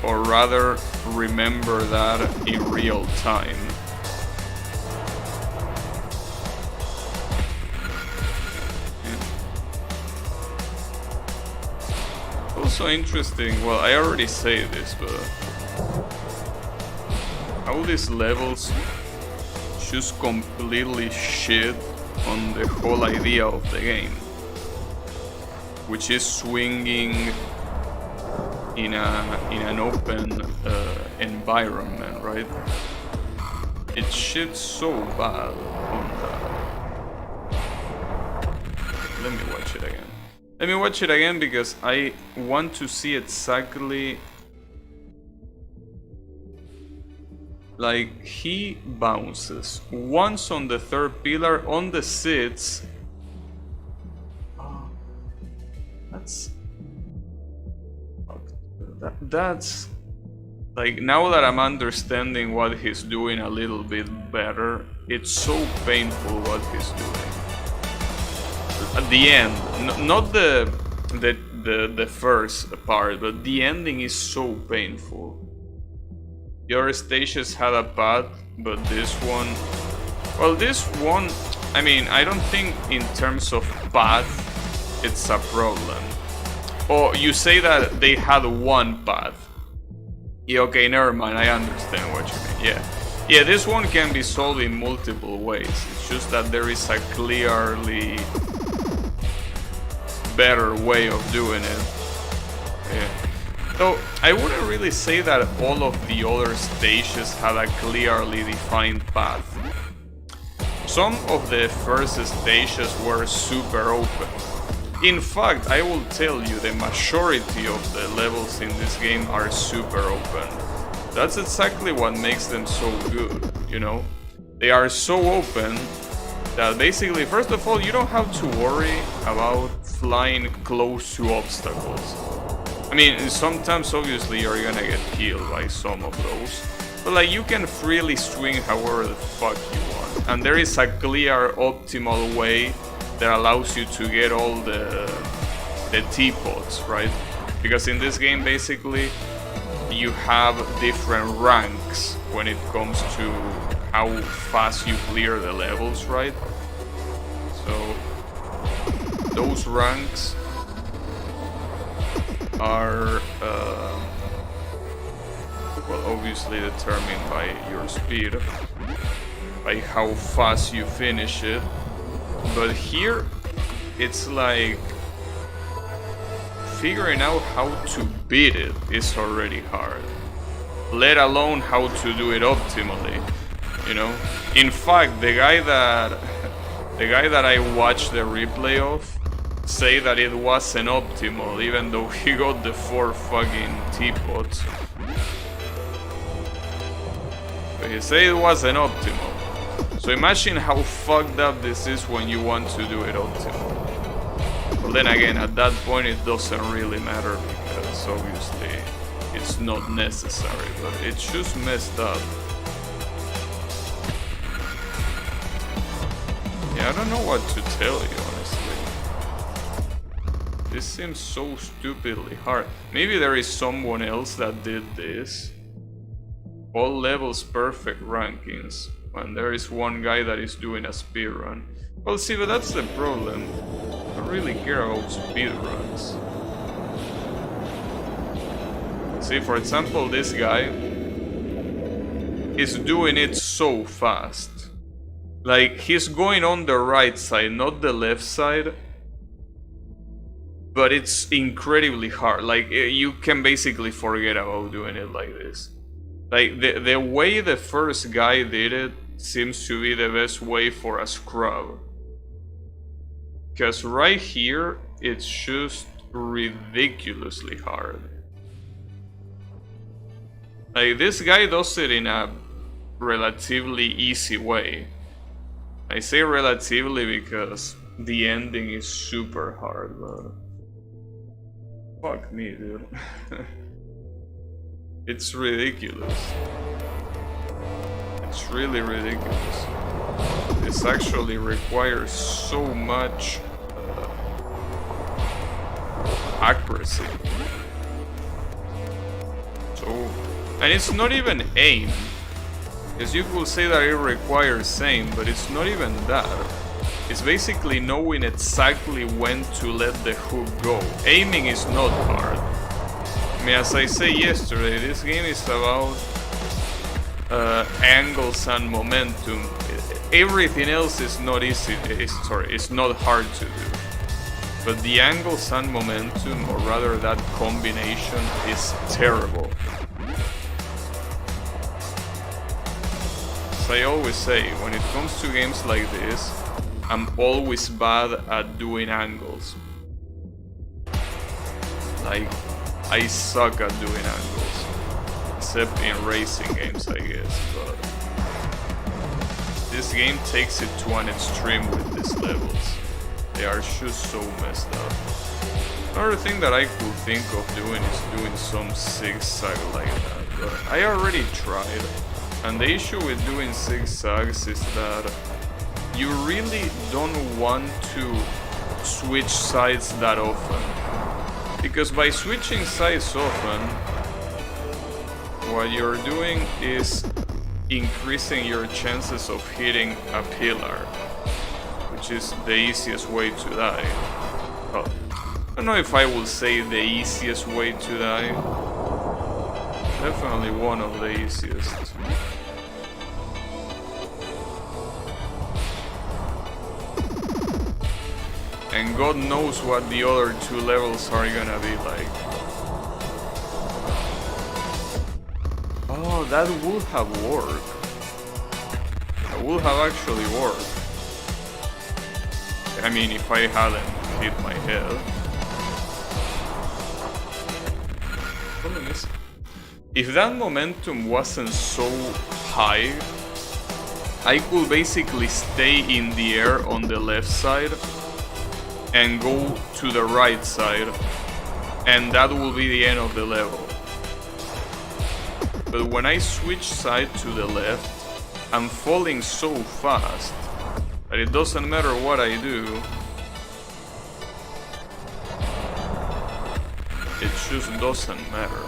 Or rather, remember that in real time. Yeah. Also interesting, well, I already say this, but how these levels just completely shit on the whole idea of the game, which is swinging in an open environment, right? It shits so bad on that. Let me watch it again. Let me watch it again because I want to see exactly. Like, he bounces once on the third pillar on the sits. Oh, that's like, now that I'm understanding what he's doing a little bit better, it's so painful what he's doing. At the end, not the first part, but the ending is so painful. The other stages had a path, but this one... Well, this one... I mean, I don't think in terms of path, it's a problem. Oh, you say that they had one path. Yeah, okay, never mind, I understand what you mean, yeah. Yeah, this one can be solved in multiple ways. It's just that there is a clearly better way of doing it. Yeah. So, I wouldn't really say that all of the other stages had a clearly defined path. Some of the first stages were super open. In fact, I will tell you, the majority of the levels in this game are super open. That's exactly what makes them so good, you know? They are so open that basically, first of all, you don't have to worry about flying close to obstacles. I mean, sometimes obviously you're gonna get killed by some of those, but like, you can freely swing however the fuck you want. And there is a clear optimal way that allows you to get all the teapots, right? Because in this game, basically, you have different ranks when it comes to how fast you clear the levels, right? So, those ranks are, well, obviously determined by your speed, by how fast you finish it. But here, it's like figuring out how to beat it is already hard, let alone how to do it optimally, you know? In fact, the guy that I watched the replay of say that it wasn't optimal, even though he got the 4 fucking teapots. But he said it wasn't optimal. So imagine how fucked up this is when you want to do it optimal. But then again, at that point it doesn't really matter, because obviously it's not necessary, but it's just messed up. Yeah, I don't know what to tell you, honestly. This seems so stupidly hard. Maybe there is someone else that did this. All levels perfect rankings. And there is one guy that is doing a speed run. Well, see, but that's the problem. I don't really care about speed runs. See, for example, this guy is doing it so fast. Like, he's going on the right side, not the left side. But it's incredibly hard. Like, you can basically forget about doing it like this. Like, the way the first guy did it seems to be the best way for a scrub. Because right here, it's just ridiculously hard. Like, this guy does it in a relatively easy way. I say relatively because the ending is super hard, but... Fuck me, dude. It's ridiculous. It's really ridiculous. This actually requires so much accuracy. So, and it's not even aim. Because you could say that it requires aim, but it's not even that. It's basically knowing exactly when to let the hook go. Aiming is not hard. I mean, as I said yesterday, this game is about angles and momentum. Everything else is not easy. It's not hard to do. But the angles and momentum, or rather that combination, is terrible. As I always say, when it comes to games like this, I'm always bad at doing angles. Like, I suck at doing angles. Except in racing games, I guess, but... This game takes it to an extreme with these levels. They are just so messed up. Another thing that I could think of doing is doing some zigzag like that, but I already tried. And the issue with doing zigzags is that you really don't want to switch sides that often. Because by switching sides often, what you're doing is increasing your chances of hitting a pillar, which is the easiest way to die. Well, I don't know if I will say the easiest way to die. Definitely one of the easiest. And God knows what the other two levels are gonna be like. Oh, that would have worked. That would have actually worked. I mean, if I hadn't hit my head. If that momentum wasn't so high, I could basically stay in the air on the left side and go to the right side, and that will be the end of the level. But when I switch side to the left, I'm falling so fast that it doesn't matter what I do. It just doesn't matter.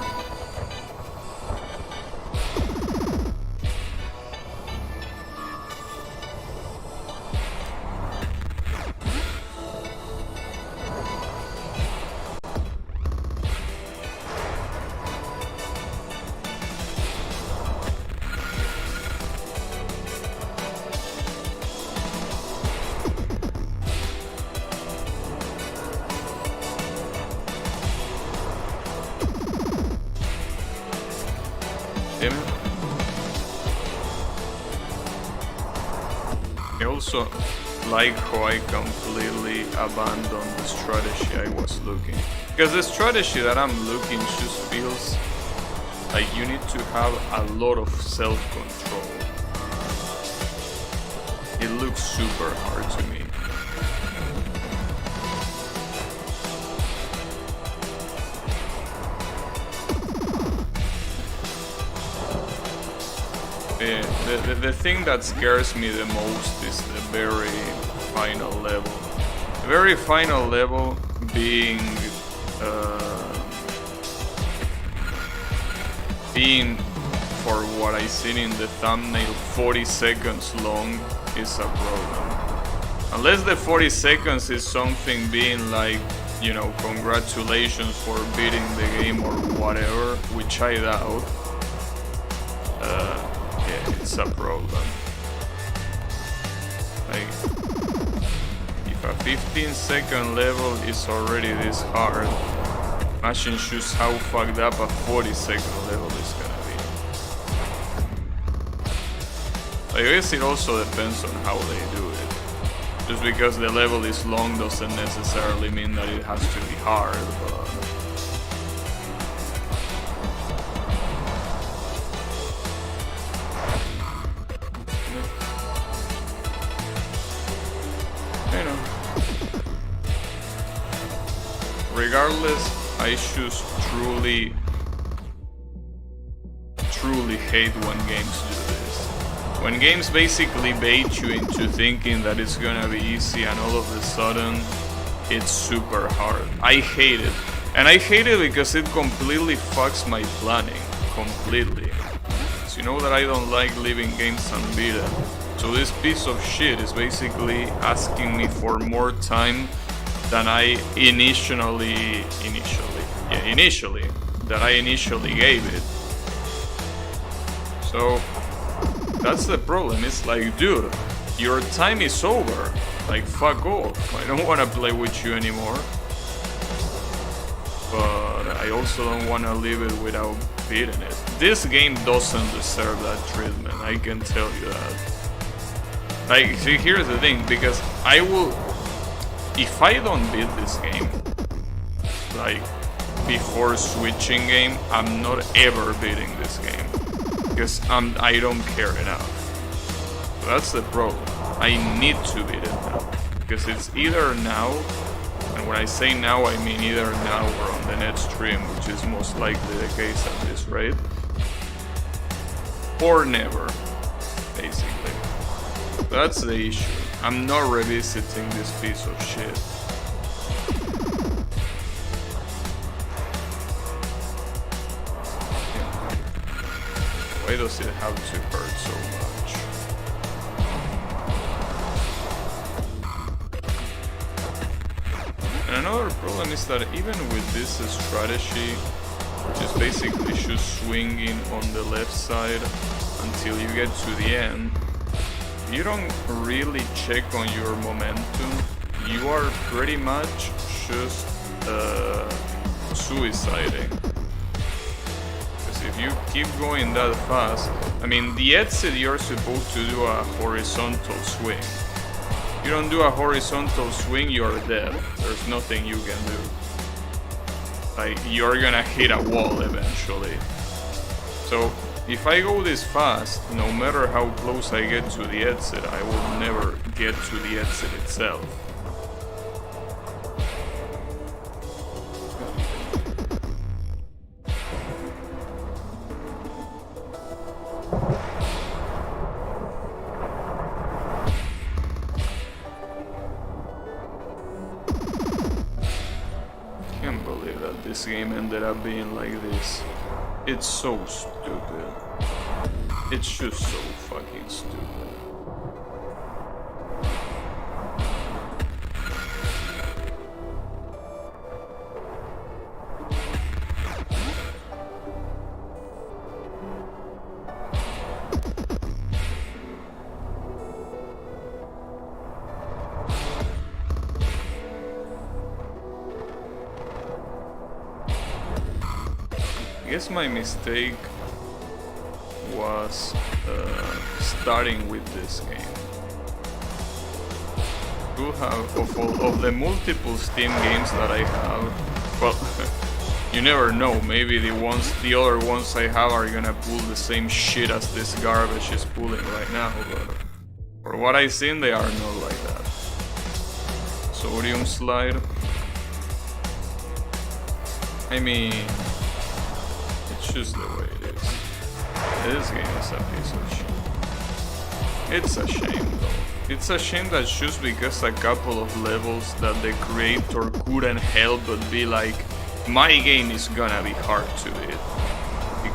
I also like how I completely abandoned the strategy I was looking. Because the strategy that I'm looking just feels like you need to have a lot of self-control. It looks super hard to me. The thing that scares me the most is the very final level. The very final level being for what I seen in the thumbnail 40 seconds long is a problem. Unless the 40 seconds is something being like, you know, congratulations for beating the game or whatever, which I doubt. Yeah, it's a problem. Like, if a 15-second level is already this hard, imagine just how fucked up a 40-second level is gonna be. I guess it also depends on how they do it. Just because the level is long doesn't necessarily mean that it has to be hard, but... you know. Regardless, I just truly hate when games do this. When games basically bait you into thinking that it's gonna be easy and all of a sudden it's super hard. I hate it. And I hate it because it completely fucks my planning. Completely. So you know that I don't like leaving games unbeaten. So this piece of shit is basically asking me for more time than I initially gave it. So that's the problem. It's like, dude, your time is over. Like, fuck off. I don't want to play with you anymore. But I also don't want to leave it without beating it. This game doesn't deserve that treatment. I can tell you that. Like, see, here's the thing, because I will... If I don't beat this game, like, before switching game, I'm not ever beating this game. Because I don't care enough. So that's the problem. I need to beat it now. Because it's either now, and when I say now, I mean either now or on the next stream, which is most likely the case at this rate. Or never, basically. That's the issue. I'm not revisiting this piece of shit. Why does it have to hurt so much? And another problem is that even with this strategy, which is basically just swinging on the left side until you get to the end, you don't really check on your momentum. You are pretty much just suiciding. Because if you keep going that fast, I mean, the exit you're supposed to do a horizontal swing. You don't do a horizontal swing, you're dead. There's nothing you can do. Like, you're gonna hit a wall eventually. So, if I go this fast, no matter how close I get to the exit, I will never get to the exit itself. Can't believe that this game ended up being like this. It's so stupid. It's just so fucking stupid. I guess my mistake was starting with this game. To have of the multiple Steam games that I have, well, you never know. Maybe the other ones I have are gonna pull the same shit as this garbage is pulling right now. But for what I've seen, they are not like that. Sodium slide. I mean, it's just the way it is. This game is a piece of shit. It's a shame though. It's a shame that just because a couple of levels that the creator couldn't help but be like, my game is gonna be hard to beat.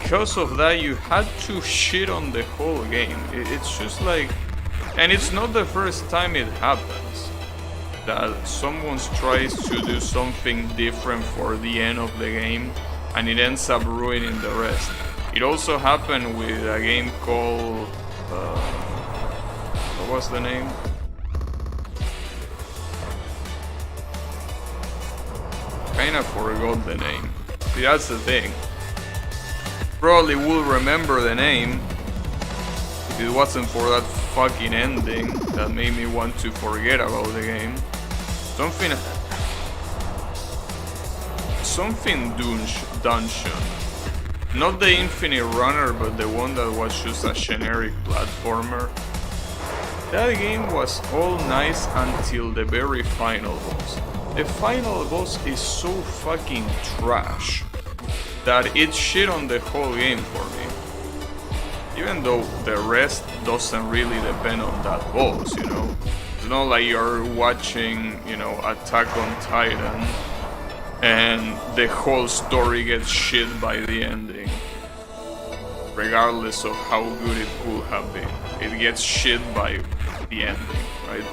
because of that you had to shit on the whole game. It's just like, and it's not the first time it happens that someone tries to do something different for the end of the game and it ends up ruining the rest. It also happened with a game called what was the name? Kinda forgot the name. See, that's the thing. Probably will remember the name if it wasn't for that fucking ending that made me want to forget about the game. Something dungeon. Not the Infinite Runner, but the one that was just a generic platformer. That game was all nice until the very final boss. The final boss is so fucking trash that it shit on the whole game for me. Even though the rest doesn't really depend on that boss, you know? It's not like you're watching, you know, Attack on Titan and the whole story gets shit by the ending. Regardless of how good it could have been. It gets shit by the ending, right?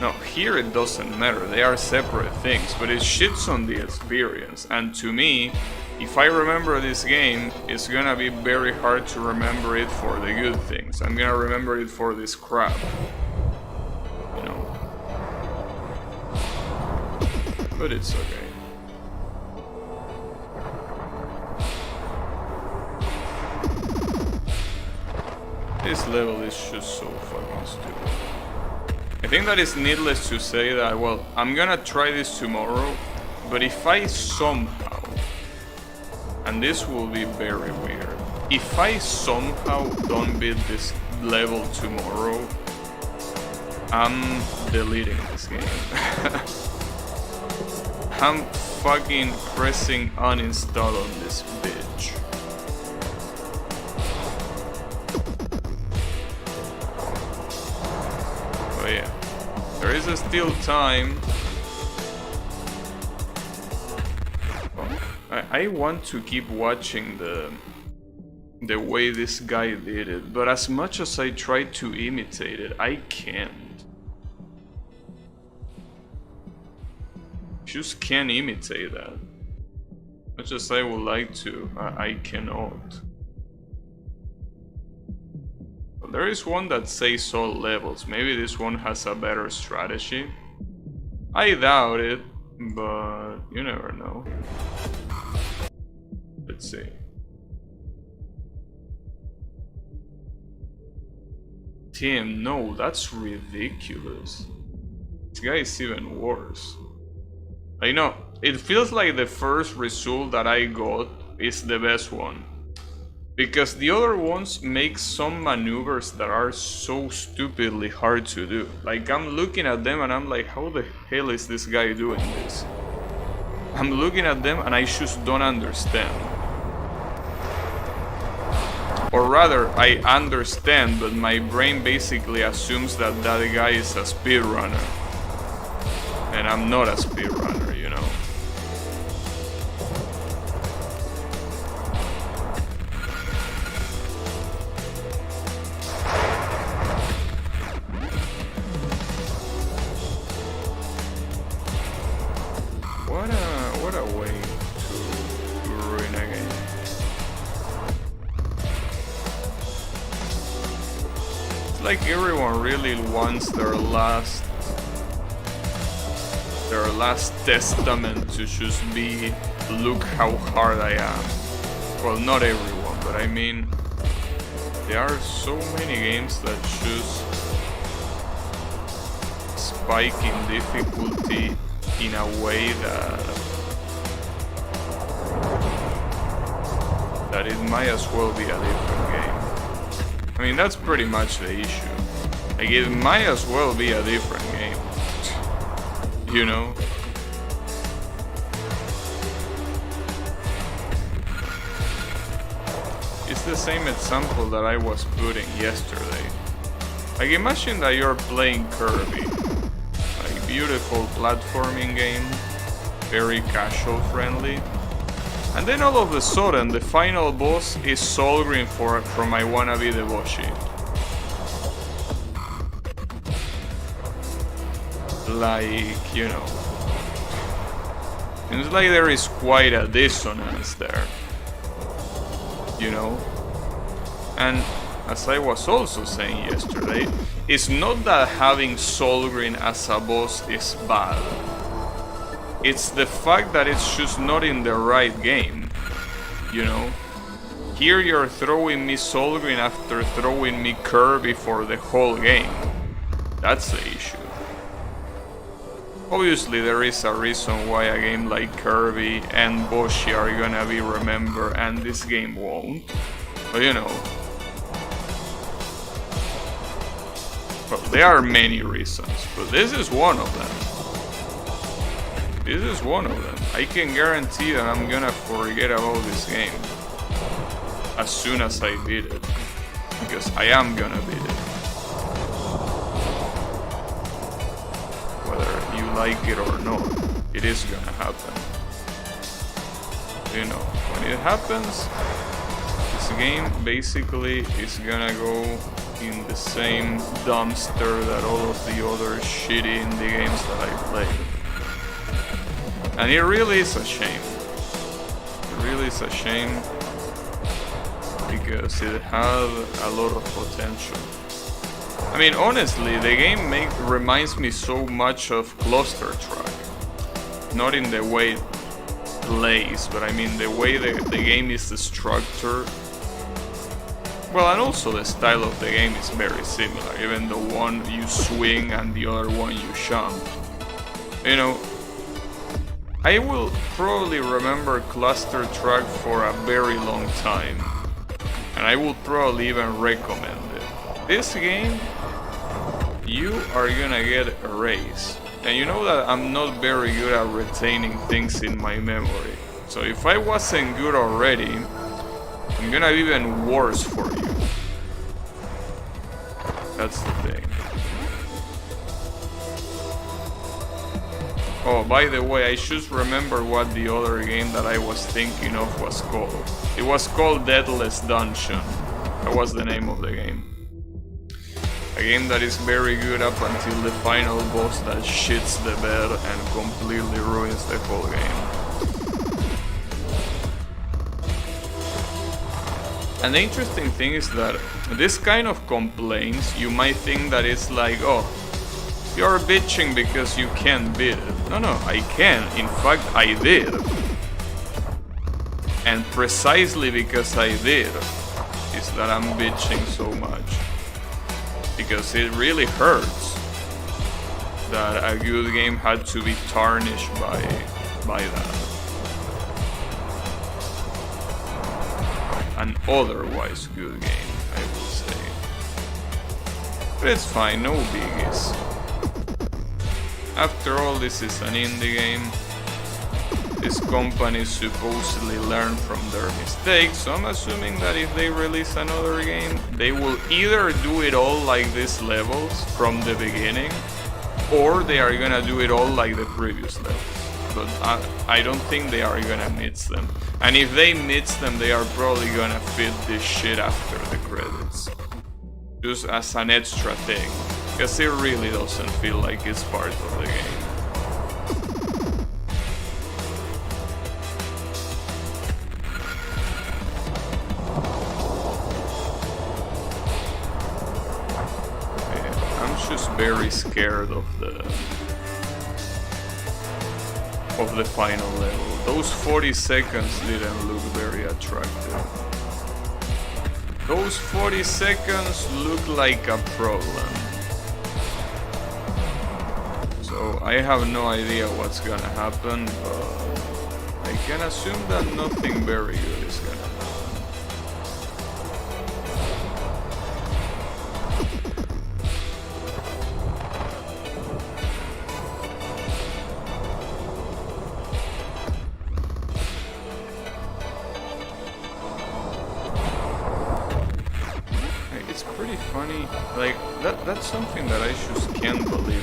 No, here it doesn't matter. They are separate things, but it shits on the experience. And to me, if I remember this game, it's gonna be very hard to remember it for the good things. I'm gonna remember it for this crap. You know. But it's okay. This level is just so fucking stupid. I think that it's needless to say that, well, I'm gonna try this tomorrow, but if I somehow, and this will be very weird, if I somehow don't beat this level tomorrow, I'm deleting this game. I'm fucking pressing uninstall on this bitch. Oh yeah, there is still time. I want to keep watching the way this guy did it, but as much as I try to imitate it, I can't. Just can't imitate that. Much as I would like to, I cannot. But there is one that says all levels. Maybe this one has a better strategy. I doubt it, but you never know. Let's see. Damn, no, that's ridiculous. This guy is even worse. I know, it feels like the first result that I got is the best one. Because the other ones make some maneuvers that are so stupidly hard to do. Like, I'm looking at them and I'm like, how the hell is this guy doing this? I'm looking at them and I just don't understand. Or rather, I understand, but my brain basically assumes that that guy is a speedrunner. And I'm not a speedrunner, you know. What a way to ruin a game. It's like everyone really wants their last testament to just be, look how hard I am. Well, not everyone, but I mean, there are so many games that just spike in difficulty in a way that it might as well be a different game. I mean, that's pretty much the issue. Like, it might as well be a different game. You know? It's the same example that I was putting yesterday. Like, imagine that you're playing Kirby. Like, beautiful platforming game, very casual friendly. And then all of a sudden, the final boss is Solgreen from I Wanna Be the Boshi. Like, you know. Seems like there is quite a dissonance there. You know? And as I was also saying yesterday, it's not that having Solgreen as a boss is bad. It's the fact that it's just not in the right game, you know? Here you're throwing me Solgreen after throwing me Kirby for the whole game. That's the issue. Obviously there is a reason why a game like Kirby and Boshi are gonna be remembered and this game won't. But you know. Well, there are many reasons, but this is one of them. This is one of them. I can guarantee that I'm gonna forget about this game as soon as I beat it. Because I am gonna beat it. Whether you like it or not, it is gonna happen. You know, when it happens, this game basically is gonna go in the same dumpster that all of the other shitty indie games that I played. And it really is a shame. It really is a shame because it had a lot of potential. I mean, honestly, the game reminds me so much of Cluster Truck. Not in the way it plays, but I mean the way the game is structured. Well, and also the style of the game is very similar. Even the one you swing and the other one you jump. You know, I will probably remember Cluster Truck for a very long time. And I will probably even recommend it. This game, you are gonna get erased. And you know that I'm not very good at retaining things in my memory. So if I wasn't good already, I'm gonna be even worse for you. That's the thing. Oh, by the way, I should remember what the other game that I was thinking of was called. It was called Deathless Dungeon. That was the name of the game. A game that is very good up until the final boss that shits the bed and completely ruins the whole game. And the interesting thing is that this kind of complaints, you might think that it's like, oh, you're bitching because you can't beat it. No, I can. In fact, I did. And precisely because I did, is that I'm bitching so much. Because it really hurts that a good game had to be tarnished by that. An otherwise good game, I will say. But it's fine, no biggies. After all, this is an indie game. This company supposedly learned from their mistakes, so I'm assuming that if they release another game, they will either do it all like these levels from the beginning, or they are gonna do it all like the previous levels. But I don't think they are gonna mix them. And if they mix them, they are probably gonna fit this shit after the credits. Just as an extra thing. Because it really doesn't feel like it's part of the game. Yeah, I'm just very scared of the final level. Those 40 seconds didn't look very attractive. Those 40 seconds look like a problem. So I have no idea what's gonna happen, but I can assume that nothing very good is gonna happen. It's pretty funny, like, that's something that I just can't believe.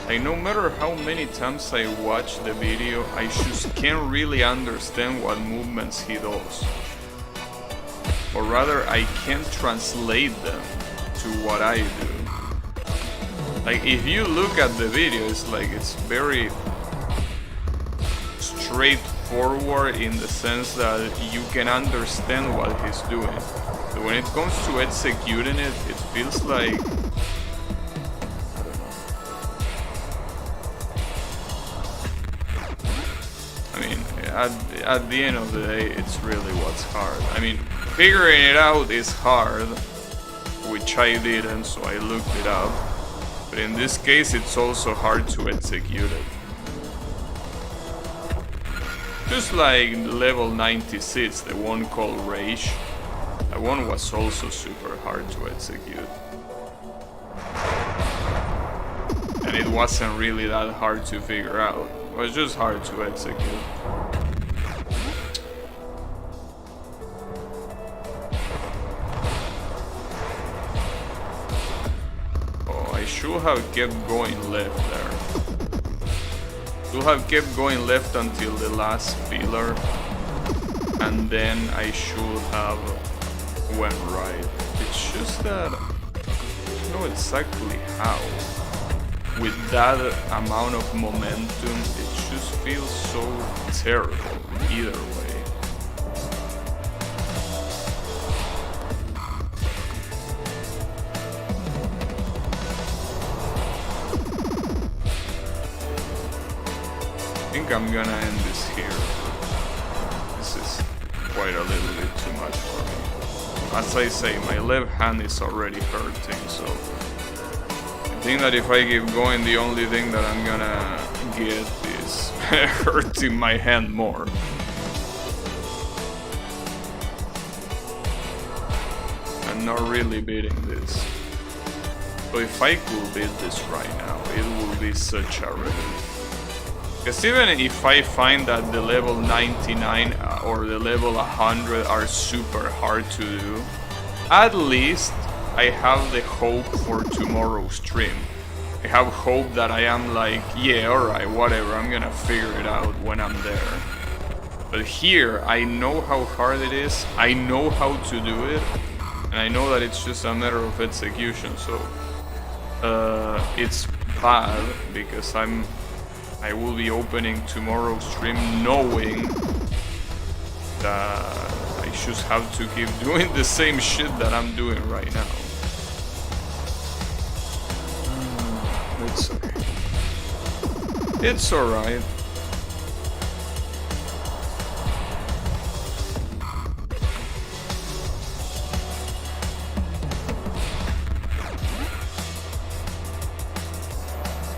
Like, no matter how many times I watch the video, I just can't really understand what movements he does. Or rather, I can't translate them to what I do. Like, if you look at the video, it's very straightforward in the sense that you can understand what he's doing. But when it comes to executing it, it feels like... I mean, at the end of the day, it's really what's hard. I mean, figuring it out is hard, which I didn't, so I looked it up. But in this case, it's also hard to execute it. Just like level 96, the one called Rage. That one was also super hard to execute. And it wasn't really that hard to figure out. It was just hard to execute. Oh, I should have kept going left there. Should have kept going left until the last pillar. And then I should have went right. It's just that I don't know exactly how. With that amount of momentum, it just feels so terrible either way. I think I'm gonna end this here. This is quite a little bit too much for me. As I say, my left hand is already hurting, so I think that if I keep going, the only thing that I'm gonna get is hurting my hand more. I'm not really beating this. So if I could beat this right now, it would be such a relief. Because even if I find that the level 99 or the level 100 are super hard to do, at least I have the hope for tomorrow's stream. I have hope that I am like, yeah, alright, whatever, I'm gonna figure it out when I'm there. But here, I know how hard it is, I know how to do it, and I know that it's just a matter of execution, so it's bad because I will be opening tomorrow's stream knowing that I just have to keep doing the same shit that I'm doing right now. It's okay. It's alright.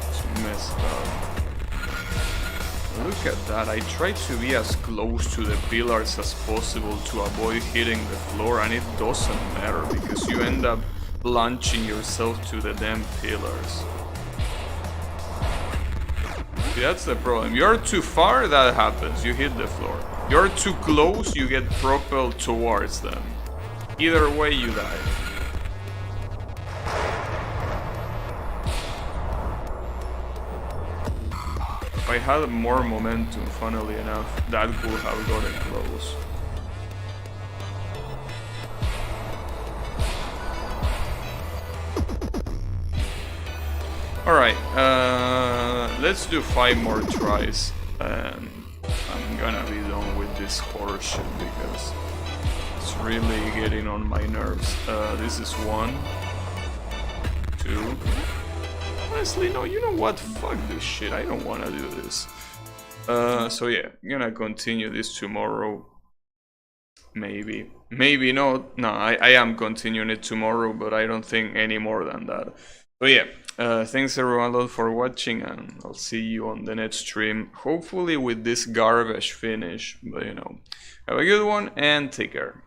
It's messed up. Look at that, I try to be as close to the pillars as possible to avoid hitting the floor, and it doesn't matter because you end up launching yourself to the damn pillars. See, that's the problem. You're too far, that happens, you hit the floor. You're too close, you get propelled towards them. Either way, you die. If I had more momentum, funnily enough, that could have gotten close. Alright, let's do 5 more tries, and I'm gonna be done with this horseshit because it's really getting on my nerves. This is 1, 2... Honestly, no, you know what? Fuck this shit, I don't wanna do this. So yeah, I'm gonna continue this tomorrow. Maybe. Maybe not. No, I am continuing it tomorrow, but I don't think any more than that. So yeah, thanks everyone a lot for watching, and I'll see you on the next stream. Hopefully with this garbage finish, but you know. Have a good one, and take care.